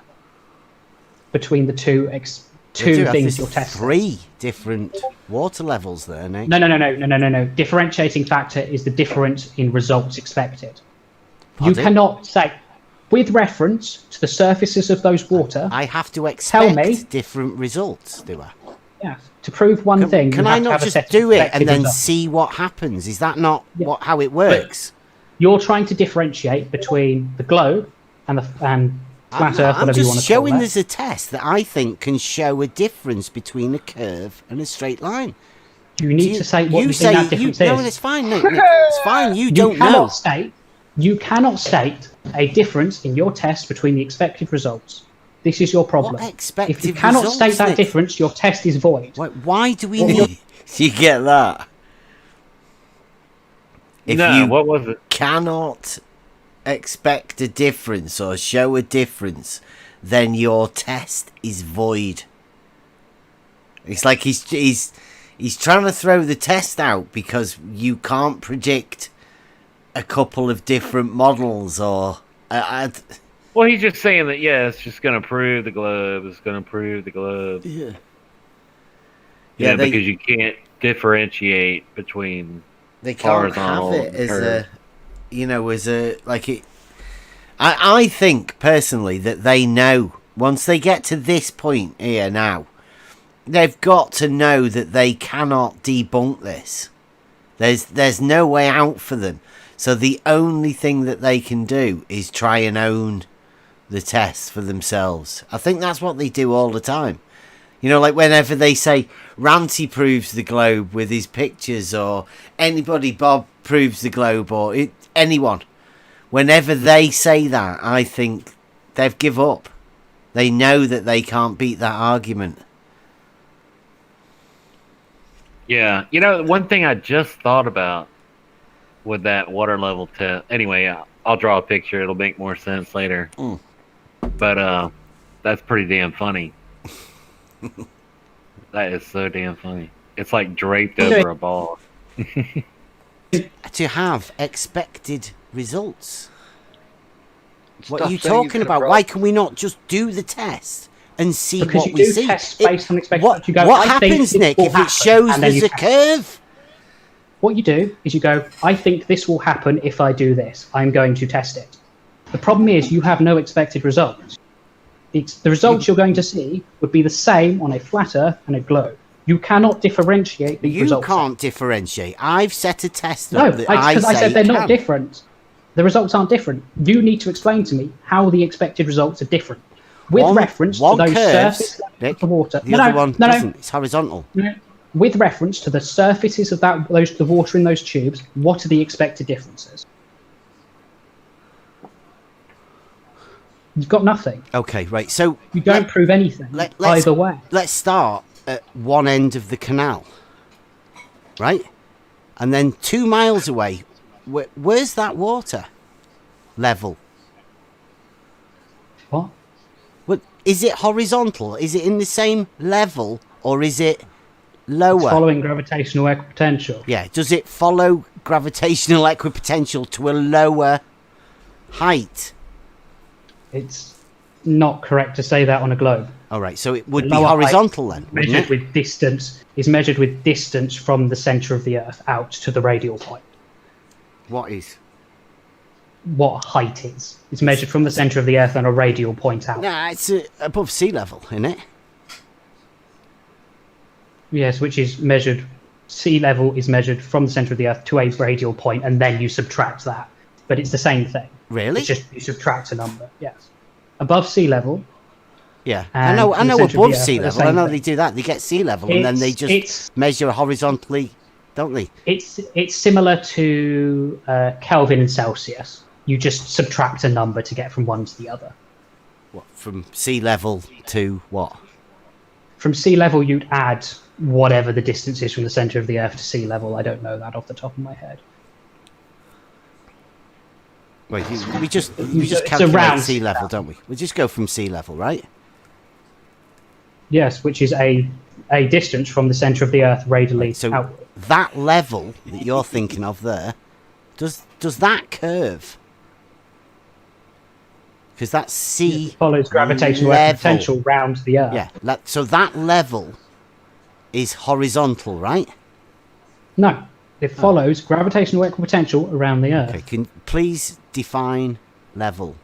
between the two things you're testing. 3 different water levels there, Nick. No. Differentiating factor is the difference in results expected. Pardon? You cannot say, with reference to the surfaces of those water, I have to expect tell me, different results, do I? Yeah. To prove one thing, can you I have to not have a just set of do it and expected then results. see what happens? Is that not how it works? You're trying to differentiate between the globe and flat Earth, whatever you want to call it. I'm just showing there's a test that I think can show a difference between a curve and a straight line. You need to say what you think that difference is. No, it's fine, Nick. It's fine. You don't know. You cannot state a difference in your test between the expected results. This is your problem. What expected If you cannot results, state that Nick? difference, your test is void. Why do we need... You get that? If you what was it? Cannot expect a difference or show a difference, then your test is void. It's like he's trying to throw the test out because you can't predict a couple of different models or... Well, he's just saying that, it's just going to prove the globe. It's going to prove the globe. Yeah. Yeah, because you can't differentiate between they can't have it as I think personally that they know once they get to this point here now, they've got to know that they cannot debunk this. There's no way out for them. So the only thing that they can do is try and own the test for themselves. I think that's what they do all the time. Like whenever they say Ranty proves the globe with his pictures, or anybody Bob proves the globe, or anyone. whenever they say that, I think they've give up. They know that they can't beat that argument. Yeah, one thing I just thought about with that water level test. Anyway, I'll draw a picture. It'll make more sense later. But that's pretty damn funny. That is so damn funny. It's like draped over a ball. To have expected results. What Stop are you saying talking it's gonna about? Why can we not just do the test and see Because what you we do see? tests based on expected What, results. You go, what I think happens, this Nick, will if happen, it shows and then there's you a curve? What you do is you go, I think this will happen if I do this. I'm going to test it. The problem is you have no expected results. The results you're going to see would be the same on a flat Earth and a globe. You cannot differentiate the results. You can't differentiate. I've set a test No, up that because I say said they're it not can. different. The results aren't different. You need to explain to me how the expected results are different. With reference to those curves, surface levels Nick, of the water. the other one doesn't. It's horizontal. No. With reference to the surfaces of the water in those tubes, what are the expected differences? You've got nothing. Okay, right. So you don't prove anything either way. Let's start at one end of the canal, right? And then 2 miles away, where's that water level? What? Well, is it horizontal? Is it in the same level, or is it lower? It's following gravitational equipotential. Yeah. Does it follow gravitational equipotential to a lower height? It's not correct to say that on a globe. All right, so it would be Lower horizontal height then, wouldn't measured it? with distance is measured with distance from the center of the Earth out to the radial point. What is? What height is? It's measured from the center of the Earth and a radial point out. Nah, it's above sea level, isn't it? Yes, which is measured. Sea level is measured from the center of the Earth to a radial point, and then you subtract that. But it's the same thing. Really? It's just you subtract a number. Yes. Above sea level. Yeah, And I know the center of the above Earth sea are the level. I same know thing. they do that. They get sea level, and then they just measure horizontally, don't they? It's similar to Kelvin and Celsius. You just subtract a number to get from one to the other. What, from sea level to what? From sea level, you'd add whatever the distance is from the center of the Earth to sea level. I don't know that off the top of my head. Wait, we just It's calculate around sea level, don't we? We just go from sea level, right? Yes, which is a distance from the center of the Earth radially outward. That level that you're thinking of there, does that curve? Because that's sea It follows gravitational level. potential round the Earth. Yeah, so that level is horizontal, right? No, it follows gravitational equipotential around the Earth. Okay, can please define level?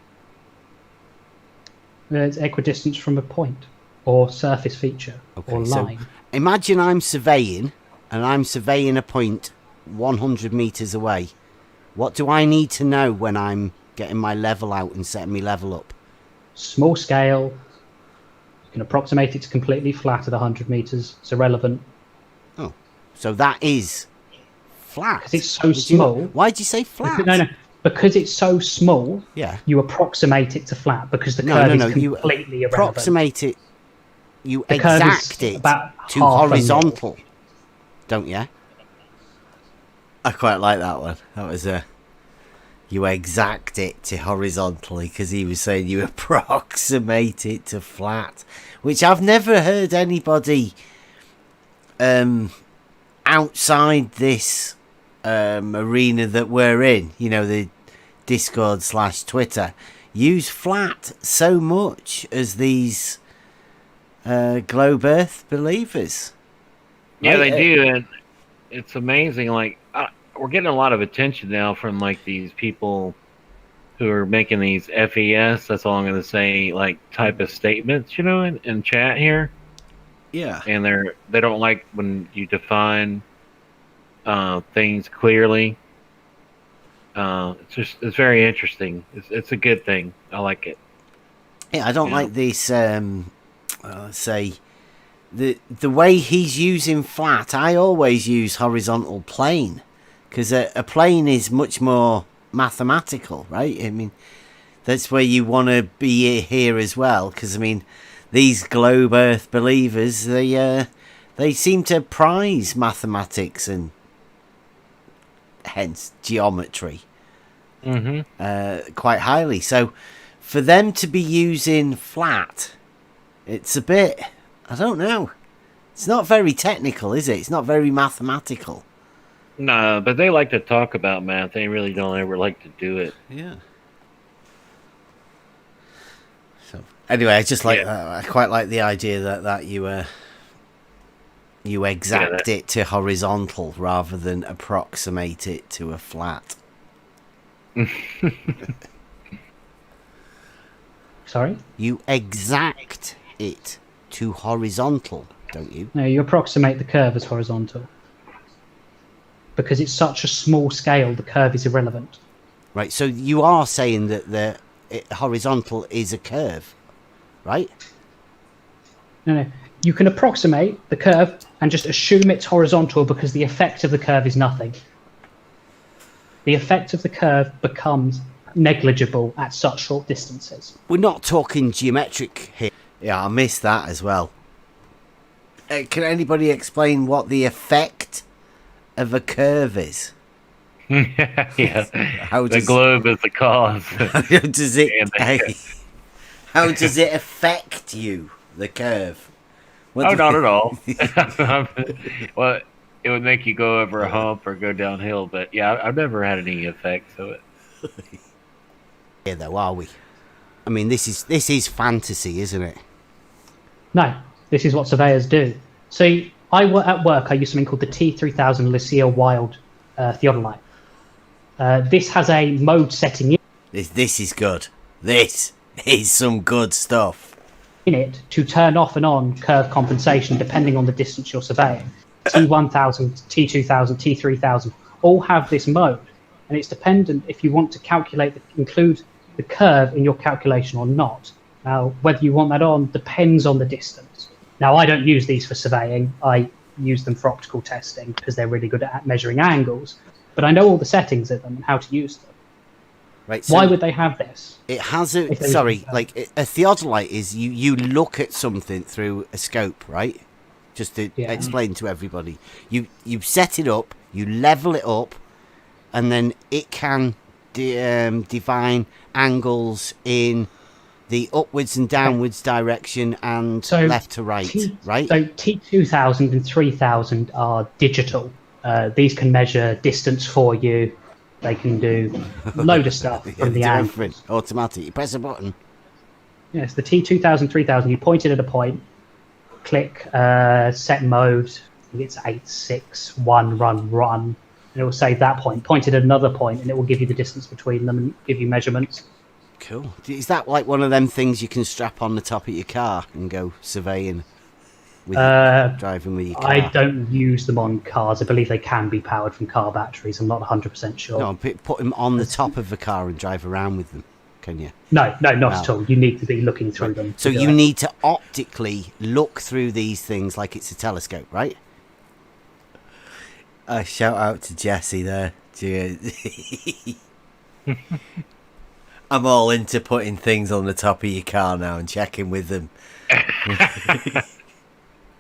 It's equidistance from a point or surface feature or so line. imagine I'm surveying, and I'm surveying a point 100 meters away. What do I need to know when I'm getting my level out and setting my level up? Small scale. You can approximate it to completely flat at 100 meters. It's irrelevant. Oh, so that is flat. Because it's so small. Why'd you say flat? No. Because it's so small, Yeah. you approximate it to flat because the No, curve no, is you completely irrelevant. approximate it. You The curve is exact it about to half a mil. horizontal, don't you? I quite like that one. That was you exact it to horizontally, because he was saying you approximate it to flat, which I've never heard anybody outside this arena that we're in, you know, the Discord/Twitter, use flat so much as these globe Earth believers. Yeah, Right? they do, and it's amazing. Like we're getting a lot of attention now from like these people who are making these FES. That's all I'm going to say. Like type of statements, you know, in chat here. Yeah, and they don't like when you define things clearly. It's very interesting. It's a good thing. I like it. Yeah, I don't like this. Say the way he's using flat. I always use horizontal plane, because a plane is much more mathematical, right? I mean, that's where you want to be here as well, because I mean, these globe Earth believers, they seem to prize mathematics and hence geometry quite highly. So for them to be using flat, it's a bit, I don't know, it's not very technical, is it? It's not very mathematical. No, but they like to talk about math. They really don't ever like to do it. Yeah. So anyway, I just like that. I quite like the idea that you exact it to horizontal rather than approximate it to a flat. Sorry? You exact it to horizontal, don't you? No, you approximate the curve as horizontal. Because it's such a small scale, the curve is irrelevant. Right, so you are saying that the horizontal is a curve, right? No. You can approximate the curve and just assume it's horizontal because the effect of the curve is nothing. The effect of the curve becomes negligible at such short distances. We're not talking geometric here. Yeah, I missed that as well. Can anybody explain what the effect of a curve is? Yeah. The globe is the cause. How does it affect you, the curve? Not at all. Well, it would make you go over a hump or go downhill, but yeah, I've never had any effects of it. Yeah, though, are we? I mean, this is fantasy, isn't it? No, this is what surveyors do. So at work, I use something called the T3000 Lucia Wild theodolite. This has a mode setting This is good. This is some good stuff. In it to turn off and on curve compensation depending on the distance you're surveying. T1000, T2000, T3000 all have this mode, and it's dependent if you want to include the curve in your calculation or not. Now, whether you want that on depends on the distance. Now, I don't use these for surveying. I use them for optical testing because they're really good at measuring angles, but I know all the settings of them and how to use them. Right, so why would they have this? It has a a theodolite is you look at something through a scope, right? Just to explain to everybody, you set it up, you level it up, and then it can define angles in the upwards and downwards direction and left to right, right? So T2000 and 3000 are digital. These can measure distance for you. They can do a load of stuff from the angle. Automatic. You press a button. Yes, the T2000, 3000, you point it at a point, click set mode, I think it's 861 run, and it will save that point. Point it at another point, and it will give you the distance between them and give you measurements. Cool. Is that like one of them things you can strap on the top of your car and go surveying? Driving with your car. I don't use them on cars. I believe they can be powered from car batteries. I'm not 100% sure. No, put them on the top of the car and drive around with them, can you? No, not at all. You need to be looking through them. So you need to optically look through these things like it's a telescope, right? Shout out to Jesse there. I'm all into putting things on the top of your car now and checking with them.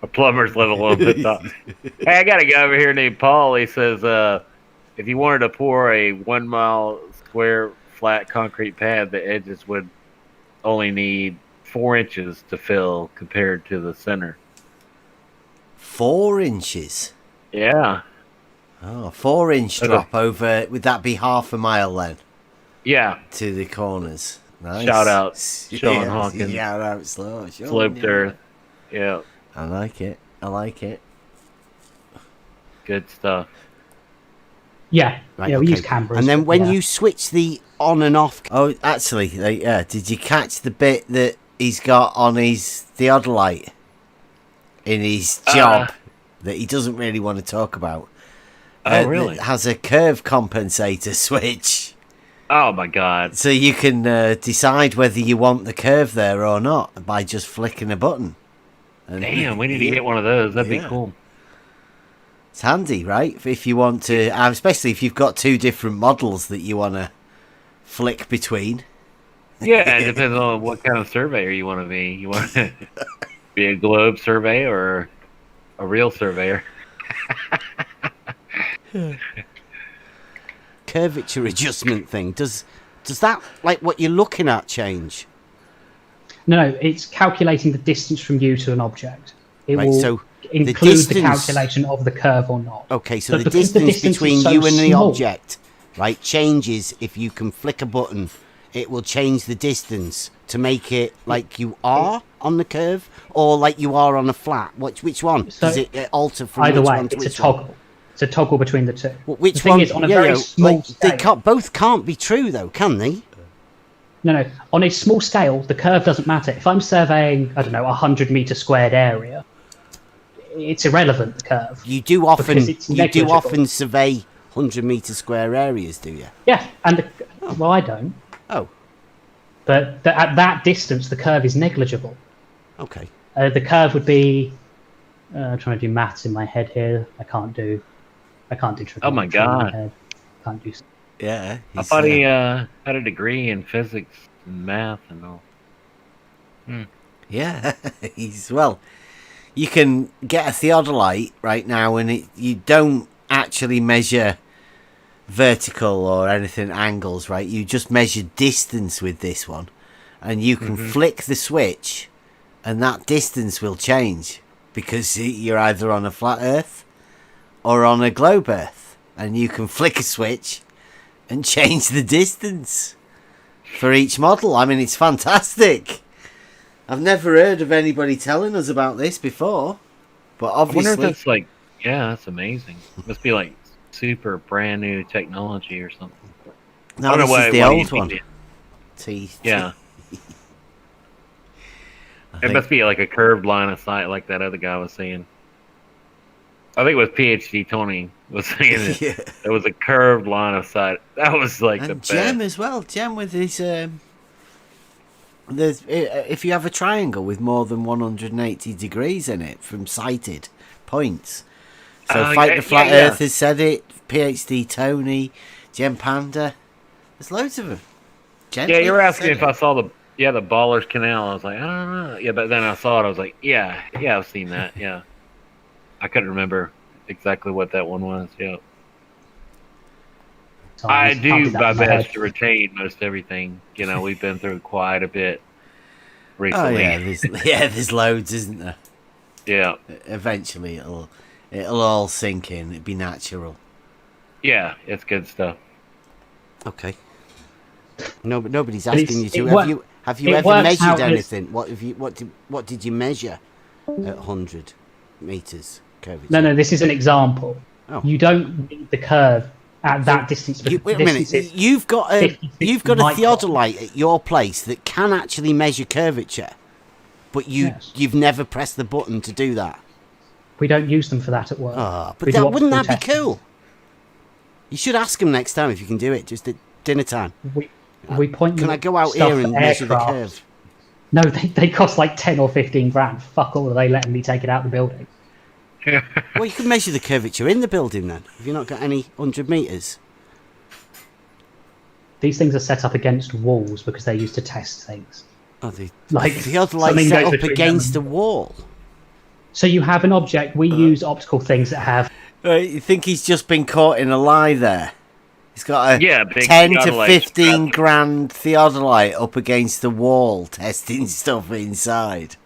A plumber's level up at the top. Hey, I got a guy over here named Paul. He says if you wanted to pour a 1 mile square flat concrete pad, the edges would only need 4 inches to fill compared to the center. 4 inches? Yeah. Oh, 4 inch drop over. Would that be half a mile then? Yeah. To the corners. Nice. Shout out Sean Hawkins. Shout out Sean. Sloped Earth. Yeah. I like it. Good stuff. Yeah. Right, we use cameras. And then when you switch the on and off... Oh, actually, did you catch the bit that he's got on his theodolite in his job that he doesn't really want to talk about? Oh, really? It has a curve compensator switch. Oh, my God. So you can decide whether you want the curve there or not by just flicking a button. And damn, we need to get one of those. That'd be cool. It's handy, right? If you want to, especially if you've got 2 different models that you want to flick between. Yeah, it depends on what kind of surveyor you want to be. You want to be a globe surveyor or a real surveyor? Curvature adjustment thing. Does that, like, what you're looking at change? No, it's calculating the distance from you to an object. It Right, will so include the distance- calculation of the curve or not. Okay, so But the because distance is between so you and the small- object, right, changes if you can flick a button. It will change the distance to make it like you are on the curve or like you are on a flat. Which one? So Does it alter from Either which way, one to it's a which one? toggle. It's a toggle between the two. Well, which the thing one? is, on a yeah, very yeah, small like, scale, they both can't be true though, can they? No. On a small scale, the curve doesn't matter. If I'm surveying, I don't know, 100-meter squared area, it's irrelevant, the curve. You do often because it's negligible. survey 100-meter square areas, do you? Yeah, and well, I don't. Oh. But at that distance, the curve is negligible. Okay. The curve would be. I'm trying to do maths in my head here. I can't do trigonometry. Oh my in God. head. Can't do. Yeah. I thought he had a degree in physics and math and all. Yeah, well. You can get a theodolite right now, and you don't actually measure vertical or anything angles, right? You just measure distance with this one, and you can flick the switch, and that distance will change because you're either on a flat Earth or on a globe Earth, and you can flick a switch and change the distance for each model. I mean, it's fantastic. I've never heard of anybody telling us about this before, but obviously... I wonder if that's like, yeah, that's amazing. It must be like super brand new technology or something. No, this is the old one. Yeah. It must be like a curved line of sight like that other guy was saying. I think it was PhD Tony was saying it. Yeah. It was a curved line of sight. That was like the And best. Jem as well. Jem with his... there's if you have a triangle with more than 180 degrees in it from sighted points. So Fight the Flat Earth has said it. PhD Tony, Jem Panda. There's loads of them. Yeah, you were asking if I saw the Ballers Canal. I was like, I don't know. Yeah, but then I saw it. I was like, yeah, I've seen that. Yeah, I couldn't remember exactly what that one was. Yeah, I do my best to retain most everything. You know, we've been through quite a bit recently. Oh yeah, there's loads, isn't there? Yeah. Eventually, it'll all sink in. It'd be natural. Yeah, it's good stuff. Okay. No, but nobody's asking you to. Have you it ever works measured out as- anything? What did you measure at 100 meters curvature? No, this is an example. Oh. You don't need the curve at that distance. Wait a minute. You've got a theodolite at your place that can actually measure curvature, but you've never pressed the button to do that. We don't use them for that at work. Oh, We but do wouldn't that optical be testing. cool? You should ask them next time if you can do it, just at dinner time. We point. Can them I at go out stuff here and for measure the aircraft. curve? No, they cost like 10 or 15 grand. Fuck all. Are they letting me take it out of the building? Well, you can measure the curvature in the building then. Have you not got any 100 meters? These things are set up against walls because they're used to test things. Oh, the Like, theodolite something set goes up between against them. a wall. So you have an object. We use optical things that have. You think he's just been caught in a lie there? He's got a big 10 to theodolite 15 grand theodolite up against the wall testing stuff inside.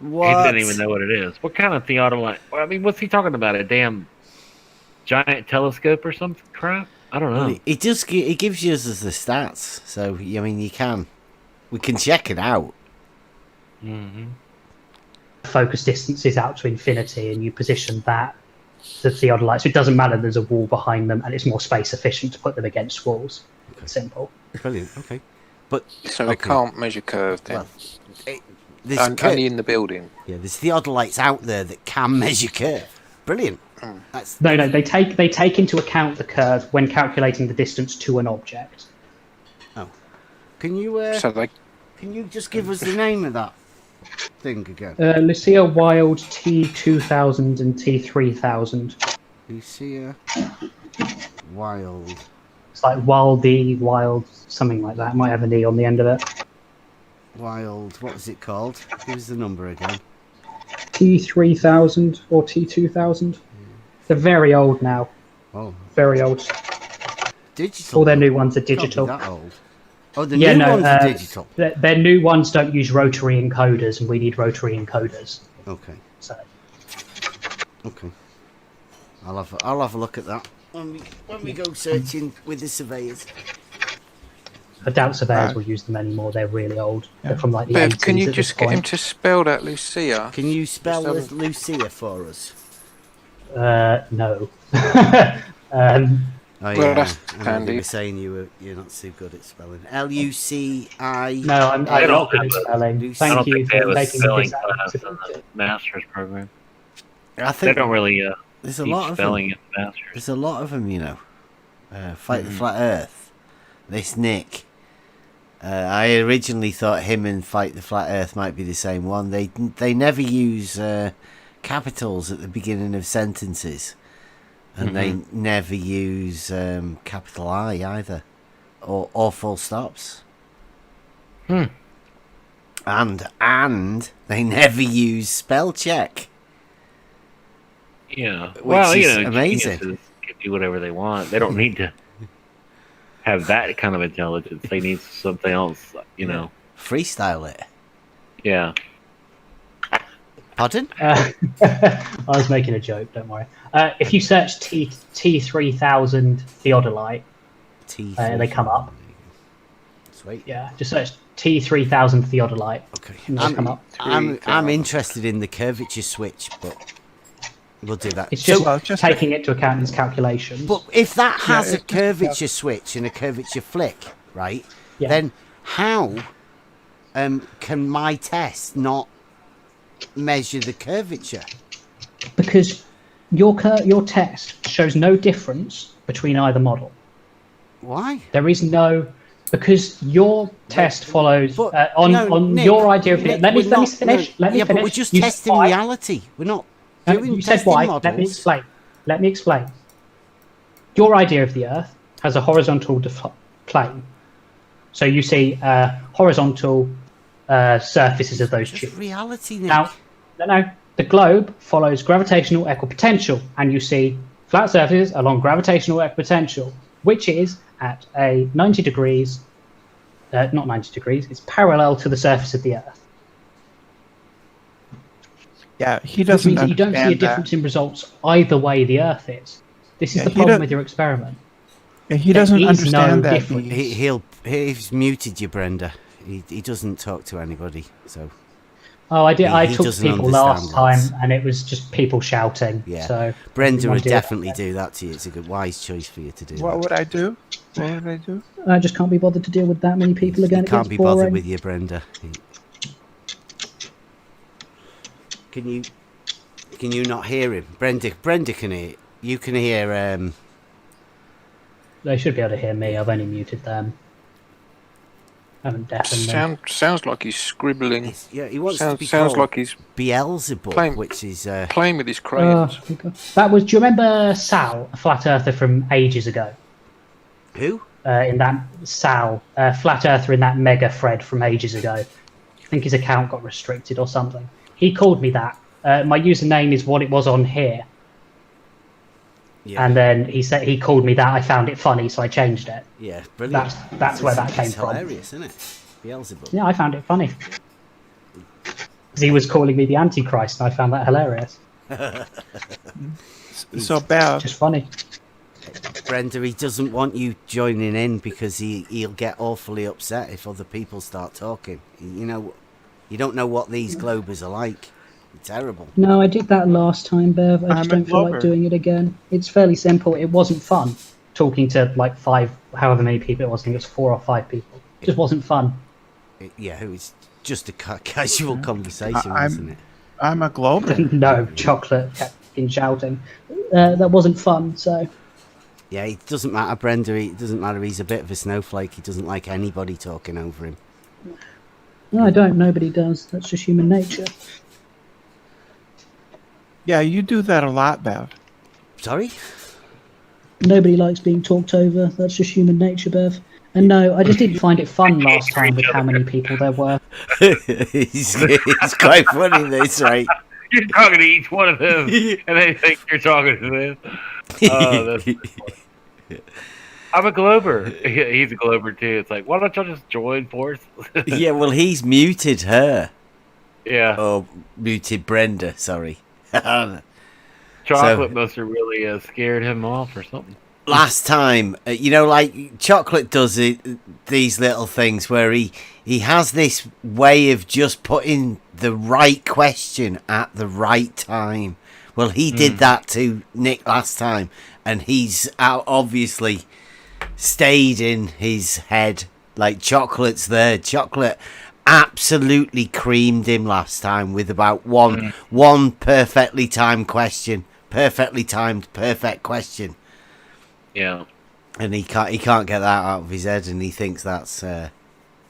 What? He didn't even know what it is. What kind of theodolite? I mean, what's he talking about? A damn giant telescope or some crap? I don't know. Well, it gives you the stats, so I mean we can check it out. Focus distances out to infinity, and you position that the theodolite. So it doesn't matter. There's a wall behind them, and it's more space efficient to put them against walls. Simple. Brilliant. Okay, but So we can't measure curve then. Well, only in the building. Yeah, there's theodolites out there that can measure curve. Brilliant. No. They take into account the curve when calculating the distance to an object. Oh, can you can you just give us the name of that thing again? Lucia Wild T2000 and T3000. Lucia Wild It's like wild, something like that. It might have an E on the end of it. Wild, what was it called? Give us the number again. T3000 or T2000. They're very old now. Oh. Very old. Digital? All their new ones are digital. Can't be that old. Oh, the new ones are digital. Their new ones don't use rotary encoders, and we need rotary encoders. Okay. So. Okay. I'll have a look at that when we go searching with the surveyors. I doubt surveyors will use them anymore. They're really old. They're from like the Bev, 80s can you at just this get him point. to spell that Lucia? Can you spell Lucia for us? No. Oh, Well, yeah. that's I know handy. you were saying you're not so good at spelling. L-U-C-I... No, I'm not good at spelling. Lucia. Thank I don't you think they have for a making spelling this class in the master's program. I They think don't really there's a teach lot of spelling them. in the master's. There's a lot of them, you know. Fight the Flat Earth. This Nick. I originally thought him and Fight the Flat Earth might be the same one. They never use capitals at the beginning of sentences. And they never use capital I either. Or full stops. And they never use spell check. Yeah. Which Well, is amazing. amazing. Can do whatever they want. They don't need to have that kind of intelligence. They need something else, you know. Freestyle it. Yeah. Pardon? I was making a joke, don't worry. If you search T3000 theodolite, they come up. Sweet. Yeah, just search T3000 theodolite. Okay. And they'll come up. I'm interested in the curvature switch, but we'll do that. It's just taking it to account in its calculations. But if that has a it's just- curvature switch and a curvature flick, right? Yeah. Then how can my test not measure the curvature? Because your test shows no difference between either model. Why? There is no, because your test follows on Nick, your idea of the. Nick, Let me we're not- finish. no, Let me yeah, finish. but we're just You testing said- reality. We're not doing You said testing why. models. Let me explain. Let me explain. Your idea of the Earth has a horizontal plane, so you see horizontal surfaces of those tubes. Reality, Nick. Now, no, the globe follows gravitational equipotential, and you see flat surfaces along gravitational equipotential, which is at a 90 degrees, not 90 degrees, it's parallel to the surface of the Earth. Yeah, he Which doesn't means that you don't see a understand difference in results either way the Earth is. This is the problem with your experiment. Yeah, he There doesn't is understand no that. difference. He's muted you, Brenda. He doesn't talk to anybody, so. Oh, I did. I He talked to doesn't people last understand time, and it was just people shouting. Yeah. So Brenda I would do definitely do that to you. It's a good, wise choice for you to do. What that. would I do? What would I do? I just can't be bothered to deal with that many people again. You It can't gets be boring. bothered with you, Brenda. Can you not hear him? Brenda can hear. You can hear. They should be able to hear me. I've only muted them. I haven't deafened them. Sounds like he's scribbling. Yeah, he wants sounds, to be sounds called like he's Beelzebub, playing- which is playing with his crayons. That was. Do you remember Sal, a flat earther from ages ago? Who? In that Sal, flat earther in that mega thread from ages ago. I think his account got restricted or something. He called me that. My username is what it was on here. Yeah. And then he called me that. I found it funny, so I changed it. Yeah, brilliant. That's where that came It's from. hilarious, isn't it? Beelzebub. Yeah, I found it funny. 'Cause he was calling me the Antichrist, and I found that hilarious. So bad. Just funny. Brenda, he doesn't want you joining in because he'll get awfully upset if other people start talking. You know, you don't know what these Globers are like. They're terrible. No, I did that last time, Bev. I I'm just a don't feel like blogger. doing it again. It's fairly simple. It wasn't fun talking to like however many people it was. I think it was 4 or 5 people. It just wasn't fun. Yeah, it was just a casual conversation, wasn't it? I'm a Glober. No, chocolate kept fucking shouting. That wasn't fun, so. Yeah, it doesn't matter, Brenda. It doesn't matter. He's a bit of a snowflake. He doesn't like anybody talking over him. No, I don't. Nobody does. That's just human nature. Yeah, you do that a lot, Bev. Sorry? Nobody likes being talked over. That's just human nature, Bev. And no, I just didn't find it fun last time with how many people there were. It's quite funny, this, right? You're talking to each one of them, and they think you're talking to them. Oh, that's funny. I'm a Glober. He's a Glober too. It's like, why don't y'all just join forces? Yeah, well, he's muted her. Yeah. Oh, muted Brenda, sorry. Chocolate must have really scared him off or something. Last time, like Chocolate does these little things where he has this way of just putting the right question at the right time. Well, he did that to Nick last time, and he's obviously stayed in his head. Like Chocolate's there. Chocolate absolutely creamed him last time with about one perfectly timed question. Perfectly timed, perfect question. Yeah, and he can't get that out of his head, and he thinks that's. I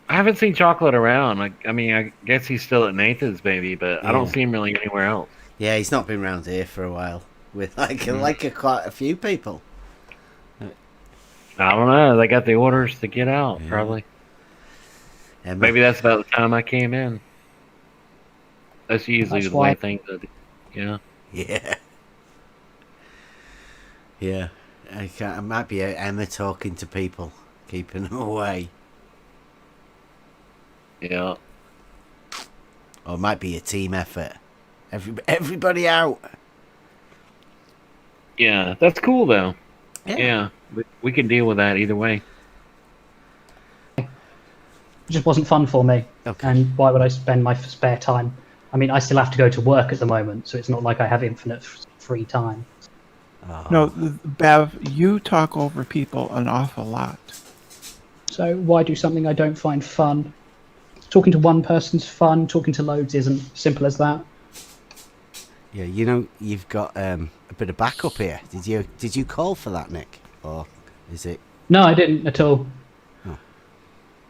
haven't seen Chocolate around. I mean, I guess he's still at Nathan's, maybe, but I don't see him really anywhere else. Yeah, he's not been around here for a while with quite a few people. I don't know. They got the orders to get out, probably. Yeah, maybe that's about the time I came in. That's usually the way things are. Yeah. Yeah. Yeah. It might be Emma talking to people, keeping them away. Yeah. Or it might be a team effort. Everybody out. Yeah, that's cool though. Yeah, we can deal with that either way. It just wasn't fun for me. Okay. And why would I spend my spare time? I mean, I still have to go to work at the moment, so it's not like I have infinite free time. No, Bev, you talk over people an awful lot. So why do something I don't find fun? Talking to one person's fun, talking to loads isn't. Simple as that. Yeah, you've got a bit of backup here. Did you call for that, Nick? Or is it... No, I didn't at all. Oh.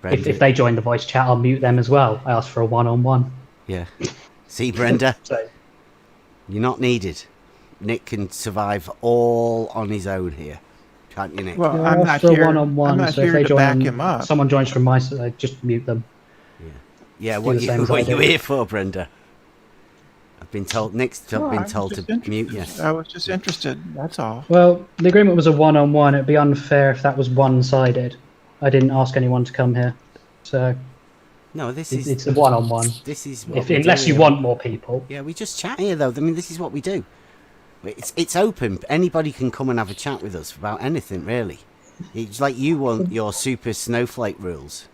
If they join the voice chat, I'll mute them as well. I asked for a one-on-one. Yeah. See, Brenda? You're not needed. Nick can survive all on his own here. Can't you, Nick? Well, I'm not here. One-on-one, I'm not so here if they to back him up. Someone joins from my side, I just mute them. Yeah, what are you here for, Brenda? I've been told, Nick's been told to mute you. I was just interested, that's all. Well, the agreement was a one-on-one. It'd be unfair if that was one-sided. I didn't ask anyone to come here, so... No, it's a one-on-one. This is unless you want more people. Yeah, we just chat here, though. I mean, this is what we do. It's open. Anybody can come and have a chat with us about anything, really. It's like you want your super snowflake rules.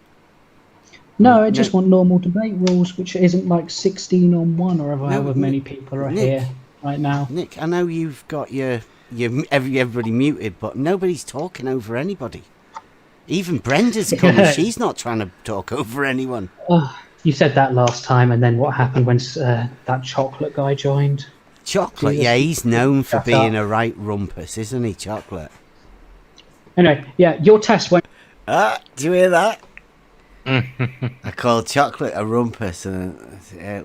No, I just want normal debate rules, which isn't like 16 on 1 or however many people are here right now. Nick, I know you've got everybody muted, but nobody's talking over anybody. Even Brenda's coming. She's not trying to talk over anyone. Oh, you said that last time, and then what happened when that Chocolate guy joined? Chocolate, yeah, he's known for being a right rumpus, isn't he, Chocolate? Anyway, yeah, your test went... do you hear that? I called Chocolate a rumpus, and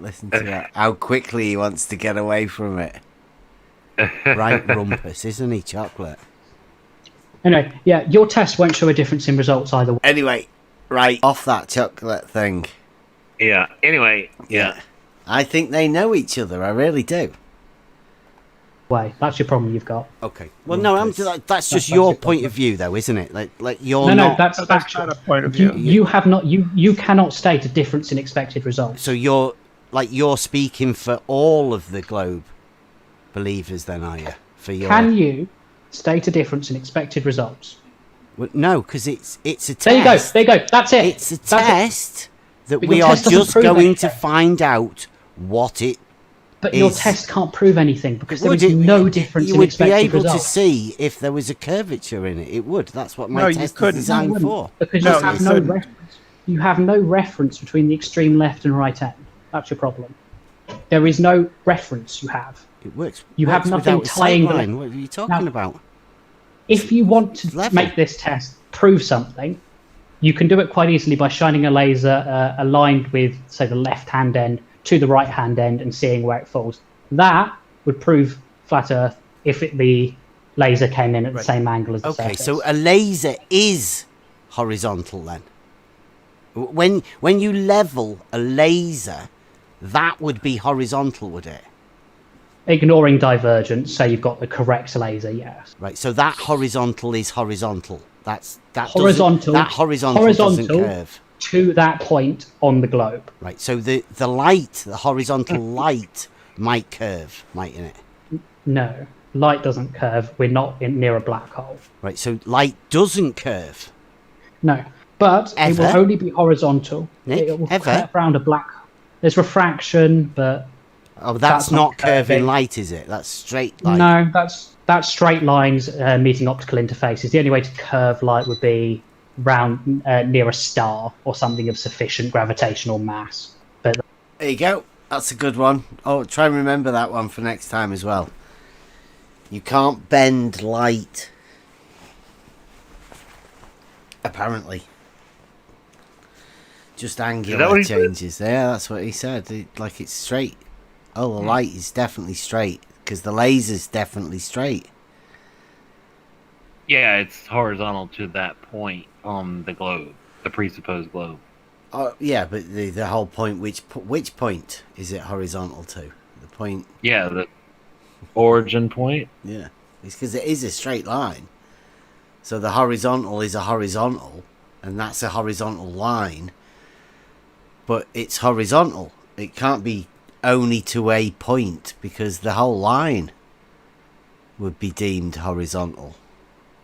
listen to that. How quickly he wants to get away from it. Right rumpus, isn't he, Chocolate? Anyway, yeah, your test won't show a difference in results either way. Anyway, right, off that Chocolate thing. Yeah, anyway, yeah. I think they know each other, I really do. That's your problem you've got. Okay. Well, no, that's just your point of view, though, isn't it? Like you're no, that's factual. Not a point of view. You have not. You cannot state a difference in expected results. So you're speaking for all of the Globe believers, then, are you? Can you state a difference in expected results? Well, no, because it's a test. There you go. That's it. It's a test that we are just going to find out what it. But your test can't prove anything because there is no difference in expected results. You would be able to see if there was a curvature in it. It would. That's what my test is designed for. Because you have no reference. You have no reference between the extreme left and right end. That's your problem. There is no reference you have. It works. You have nothing tying the... What are you talking about? If you want to make this test prove something, you can do it quite easily by shining a laser aligned with, say, the left-hand end to the right-hand end and seeing where it falls. That would prove flat Earth if the laser came in at the same angle as the Okay, surface. so a laser is horizontal then. When you level a laser, that would be horizontal, would it? Ignoring divergence, so you've got the correct laser, yes. Right, so that horizontal is horizontal. That Horizontal. That horizontal doesn't curve. To that point on the globe. Right, so the horizontal light might curve, mightn't it? No, light doesn't curve. We're not near a black hole. Right, so light doesn't curve. No, but Ever? it will only be horizontal. Nick, it will ever? curve around a black. There's refraction, but Oh, that's not curving light, is it? That's straight light. no, that's straight lines meeting optical interfaces. The only way to curve light would be round near a star or something of sufficient gravitational mass. But There you go. That's a good one. Oh, try and remember that one for next time as well. You can't bend light. Apparently. Just that angular what he said? changes. Yeah, that's what he said. Like it's straight. Oh, the light is definitely straight. Because the laser's definitely straight. Yeah, it's horizontal to that point on the globe, the presupposed globe. Oh, yeah, but the whole point, which point is it horizontal to? The point... Yeah, the origin point. Yeah, it's because it is a straight line. So the horizontal is a horizontal, and that's a horizontal line. But it's horizontal. It can't be only to a point, because the whole line would be deemed horizontal.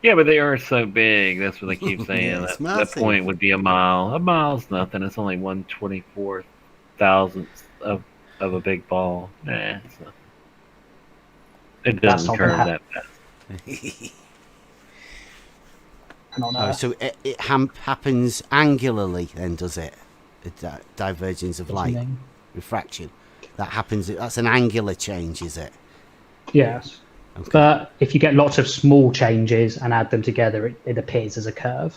Yeah, but the Earth's so big. That's what they keep saying. Yeah, it's that massive. point would be a mile. A mile's nothing. It's only 1/24,000th of a big ball. Nah, it's not. It That's doesn't not curve gonna that fast. Oh, so it happens angularly then, does it? The divergence of light, mean? refraction. That happens. That's an angular change, is it? yes. Okay. But if you get lots of small changes and add them together, it appears as a curve.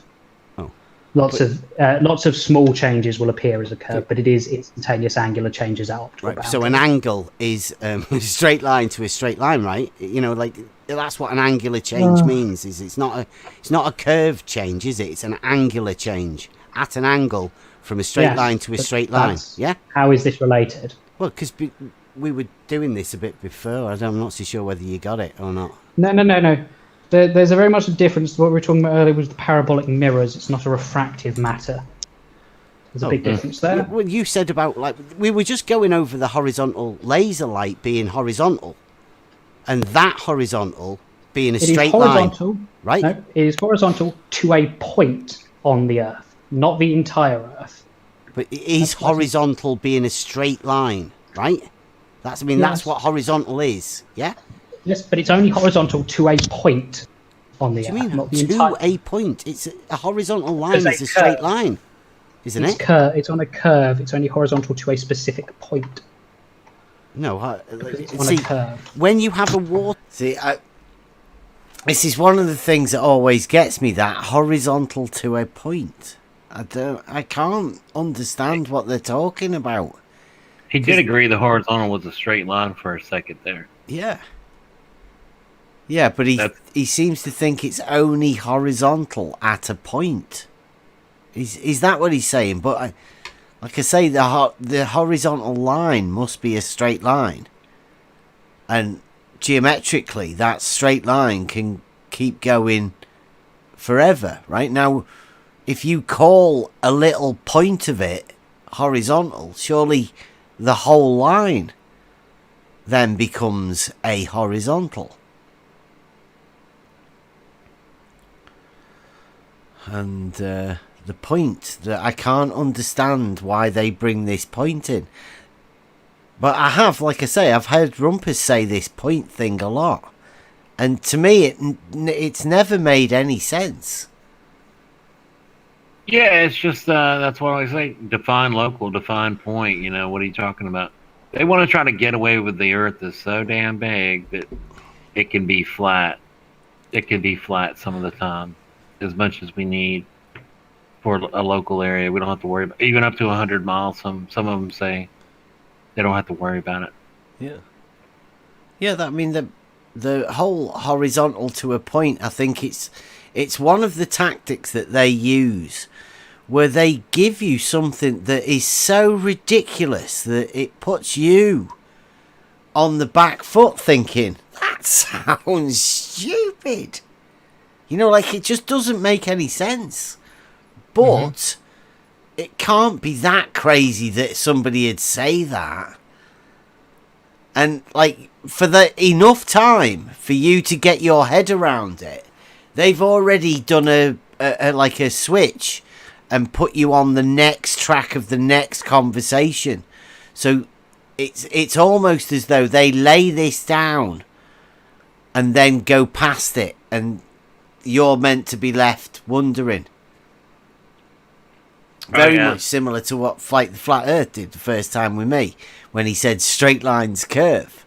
Oh. Lots of small changes will appear as a curve, but it is instantaneous angular changes at optical Right. So boundaries. an angle is a straight line to a straight line, right? You know, like that's what an angular change means. Is it's not a curve change, is it? It's an angular change at an angle from a straight Yes, line to a but straight line. that's- Yeah. How is this related? Well, because we were doing this a bit before. I'm not so sure whether you got it or not. No. There's a very much a difference. What we were talking about earlier was the parabolic mirrors. It's not a refractive matter. There's a big difference there. Well, you said about we were just going over the horizontal laser light being horizontal, and that horizontal being a It is straight horizontal, line, right? No, it is horizontal to a point on the Earth, not the entire Earth. But it is horizontal being a straight line, right? That's Yes. what horizontal is, yeah? Yes, but it's only horizontal to a point on the What do Earth, you mean not the to entire. a point? It's a horizontal line It's is a a straight curve. line, isn't It's it? It's on a curve. It's only horizontal to a specific point. No, It's on see, a curve. when you have a water... See, this is one of the things that always gets me, that horizontal to a point. I can't understand what they're talking about. He did agree the horizontal was a straight line for a second there. Yeah. Yeah, but he seems to think it's only horizontal at a point. Is that what he's saying? But like I say, the horizontal line must be a straight line, and geometrically, that straight line can keep going forever. Right now, if you call a little point of it horizontal, surely the whole line then becomes a horizontal. And the point that I can't understand why they bring this point in. But I have, like I say, I've heard Rumpus say this point thing a lot. And to me, it's never made any sense. Yeah, it's just that's what I say. Define local, define point. You know, what are you talking about? They want to try to get away with the Earth is so damn big that it can be flat. It can be flat some of the time, as much as we need for a local area. We don't have to worry about even up to 100 miles. Some of them say they don't have to worry about it. Yeah. Yeah, the whole horizontal to a point, I think it's one of the tactics that they use where they give you something that is so ridiculous that it puts you on the back foot thinking, that sounds stupid. You know, like, it just doesn't make any sense. But it can't be that crazy that somebody would say that. And, like, for the enough time for you to get your head around it, they've already done a switch and put you on the next track of the next conversation. So it's almost as though they lay this down and then go past it, and you're meant to be left wondering. Very much similar to what Flight the Flat Earth did the first time with me, when he said straight lines curve.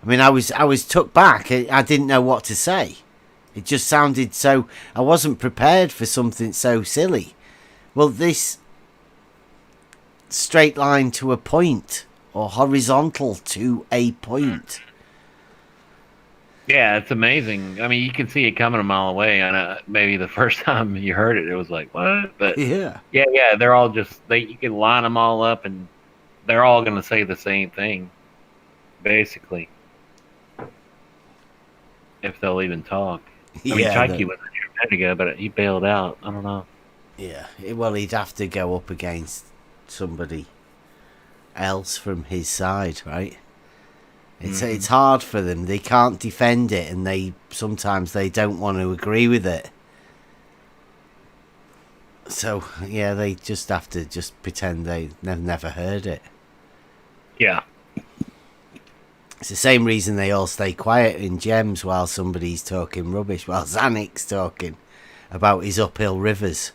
I mean, I was took back. I didn't know what to say. It just sounded so... I wasn't prepared for something so silly. Well, this straight line to a point, or horizontal to a point. Yeah, it's amazing. I mean, you can see it coming a mile away, and maybe the first time you heard it, it was like, what? But yeah, they're all just... You can line them all up, and they're all going to say the same thing, basically. If they'll even talk. I mean, Chaiki was here a minute ago, but he bailed out. I don't know. Yeah, well, he'd have to go up against somebody else from his side, right? It's hard for them. They can't defend it, and sometimes they don't want to agree with it. So, yeah, they just have to just pretend they've never heard it. Yeah. It's the same reason they all stay quiet in Gems while somebody's talking rubbish, while Zanuck's talking about his uphill rivers.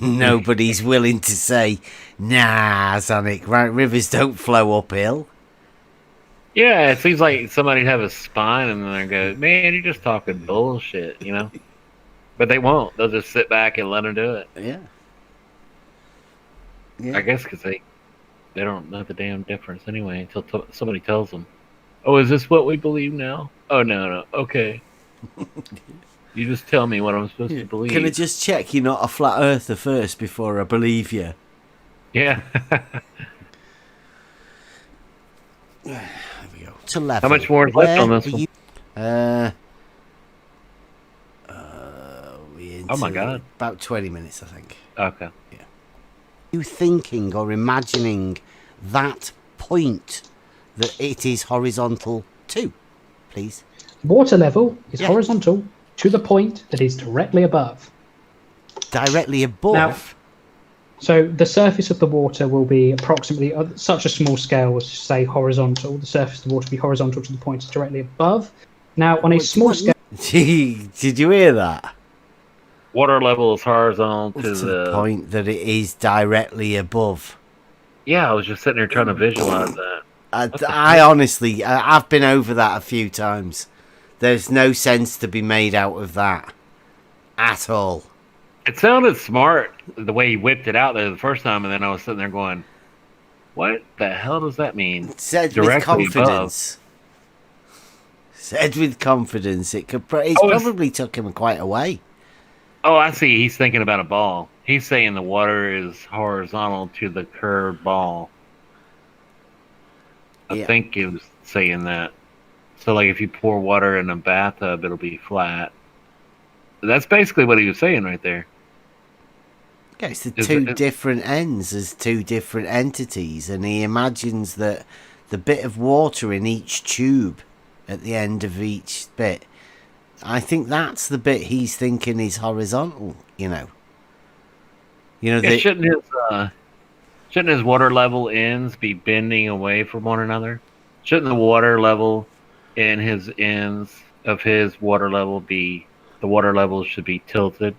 Nobody's willing to say, nah, Zanuck, rivers don't flow uphill. Yeah, it seems like somebody'd have a spine and then they go, man, you're just talking bullshit, you know? But they won't. They'll just sit back and let them do it. Yeah. I guess because they don't know the damn difference anyway until somebody tells them, oh, is this what we believe now? Oh, no. Okay. You just tell me what I'm supposed to believe. Can I just check you're not a flat earther first before I believe you? Yeah. There we go. To level. How much more is left on this one? Oh my god. About 20 minutes, I think. Okay. Yeah. You thinking or imagining that point that it is horizontal to, please? Water level is horizontal to the point that is directly above. Directly above? Now, so the surface of the water will be approximately such a small scale as to say horizontal. The surface of the water will be horizontal to the point directly above. Now, on a small scale... Did you hear that? Water level is horizontal to the point that it is directly above. Yeah, I was just sitting there trying to visualize that. I honestly, I've been over that a few times. There's no sense to be made out of that at all. It sounded smart the way he whipped it out there the first time, and then I was sitting there going, what the hell does that mean? Said directly with confidence. Said with confidence. It could. It's probably took him quite a way. Oh, I see. He's thinking about a ball. He's saying the water is horizontal to the curved ball. I think he was saying that. So, like, if you pour water in a bathtub, it'll be flat. That's basically what he was saying right there. Okay, it's the two different ends as two different entities, and he imagines that the bit of water in each tube at the end of each bit, I think that's the bit he's thinking is horizontal, you know. Shouldn't his water level ends be bending away from one another? Shouldn't the water level in his ends of his water level be... The water level should be tilted.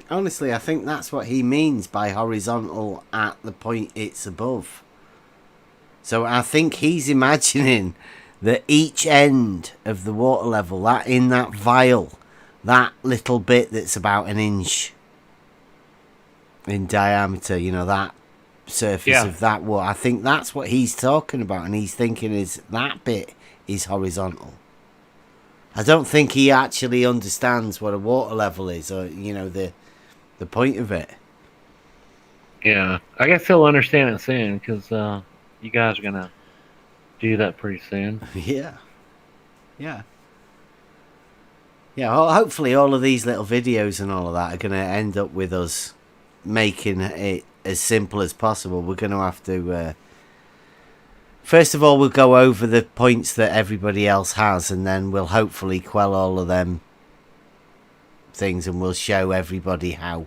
Honestly, I think that's what he means by horizontal at the point it's above. So I think he's imagining that each end of the water level, that in that vial, that little bit that's about an inch in diameter, that surface of that water. I think that's what he's talking about, and he's thinking is that bit is horizontal. I don't think he actually understands what a water level is, or the point of it. Yeah, I guess he'll understand it soon, because you guys are gonna do that pretty soon. Yeah. Well, hopefully all of these little videos and all of that are going to end up with us making it as simple as possible. We're going to have to... first of all, we'll go over the points that everybody else has, and then we'll hopefully quell all of them things, and we'll show everybody how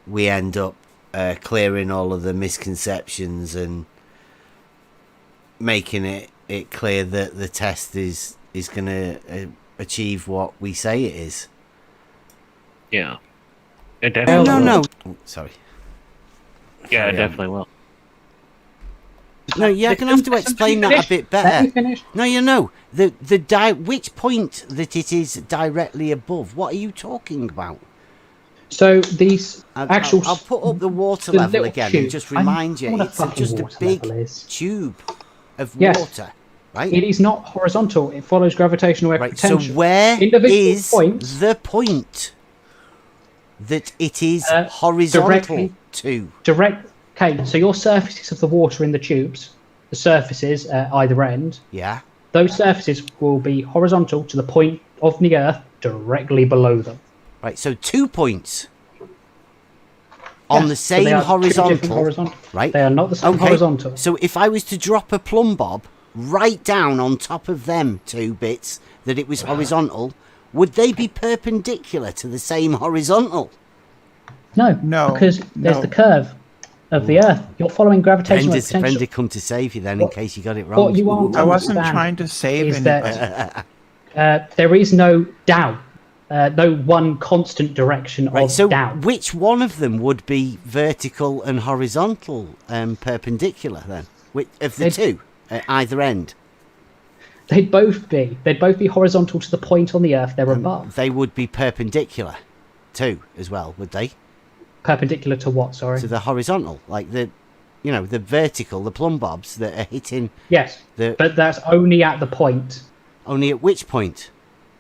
we end up clearing all of the misconceptions and making it clear that the test is going to achieve what we say it is. Yeah. It definitely No. will. Oh, sorry. Yeah, it definitely will. No, you're going to have to explain that a bit better. No, which point that it is directly above? What are you talking about? So these actual... I'll put up the water the level little again tube. and just remind you, What a it's fucking just a water big level is. tube of Yes. water, right? It is not horizontal. It follows gravitational So potential. where Individual is points the point that it is horizontal directly to? Okay, so your surfaces of the water in the tubes, the surfaces at either end, Yeah. those surfaces will be horizontal to the point of the Earth directly below them. Right, so 2 points on Yes, the so they same are two different horizontal, horizontal. right? They are not the same horizontal. So if I was to drop a plumb bob right down on top of them 2 bits that it was horizontal, would they be perpendicular to the same horizontal? No, because there's the curve of the Earth. You're following gravitational potential. Brenda come to save you then in case you got it wrong. What you aren't I wasn't understand trying to save is anybody. that there is no down, no one constant direction of So down. which one of them would be vertical and horizontal perpendicular then? Of the two at either end? They'd both be horizontal to the point on the Earth they're above. They would be perpendicular too, as well, would they? Perpendicular to what? Sorry. To the horizontal, like the vertical, the plumb bobs that are hitting. Yes, but that's only at the point. Only at which point?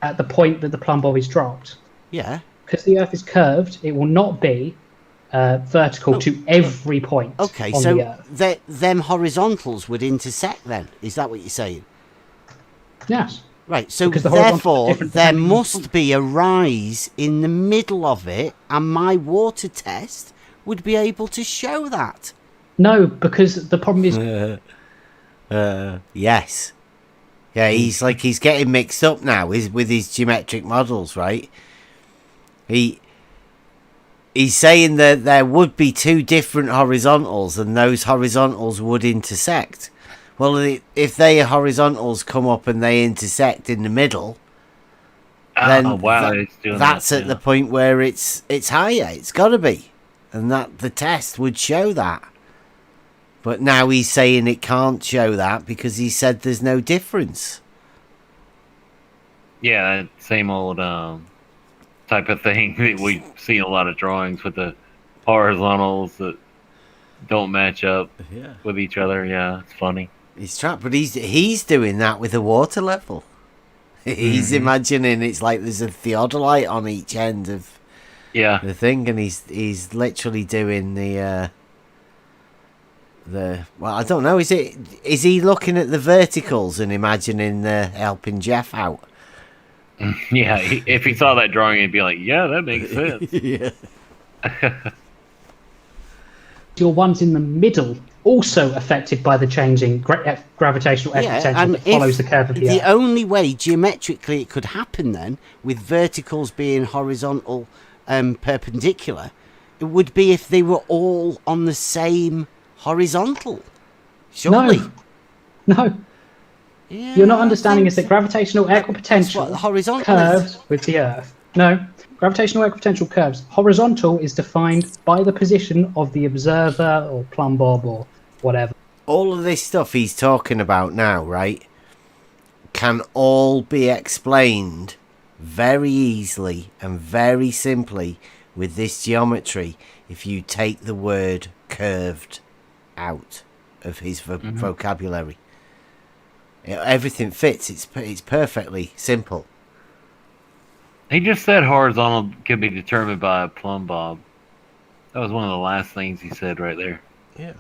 At the point that the plumb bob is dropped. Yeah. Because the Earth is curved, it will not be vertical to every point. Okay, on so the Earth. them horizontals would intersect then. Is that what you're saying? Yes. Right, so Because the horizontals are therefore different there depending on the must be a rise in the middle of it, and my water test would be able to show that. No, because the problem is... Yes. Yeah, he's getting mixed up now with his geometric models, right? He's saying that there would be 2 different horizontals, and those horizontals would intersect. Well, if they horizontals come up and they intersect in the middle, then that's at the point where it's higher. It's got to be, and that the test would show that. But now he's saying it can't show that because he said there's no difference. Yeah, same old type of thing that we see in a lot of drawings with the horizontals that don't match up with each other. Yeah, it's funny. He's trapped, but he's doing that with the water level. He's imagining it's like there's a theodolite on each end of the thing, and he's literally doing the well, I don't know. Is he looking at the verticals and imagining helping Jeff out? Yeah, if he saw that drawing, he'd be like, "Yeah, that makes sense." Yeah. Your ones in the middle also affected by the changing gravitational potential that follows the curve of the Earth. The only way geometrically it could happen then, with verticals being horizontal perpendicular, it would be if they were all on the same horizontal. Surely. No. Yeah, You're not understanding is that gravitational equipotential horizontal curves with the Earth. No. Gravitational equipotential curves. Horizontal is defined by the position of the observer or plumb bob or whatever. All of this stuff he's talking about now, right, can all be explained very easily and very simply with this geometry if you take the word curved out of his vocabulary. Everything fits. It's perfectly simple. He just said horizontal can be determined by a plumb bob. That was one of the last things he said right there. Yeah.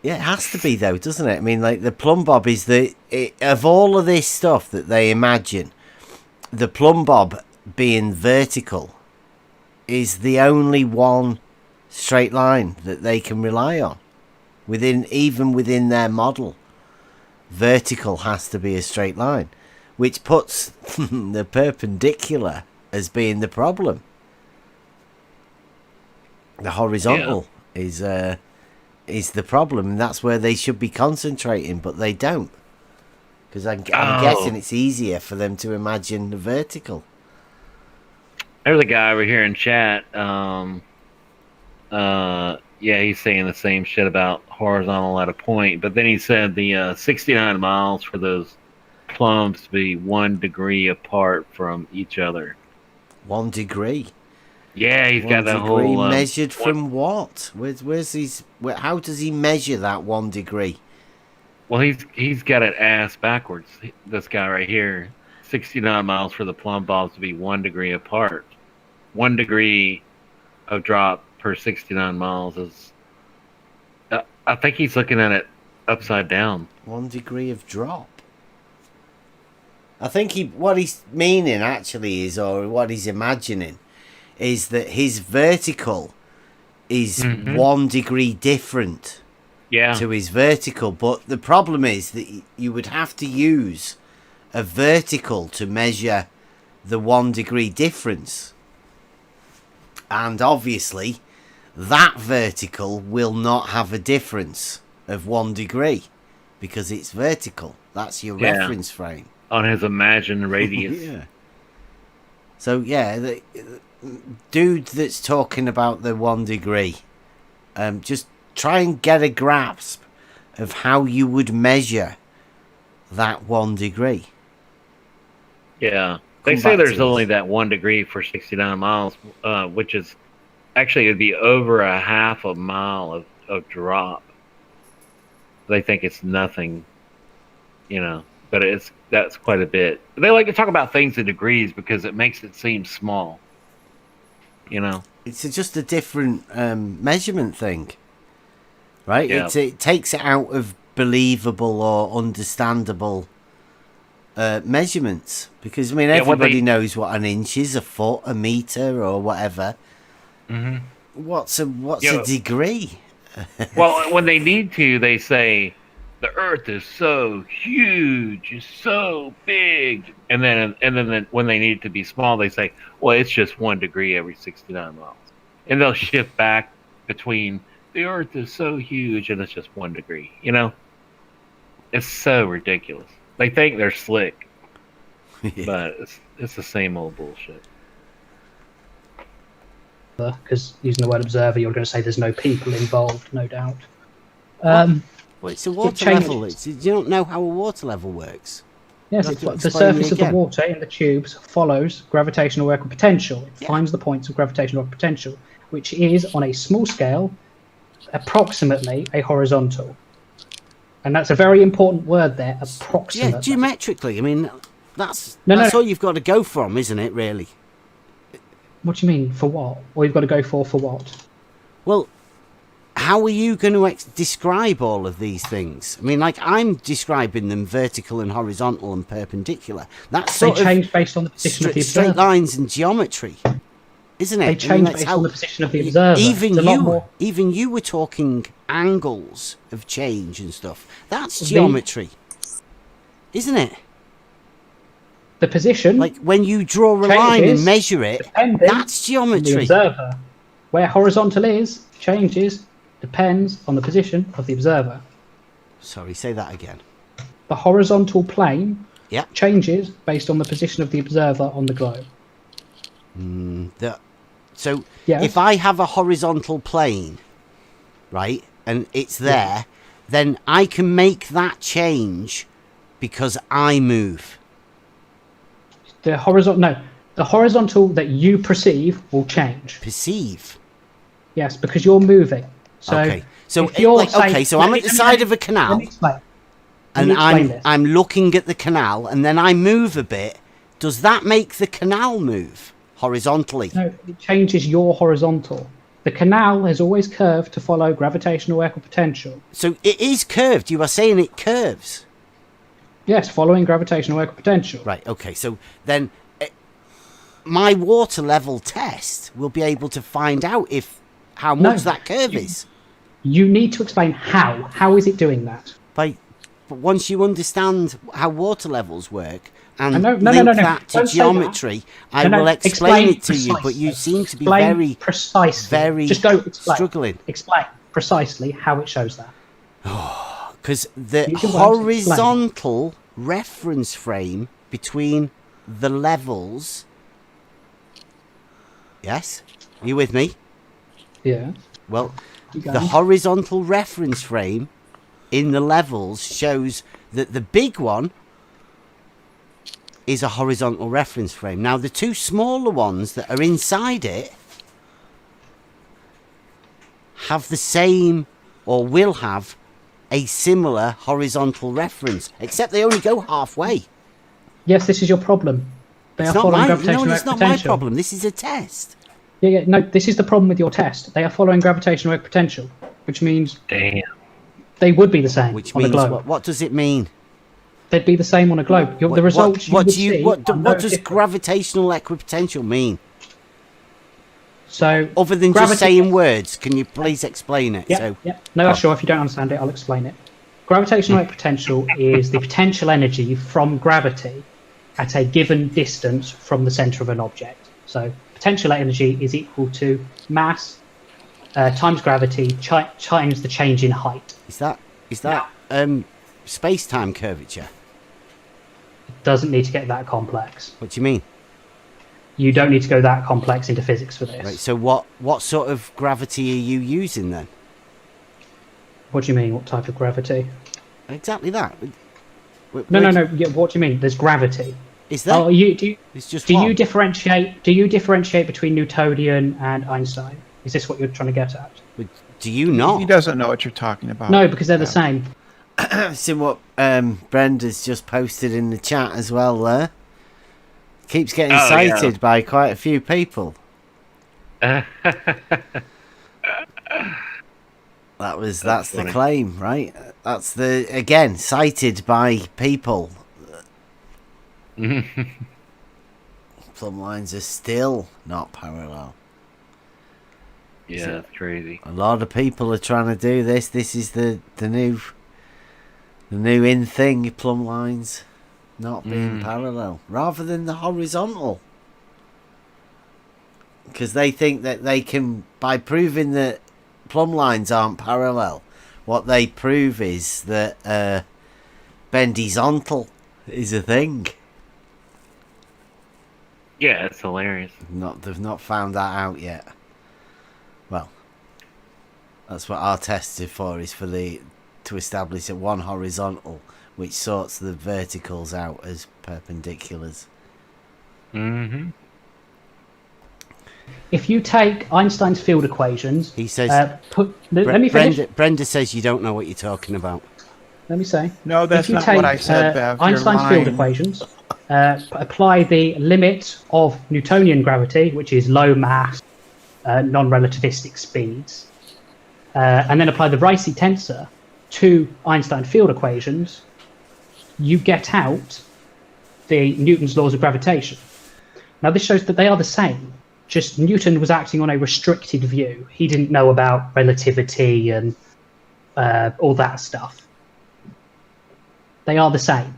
Yeah, it has to be though, doesn't it? I mean, like the plumb bob is of all of this stuff that they imagine, the plumb bob being vertical is the only one straight line that they can rely on. Even within their model, vertical has to be a straight line, which puts the perpendicular as being the problem. The horizontal is the problem, and that's where they should be concentrating, but they don't. Because I'm guessing it's easier for them to imagine the vertical. There's a guy over here in chat. He's saying the same shit about horizontal at a point, but then he said the 69 miles for those plumbs to be 1 degree apart from each other. 1 degree? Yeah, he's got that whole... measured from what? Where's his... how does he measure that 1 degree? Well, he's got it ass backwards. This guy right here, 69 miles for the plumb bobs to be 1 degree apart. 1 degree of drop per 69 miles is... I think he's looking at it upside down. 1 degree of drop. I think what he's meaning actually is, or what he's imagining, is that his vertical is 1 degree different to his vertical. But the problem is that you would have to use a vertical to measure the 1 degree difference. And obviously, that vertical will not have a difference of 1 degree because it's vertical. That's your reference frame. On his imagined radius. Yeah. So, the dude that's talking about the 1 degree, just try and get a grasp of how you would measure that 1 degree. Yeah. They say there's only that 1 degree for 69 miles, which is actually it'd be over a half a mile of drop. They think it's nothing, but that's quite a bit. They like to talk about things in degrees because it makes it seem small. It's just a different measurement thing, right? Yeah. It takes it out of believable or understandable measurements, because everybody knows what an inch is, a foot, a meter, or whatever. Mm-hmm. What's a degree? Well, when they need to, they say the Earth is so huge, it's so big, and then when they need it to be small, they say, well, it's just 1 degree every 69 miles, and they'll shift back between the Earth is so huge and it's just 1 degree. It's so ridiculous. They think they're slick, but it's the same old bullshit. Because using the word observer, you're going to say there's no people involved, no doubt. Well, it's a water level. You don't know how a water level works. Yes, the surface of the water in the tubes follows gravitational work of potential. It finds the points of gravitational work potential, which is, on a small scale, approximately a horizontal. And that's a very important word there, approximately. Yeah, geometrically. That's all you've got to go from, isn't it, really? What do you mean, for what? Or you've got to go for what? Well, how are you going to describe all of these things? I'm describing them vertical and horizontal and perpendicular. That's they change based on the position of the observer. Straight lines and geometry, isn't it? They change based on the position of the observer. Even you were talking angles of change and stuff. That's geometry, isn't it? The position, like when you draw a line and measure it, that's geometry. The observer, where horizontal is, changes, depends on the position of the observer. Sorry, say that again. The horizontal plane changes based on the position of the observer on the globe. If I have a horizontal plane, right, and it's there, then I can make that change because I move. The horizontal, no, The horizontal that you perceive will change. Perceive? Yes, because you're moving. So okay. So if you're, so I'm at the side of a canal. Let me explain. And I'm looking at the canal, and then I move a bit. Does that make the canal move horizontally? No, it changes your horizontal. The canal has always curved to follow gravitational equipotential. So it is curved. You are saying it curves? Yes, following gravitational equipotential. Right, okay. So then my water level test will be able to find out how much that curve is. You need to explain how. How is it doing that? But once you understand how water levels work and no, link that to Don't say geometry, that. I will explain it to you. precisely. But you seem to be Explain precisely. very Just go explain. struggling. Explain precisely how it shows that. Because the Use your words, horizontal reference frame between the levels. Yes? Are you with me? Yeah. Well, Keep the going. horizontal reference frame in the levels shows that the big one is a horizontal reference frame. Now, the two smaller ones that are inside it have the same, or will have, a similar horizontal reference, except they only go halfway. Yes, this is your problem. They It's are not following my, gravitational no, it's not my equipotential. problem. This is a test. Yeah, no, this is the problem with your test. They are following gravitational equipotential, which means Damn. they would be the same Which on a means globe. what does it mean? They'd be the same on a globe. The results you what would do you see what are no does different. gravitational equipotential mean? So other than gravity- just saying words, can you please explain it? Yeah, yeah. No, sure. If you don't understand it, I'll explain it. Gravitational equipotential is the potential energy from gravity at a given distance from the center of an object. So potential energy is equal to mass times gravity times the change in height. Is that space-time curvature? It doesn't need to get that complex. What do you mean? You don't need to go that complex into physics for this. Right. So what sort of gravity are you using then? What do you mean? What type of gravity? Exactly that. No. Yeah, what do you mean? There's gravity. Is there? Oh, It's just do one. you differentiate? Do you differentiate between Newtonian and Einstein? Is this what you're trying to get at? Do you not? He doesn't know what you're talking about. No, because they're the same. See what Brenda's just posted in the chat as well there. Keeps getting cited by quite a few people. That's the funny. claim, right? That's again cited by people. Plumb lines are still not parallel. Yeah, that's crazy. A lot of people are trying to do this. This is the new in thing. Plumb lines not being parallel rather than the horizontal, because they think that they can, by proving that plumb lines aren't parallel, what they prove is that bendizontal is a thing. Yeah, it's hilarious. They've not found that out yet. Well, that's what our test is for, is to establish a one horizontal which sorts the verticals out as perpendiculars. Mm-hmm. If you take Einstein's field equations, He says, let me finish. Brenda says you don't know what you're talking about. Let me say. No, that's if you not take, what I said, Bev. You're Einstein's field lying. equations, apply the limit of Newtonian gravity, which is low mass, non-relativistic speeds, and then apply the Ricci tensor to Einstein field equations, you get out the Newton's laws of gravitation. Now this shows that they are the same, just Newton was acting on a restricted view. He didn't know about relativity and all that stuff. They are the same.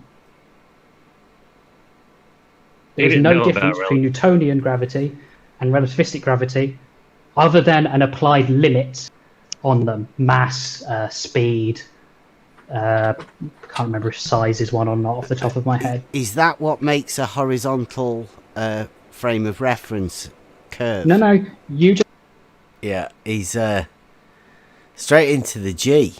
He There's didn't no know difference about between Newtonian gravity and relativistic gravity other than an applied limit on them. Mass, speed, can't remember if size is one or not off the top of my head. Is that what makes a horizontal frame of reference curve? No, you just... Yeah, he's straight into the G.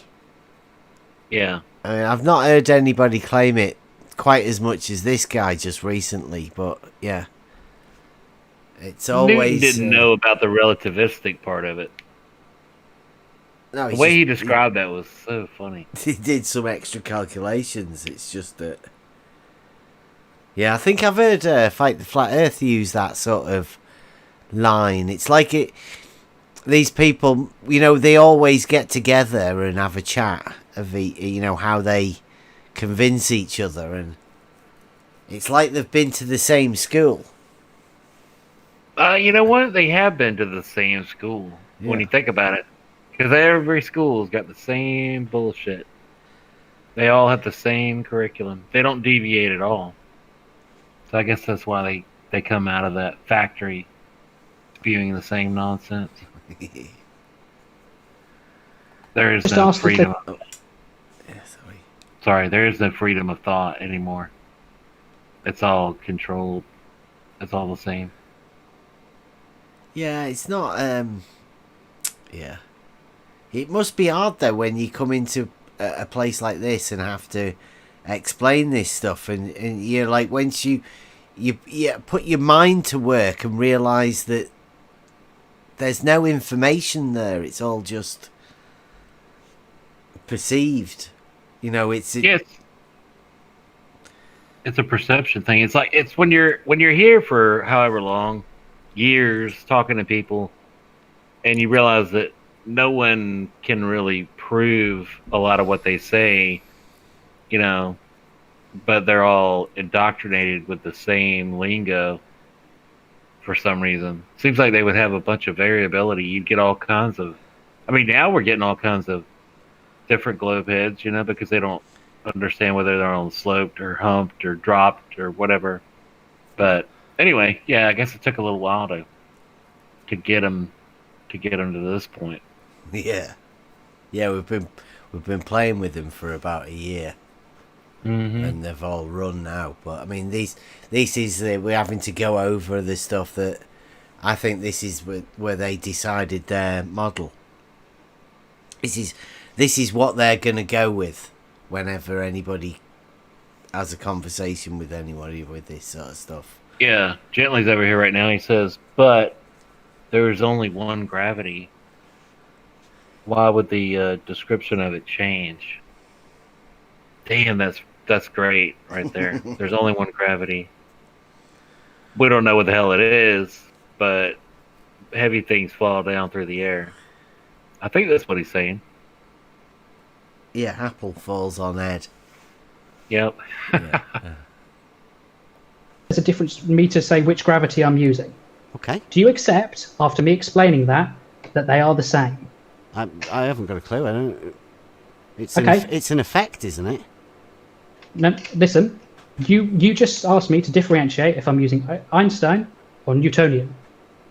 Yeah. I mean, I've not heard anybody claim it quite as much as this guy just recently, but yeah. It's always Newton didn't know about the relativistic part of it. No, The way he described that was so funny. He did some extra calculations. It's just that. Yeah, I think I've heard Fight the Flat Earth use that sort of line. It's like these people, you know, they always get together and have a chat of you know, how they convince each other, and it's like they've been to the same school. You know what? They have been to the same school when you think about it, because every school's got the same bullshit. They all have the same curriculum. They don't deviate at all. So I guess that's why they come out of that factory spewing the same nonsense. There is no freedom. Sorry, there is no freedom of thought anymore. It's all controlled. It's all the same. Yeah, it's not. Yeah, it must be hard though when you come into a place like this and have to explain this stuff, and you're like, once you put your mind to work and realise that there's no information there. It's all just perceived. You know, it's a perception thing. It's like it's when you're here for however long, years, talking to people, and you realize that no one can really prove a lot of what they say, you know, but they're all indoctrinated with the same lingo for some reason. Seems like they would have a bunch of variability. You'd get all kinds of, I mean, now we're getting all kinds of different globe heads, you know, because they don't understand whether they're on sloped or humped or dropped or whatever. But anyway, yeah, I guess it took a little while to get them to this point. Yeah, we've been playing with them for about a year, and they've all run now. But I mean, this is we're having to go over the stuff that I think this is where they decided their model. This is what they're going to go with whenever anybody has a conversation with anybody with this sort of stuff. Yeah, Gently's over here right now. He says, but there's only one gravity. Why would the description of it change? Damn, that's great right there. There's only one gravity. We don't know what the hell it is, but heavy things fall down through the air. I think that's what he's saying. Yeah, apple falls on head. Yep. There's a difference for me to say which gravity I'm using. Okay. Do you accept, after me explaining that they are the same? I haven't got a clue. I don't. It's Okay. it's an effect, isn't it? No, listen. You just asked me to differentiate if I'm using Einstein or Newtonian.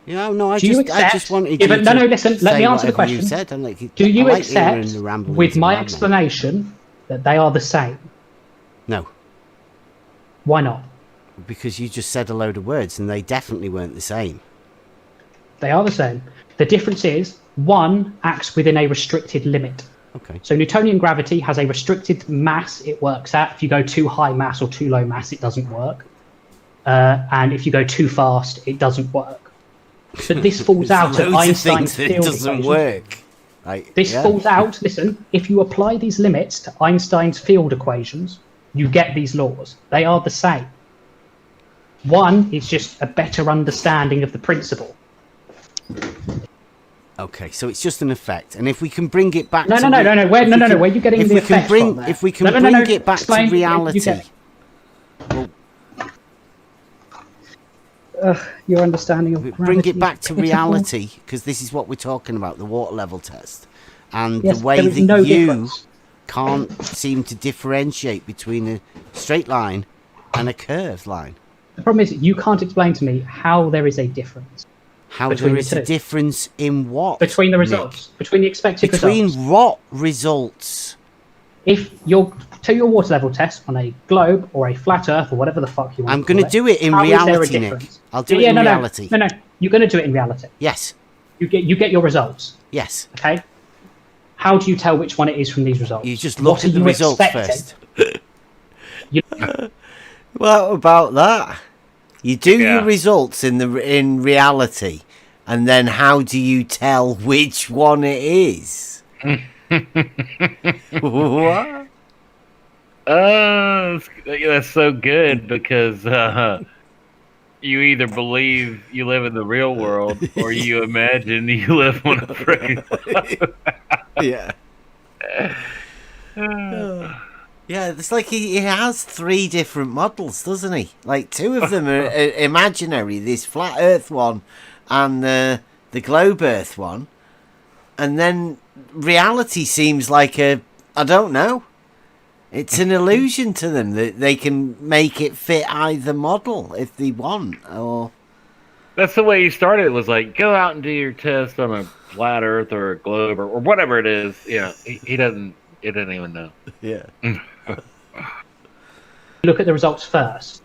Yeah, no, I Do you just wanted Yeah, you but no, to listen. Let say me answer the whatever you question. said. And like, Do you I like hearing accept, the ramblings with of my madmen. explanation, that they are the same? No, Why not? because you just said a load of words and they definitely weren't the same. They are the same. The difference is one acts within a restricted limit. Okay. So Newtonian gravity has a restricted mass it works at. If you go too high mass or too low mass, it doesn't work. And if you go too fast, it doesn't work. But this falls out of Einstein's that it field doesn't equation. work. Like, This yeah. falls out. Listen, if you apply these limits to Einstein's field equations, you get these laws. They are the same. One is just a better understanding of the principle. Okay, so it's just an effect, and if we can bring it back No, to no. Where are you getting if the we can effect bring from there? if we can No, bring no. it back Explain- to reality. you your understanding of Bring gravity it back is to pitiful. reality, because this is what we're talking about, the water level test, and Yes, the way there is that no you difference. can't seem to differentiate between a straight line and a curved line. The problem is you can't explain to me how there is a difference. How between there the is a two. difference in what? Between the Nick? results. Between the expected Between results. what results? If you take your water level test on a globe or a flat earth or whatever the fuck you want I'm to call going to do it in how is there a reality, Nick. difference? I'll do it in reality. No. You're going to do it in reality. Yes. You get your results. Yes. Okay. How do you tell which one it is from these results? You just look What at are the you results expecting? first. What about that? You do Yeah. your results in reality, and then how do you tell which one it is? What? That's so good because you either believe you live in the real world or you imagine you live on a freaking Yeah. Yeah, it's like he has 3 different models, doesn't he? Like 2 of them are imaginary, this flat Earth one and the globe Earth one. And then reality seems like I don't know. It's an illusion to them that they can make it fit either model if they want. Or That's the way he started. Was like, go out and do your test on a flat Earth or a globe or whatever it is. Yeah, he doesn't even know. Yeah. Look at the results first.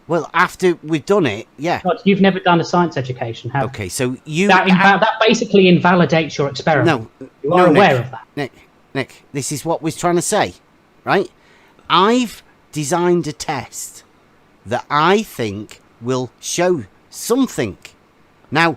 Well, after we've done it, yeah. God, you've never done a science education, have you? Okay, so you... That basically invalidates your experiment. No. You are no, aware Nick, of that. Nick, this is what we're trying to say, right? I've designed a test that I think will show something. Now,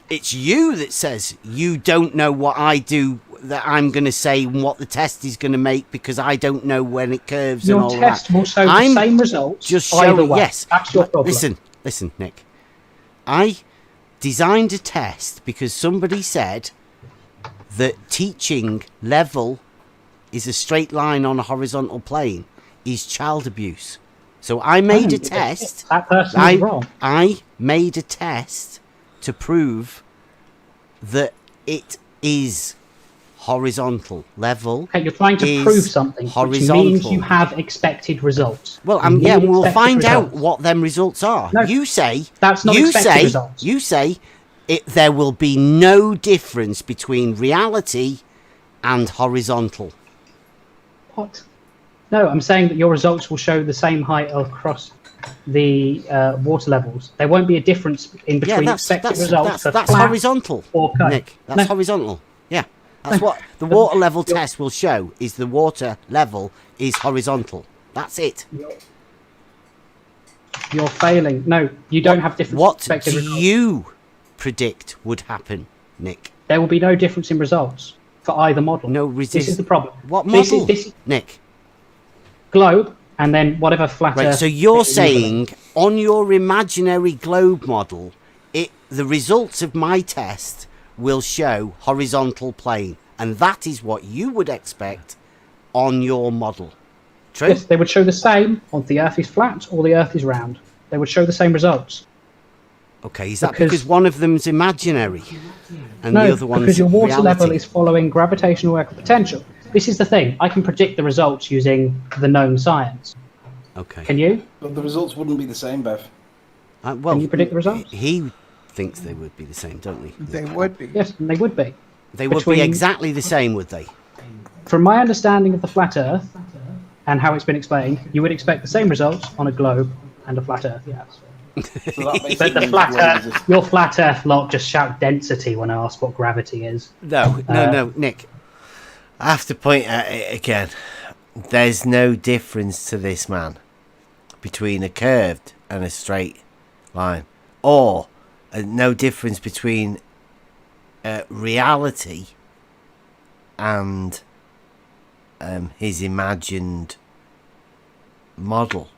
it's you that says you don't know what I do, that I'm going to say and what the test is going to make because I don't know when it curves Your and all test that. will show the same results Just either showing, way. yes. That's your problem. Listen, Nick. I designed a test because somebody said that teaching level is a straight line on a horizontal plane is child abuse. So I made a test. That person is wrong. I made a test to prove that it is horizontal level. Okay, you're trying to prove something, which means you have expected results. Well, You need we'll expected find out results. what them results are. No, you say that's not expected results. You say there will be no difference between reality and horizontal. What? No, I'm saying that your results will show the same height across the water levels. There won't be a difference in between expected results. That's flat horizontal, or cone. Nick. That's horizontal. Yeah, that's what the water level test will show. Is the water level is horizontal. That's it. You're failing. No, you don't have different What expected do results. you predict would happen, Nick? There will be no difference in results for either model. No, this is the problem. What This model, is Nick? Globe, and then whatever flat Right, Earth so you're is saying on your imaginary globe model, the results of my test will show horizontal plane, and that is what you would expect on your model. True? Yes, they would show the same on the Earth is flat or the Earth is round. They would show the same results. Okay, is that because one of them's imaginary and no, the other one's because your water reality? level is following gravitational equipotential. This is the thing. I can predict the results using the known science. Okay. Can you? But the results wouldn't be the same, Bev. Well, Can you predict the results? He thinks they would be the same, don't they? They would be. Yes, they would be. They would be exactly the same, would they? From my understanding of the flat Earth and how it's been explained, you would expect the same results on a globe and a flat Earth. Yes. But the flat Earth, your flat Earth lot just shout density when I ask what gravity is. No, Nick. I have to point at it again. There's no difference to this, man, between a curved and a straight line, or no difference between reality and his imagined model.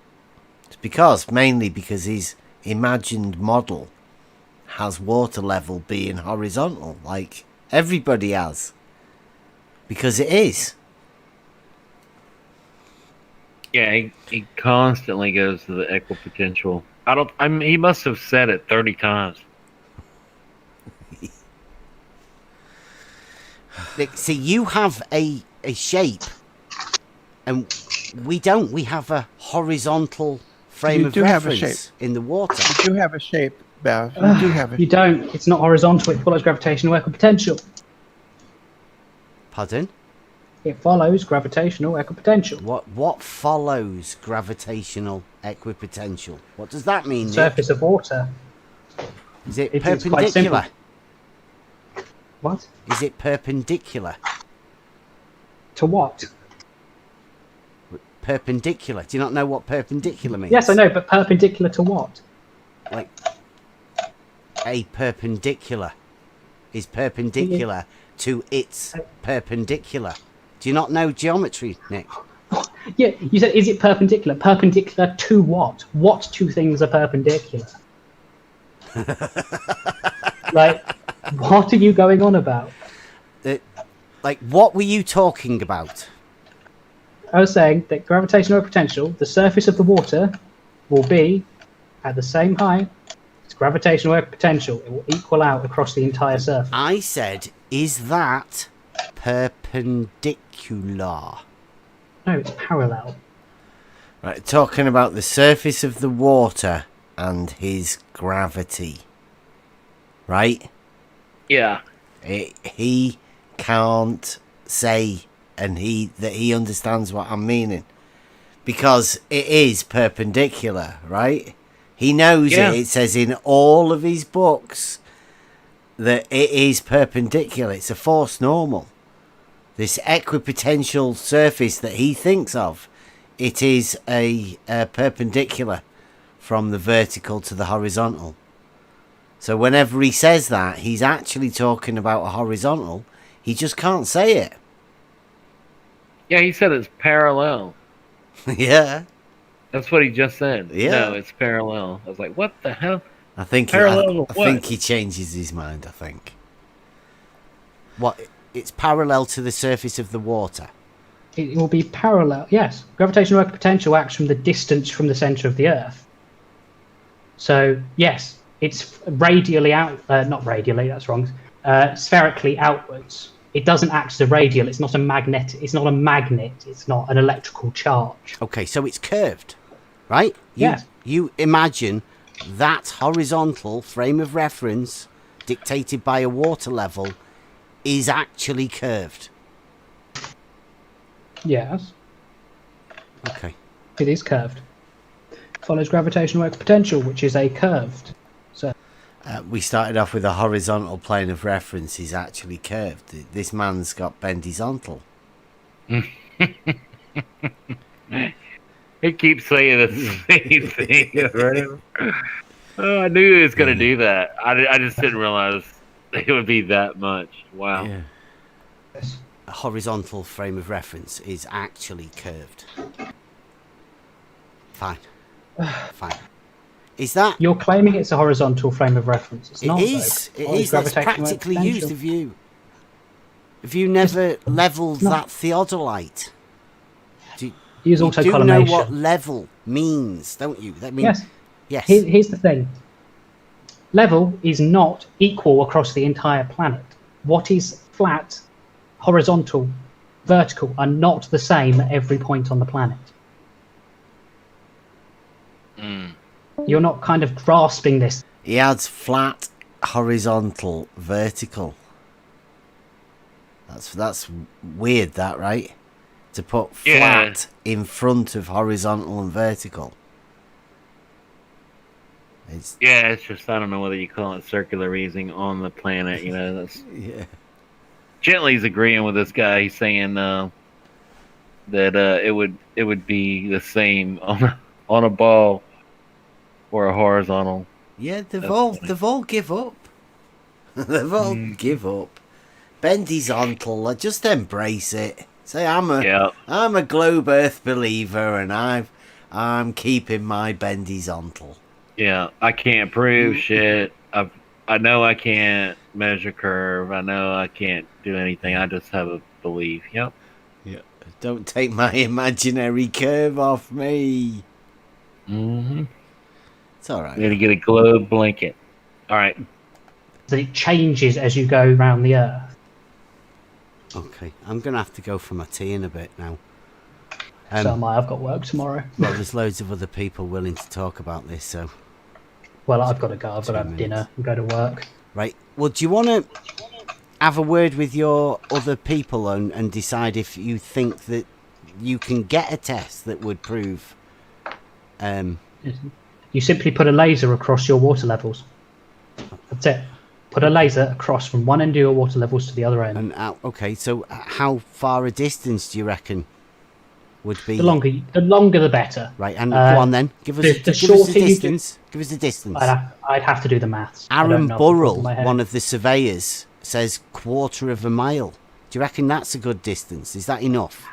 It's mainly because his imagined model has water level being horizontal, like everybody has. Because it is. Yeah, he constantly goes to the equipotential. He must have said it 30 times. See, you have a shape, and we don't. We have a horizontal frame You of do have a reference shape. in the water. You do have a shape, Bev. You do have a You don't. It's not horizontal. It follows gravitational equipotential. Pardon? It follows gravitational equipotential. What follows gravitational equipotential? What does that mean? Nick? Surface of water. Is it It's quite simple. perpendicular? What? Is it perpendicular? To what? Perpendicular. Do you not know what perpendicular means? Yes, I know, but perpendicular to what? like a perpendicular is perpendicular to its perpendicular. Do you not know geometry, Nick? Yeah, you said, is it perpendicular? Perpendicular to what? What two things are perpendicular? Like, what are you going on about? Like, what were you talking about? I was saying that gravitational potential, the surface of the water, will be at the same height as gravitational potential. It will equal out across the entire surface. I said, is that perpendicular? No, it's parallel. Right, talking about the surface of the water and his gravity. Right? Yeah. He can't say that he understands what I'm meaning. Because it is perpendicular, right? He knows it. It says in all of his books that it is perpendicular. It's a force normal. This equipotential surface that he thinks of, it is a perpendicular from the vertical to the horizontal. So whenever he says that, he's actually talking about a horizontal. He just can't say it. Yeah, he said it's parallel. Yeah. That's what he just said. Yeah. No, it's parallel. I was like, what the hell? I think parallel I think he changes his mind, I think. What? It's parallel to the surface of the water. It will be parallel, yes. Gravitational potential acts from the distance from the centre of the Earth. So, yes, it's radially out, not radially, that's wrong, spherically outwards. It doesn't act as a radial, it's not a magnet, it's not an electrical charge. Okay, so it's curved, right? Yes. You imagine that horizontal frame of reference dictated by a water level is actually curved. Yes. Okay. It is curved. Follows gravitational potential, which is a curved. So we started off with a horizontal plane of reference is actually curved. This man's got bendizontal. He keeps saying the same thing. Right? Oh, I knew he was going to do that. I just didn't realize it would be that much. Wow. Yeah. A horizontal frame of reference is actually curved. Fine. Fine. Is that... You're claiming it's a horizontal frame of reference. It's not. It is. It is. That's practically used of you. Have you never levelled that theodolite? Use you do autocollimation. know what level means, don't you? That means, yes. Yes. Here's the thing. Level is not equal across the entire planet. What is flat, horizontal, vertical are not the same at every point on the planet. You're not kind of grasping this. He adds flat, horizontal, vertical. That's weird, that, right? To put flat in front of horizontal and vertical. It's just, I don't know whether you call it circular reasoning on the planet, that's... Yeah. Gently's agreeing with this guy. He's saying that it would be the same on a ball or a horizontal. Yeah, they've all give up. They've all give up. Bendizontal, just embrace it. Say I'm a globe Earth believer, and I'm keeping my bendizontal. Yeah, I can't prove shit. I know I can't measure curve. I know I can't do anything. I just have a belief. Yep. Yeah. Don't take my imaginary curve off me. Mm-hmm. It's all right. I'm gonna get a globe blanket. All right. That it changes as you go around the Earth. Okay, I'm gonna have to go for my tea in a bit now. So am I. I've got work tomorrow. Well, there's loads of other people willing to talk about this, so. Well, I've got to go. I've got to have dinner and go to work. Right. Well, do you want to have a word with your other people and decide if you think that you can get a test that would prove... You simply put a laser across your water levels. That's it. Put a laser across from one end of your water levels to the other end. And okay, so how far a distance do you reckon would be The longer the better. right. And go on then. Give us the give us shorter the you distance. Give us the distance. I'd have to do the maths. I Aaron don't know off the top Burrell, of my head. one of the surveyors, says 1/4 of a mile. Do you reckon that's a good distance? Is that enough?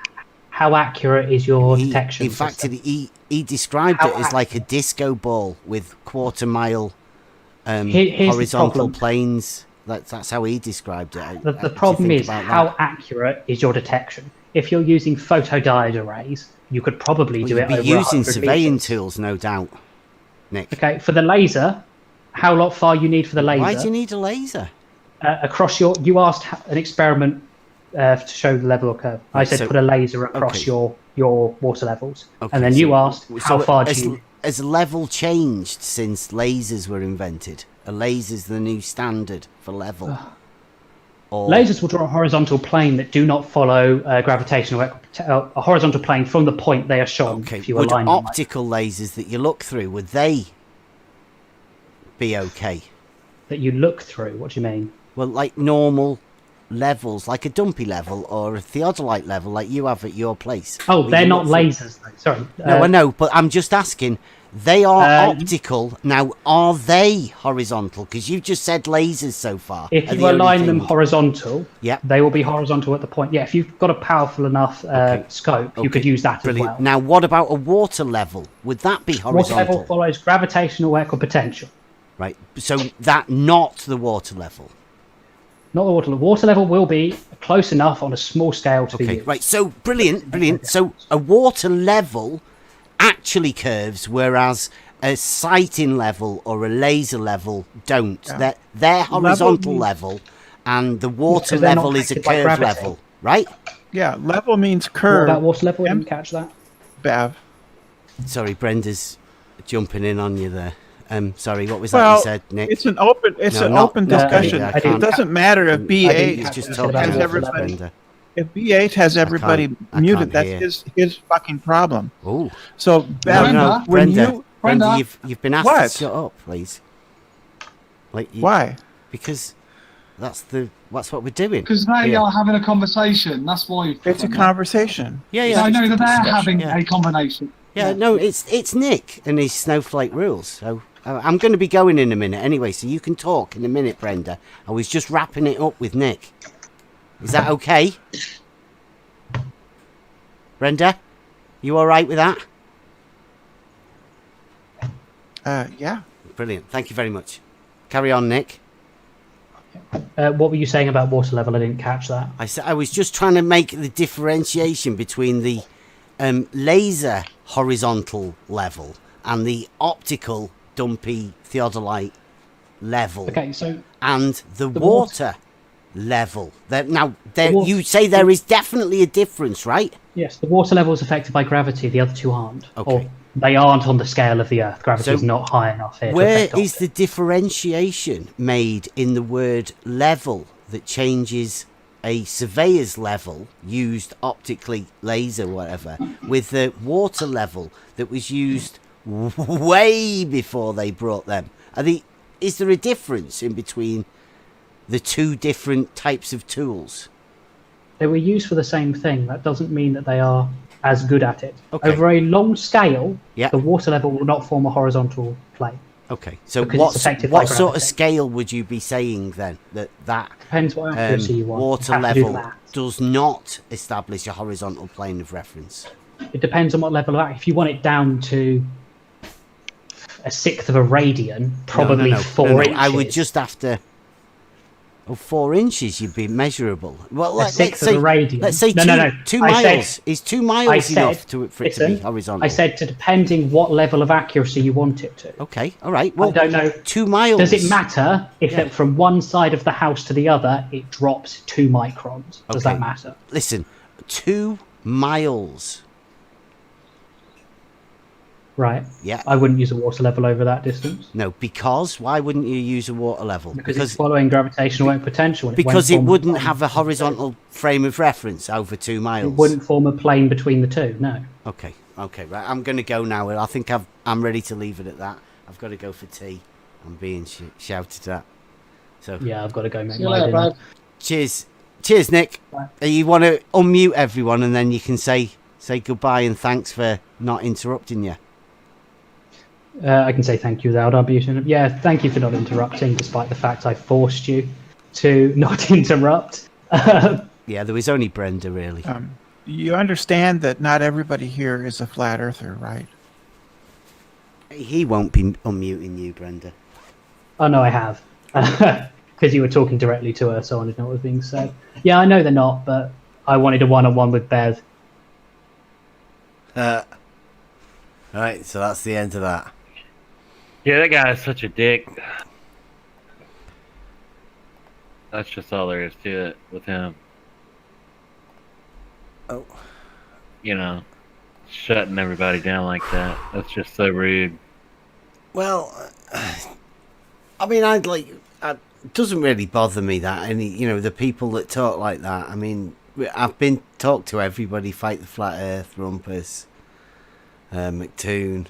How accurate is your detection? In fact, system? he described it as like a disco ball with 1/4 mile Here's the horizontal problem. planes. That's how he described it. The problem is how accurate is your detection. If you're using photodiode arrays, you could probably do You'd it be over using 100 surveying meters. tools, no doubt, Nick. Okay, for the laser, how far you need for the laser? Why do you need a laser? Across your, you asked an experiment to show the level of curve. I Right, said so- put a laser across okay. your water levels, Okay, and then you asked how far do you. Has level changed since lasers were invented? Are lasers the new standard for level? Or Lasers will draw a horizontal plane that do not follow gravitational a horizontal plane from the point they are shone. If you would align them like optical lasers that you look through, would they be okay? that you look through. What do you mean? Well, like normal levels, like a dumpy level or a theodolite level like you have at your place. Oh, where they're you not look through- lasers though. Sorry. No, I know, but I'm just asking. They are optical. Now, are they horizontal? Because you've just said lasers so far. If are you the only align them thing. horizontal, Yeah. they will be horizontal at the point. Yeah, if you've got a powerful enough scope, you could use that Brilliant. as well. Now, what about a water level? Would that be Water horizontal? level follows gravitational equipotential. Right. So that not the water level. Not the water level. Water level will be close enough on a small scale to be Okay. used. Right. So brilliant. So a water level actually curves, whereas a sighting level or a laser level don't. Yeah. They're horizontal means- level, and the water Because they're not level is a affected by curve gravity. level, right? Yeah, level means What curve. about water level? I didn't catch that. Bav. Sorry, Brenda's jumping in on you there. Sorry, what was that Well, you said, Nick? it's an open discussion. I it can't- doesn't matter if I B8 think he's just talking has over everybody. Brenda. If B8 has everybody I can't muted, that's hear. his fucking problem. Oh. So Bav, No, when Brenda, Brenda, you you've been asked What? to shut up, please. Like Why? Because that's what we're doing. Because they here. are having a conversation. That's why. It's a conversation. Yeah. So I know that they're Discussion, having yeah. a combination. Yeah, no, it's Nick and his snowflake rules. So I'm going to be going in a minute anyway, so you can talk in a minute, Brenda. I was just wrapping it up with Nick. Is that okay? Brenda, you all right with that? Yeah. Brilliant. Thank you very much. Carry on, Nick. What were you saying about water level? I didn't catch that. I was just trying to make the differentiation between the laser horizontal level and the optical dumpy theodolite level. Okay, so and the the water level. Now, water- you say there is definitely a difference, right? Yes, the water level is affected by gravity. The other two aren't. Okay. Or they aren't on the scale of the Earth. Gravity is So not high enough here. Where to affect is the differentiation made in the word level that changes a surveyor's level used optically, laser, whatever, with the water level that was used way before they brought them? Is there a difference in between the two different types of tools? They were used for the same thing. That doesn't mean that they are as good at it. Okay. Over a long scale, Yeah. the water level will not form a horizontal plane. Okay, so Because it's affected by what sort of gravity. scale would you be saying then that Depends what accuracy you want. water You have to do level that. does not establish a horizontal plane of reference? It depends on what level of if you want it down to a sixth of a radian, probably 4 inches. I would just have to. 4 inches, you'd be measurable. Well, A let's sixth of say a radian. let's say No. 2 I miles. said- Is 2 I miles said- enough for it to be listen, horizontal? I said to depending what level of accuracy you want it to. Okay, all right. Well, I don't know. 2 miles. Does it matter if Yeah. it, from one side of the house to the other it drops 2 microns? Does Okay. that matter? Listen, 2 miles. Right. Yeah. I wouldn't use a water level over that distance No, because why wouldn't you use a water level? because it's following gravitational potential. And Because it it won't form wouldn't a plane. have a horizontal frame of reference over 2 miles. It wouldn't form a plane between the two. No. Okay, right. I'm going to go now. I think I'm ready to leave it at that. I've got to go for tea. I'm being shouted at. So Yeah, I've got to go make See you my later, dinner. bud. cheers, Nick. You want to unmute everyone and then you can say say goodbye and thanks for not interrupting you. I can say thank you without abuse. Yeah, thank you for not interrupting, despite the fact I forced you to not interrupt. Yeah, there was only Brenda, really. You understand that not everybody here is a flat earther, right? He won't be unmuting you, Brenda. Oh, no, I have. Because you were talking directly to her, so I wanted to know what was being said. Yeah, I know they're not, but I wanted a one-on-one with Bev. Right, so that's the end of that. Yeah, that guy is such a dick. That's just all there is to it with him. Oh. You know, shutting everybody down like that. That's just so rude. Well, I mean, it doesn't really bother me that the people that talk like that. I mean, I've been talked to everybody, Fight the Flat Earth, Rumpus, McToon.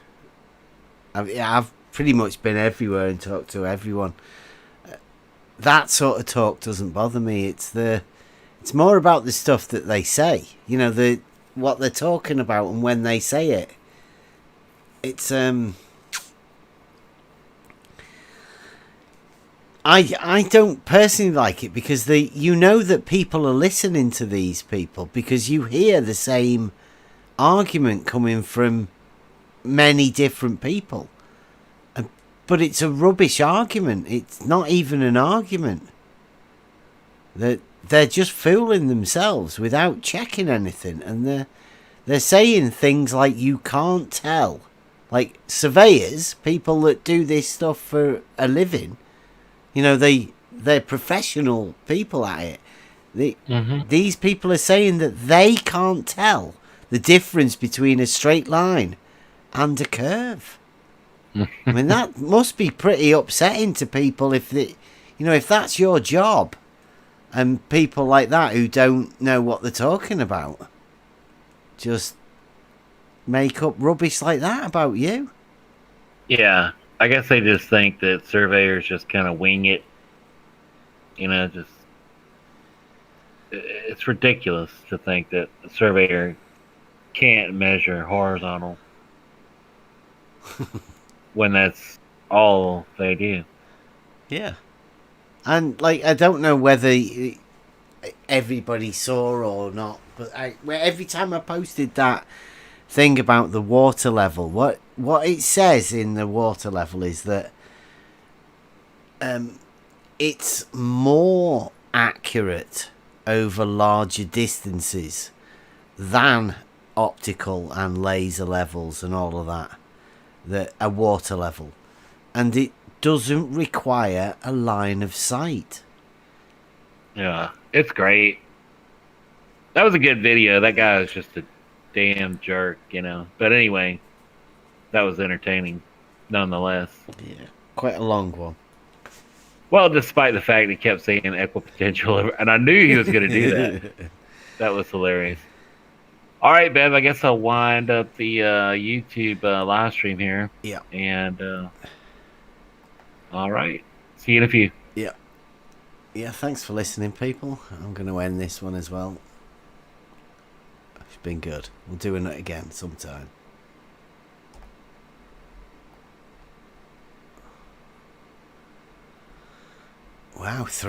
I've pretty much been everywhere and talked to everyone. That sort of talk doesn't bother me. It's more about the stuff that they say. What they're talking about and when they say it. It's I don't personally like it because that people are listening to these people because you hear the same argument coming from many different people. But it's a rubbish argument. It's not even an argument. They're just fooling themselves without checking anything, and they're saying things like you can't tell. Like surveyors, people that do this stuff for a living, they're professional people at it. These people are saying that they can't tell the difference between a straight line and a curve. I mean, that must be pretty upsetting to people if that's your job, and people like that who don't know what they're talking about just make up rubbish like that about you. Yeah, I guess they just think that surveyors just kind of wing it. It's ridiculous to think that a surveyor can't measure horizontal when that's all they do. Yeah. And, I don't know whether everybody saw or not, but every time I posted that thing about the water level, what it says in the water level is that it's more accurate over larger distances than optical and laser levels and all of that. A water level, and it doesn't require a line of sight. Yeah, it's great. That was a good video. That guy was just a damn jerk, But anyway, that was entertaining, nonetheless. Yeah, quite a long one. Well, despite the fact he kept saying equipotential, and I knew he was going to do that. That was hilarious. All right, Bev, I guess I'll wind up the YouTube live stream here. Yeah. And, all right. See you in a few. Yeah. Yeah, thanks for listening, people. I'm going to end this one as well. It's been good. We'll do it again sometime. Wow, 3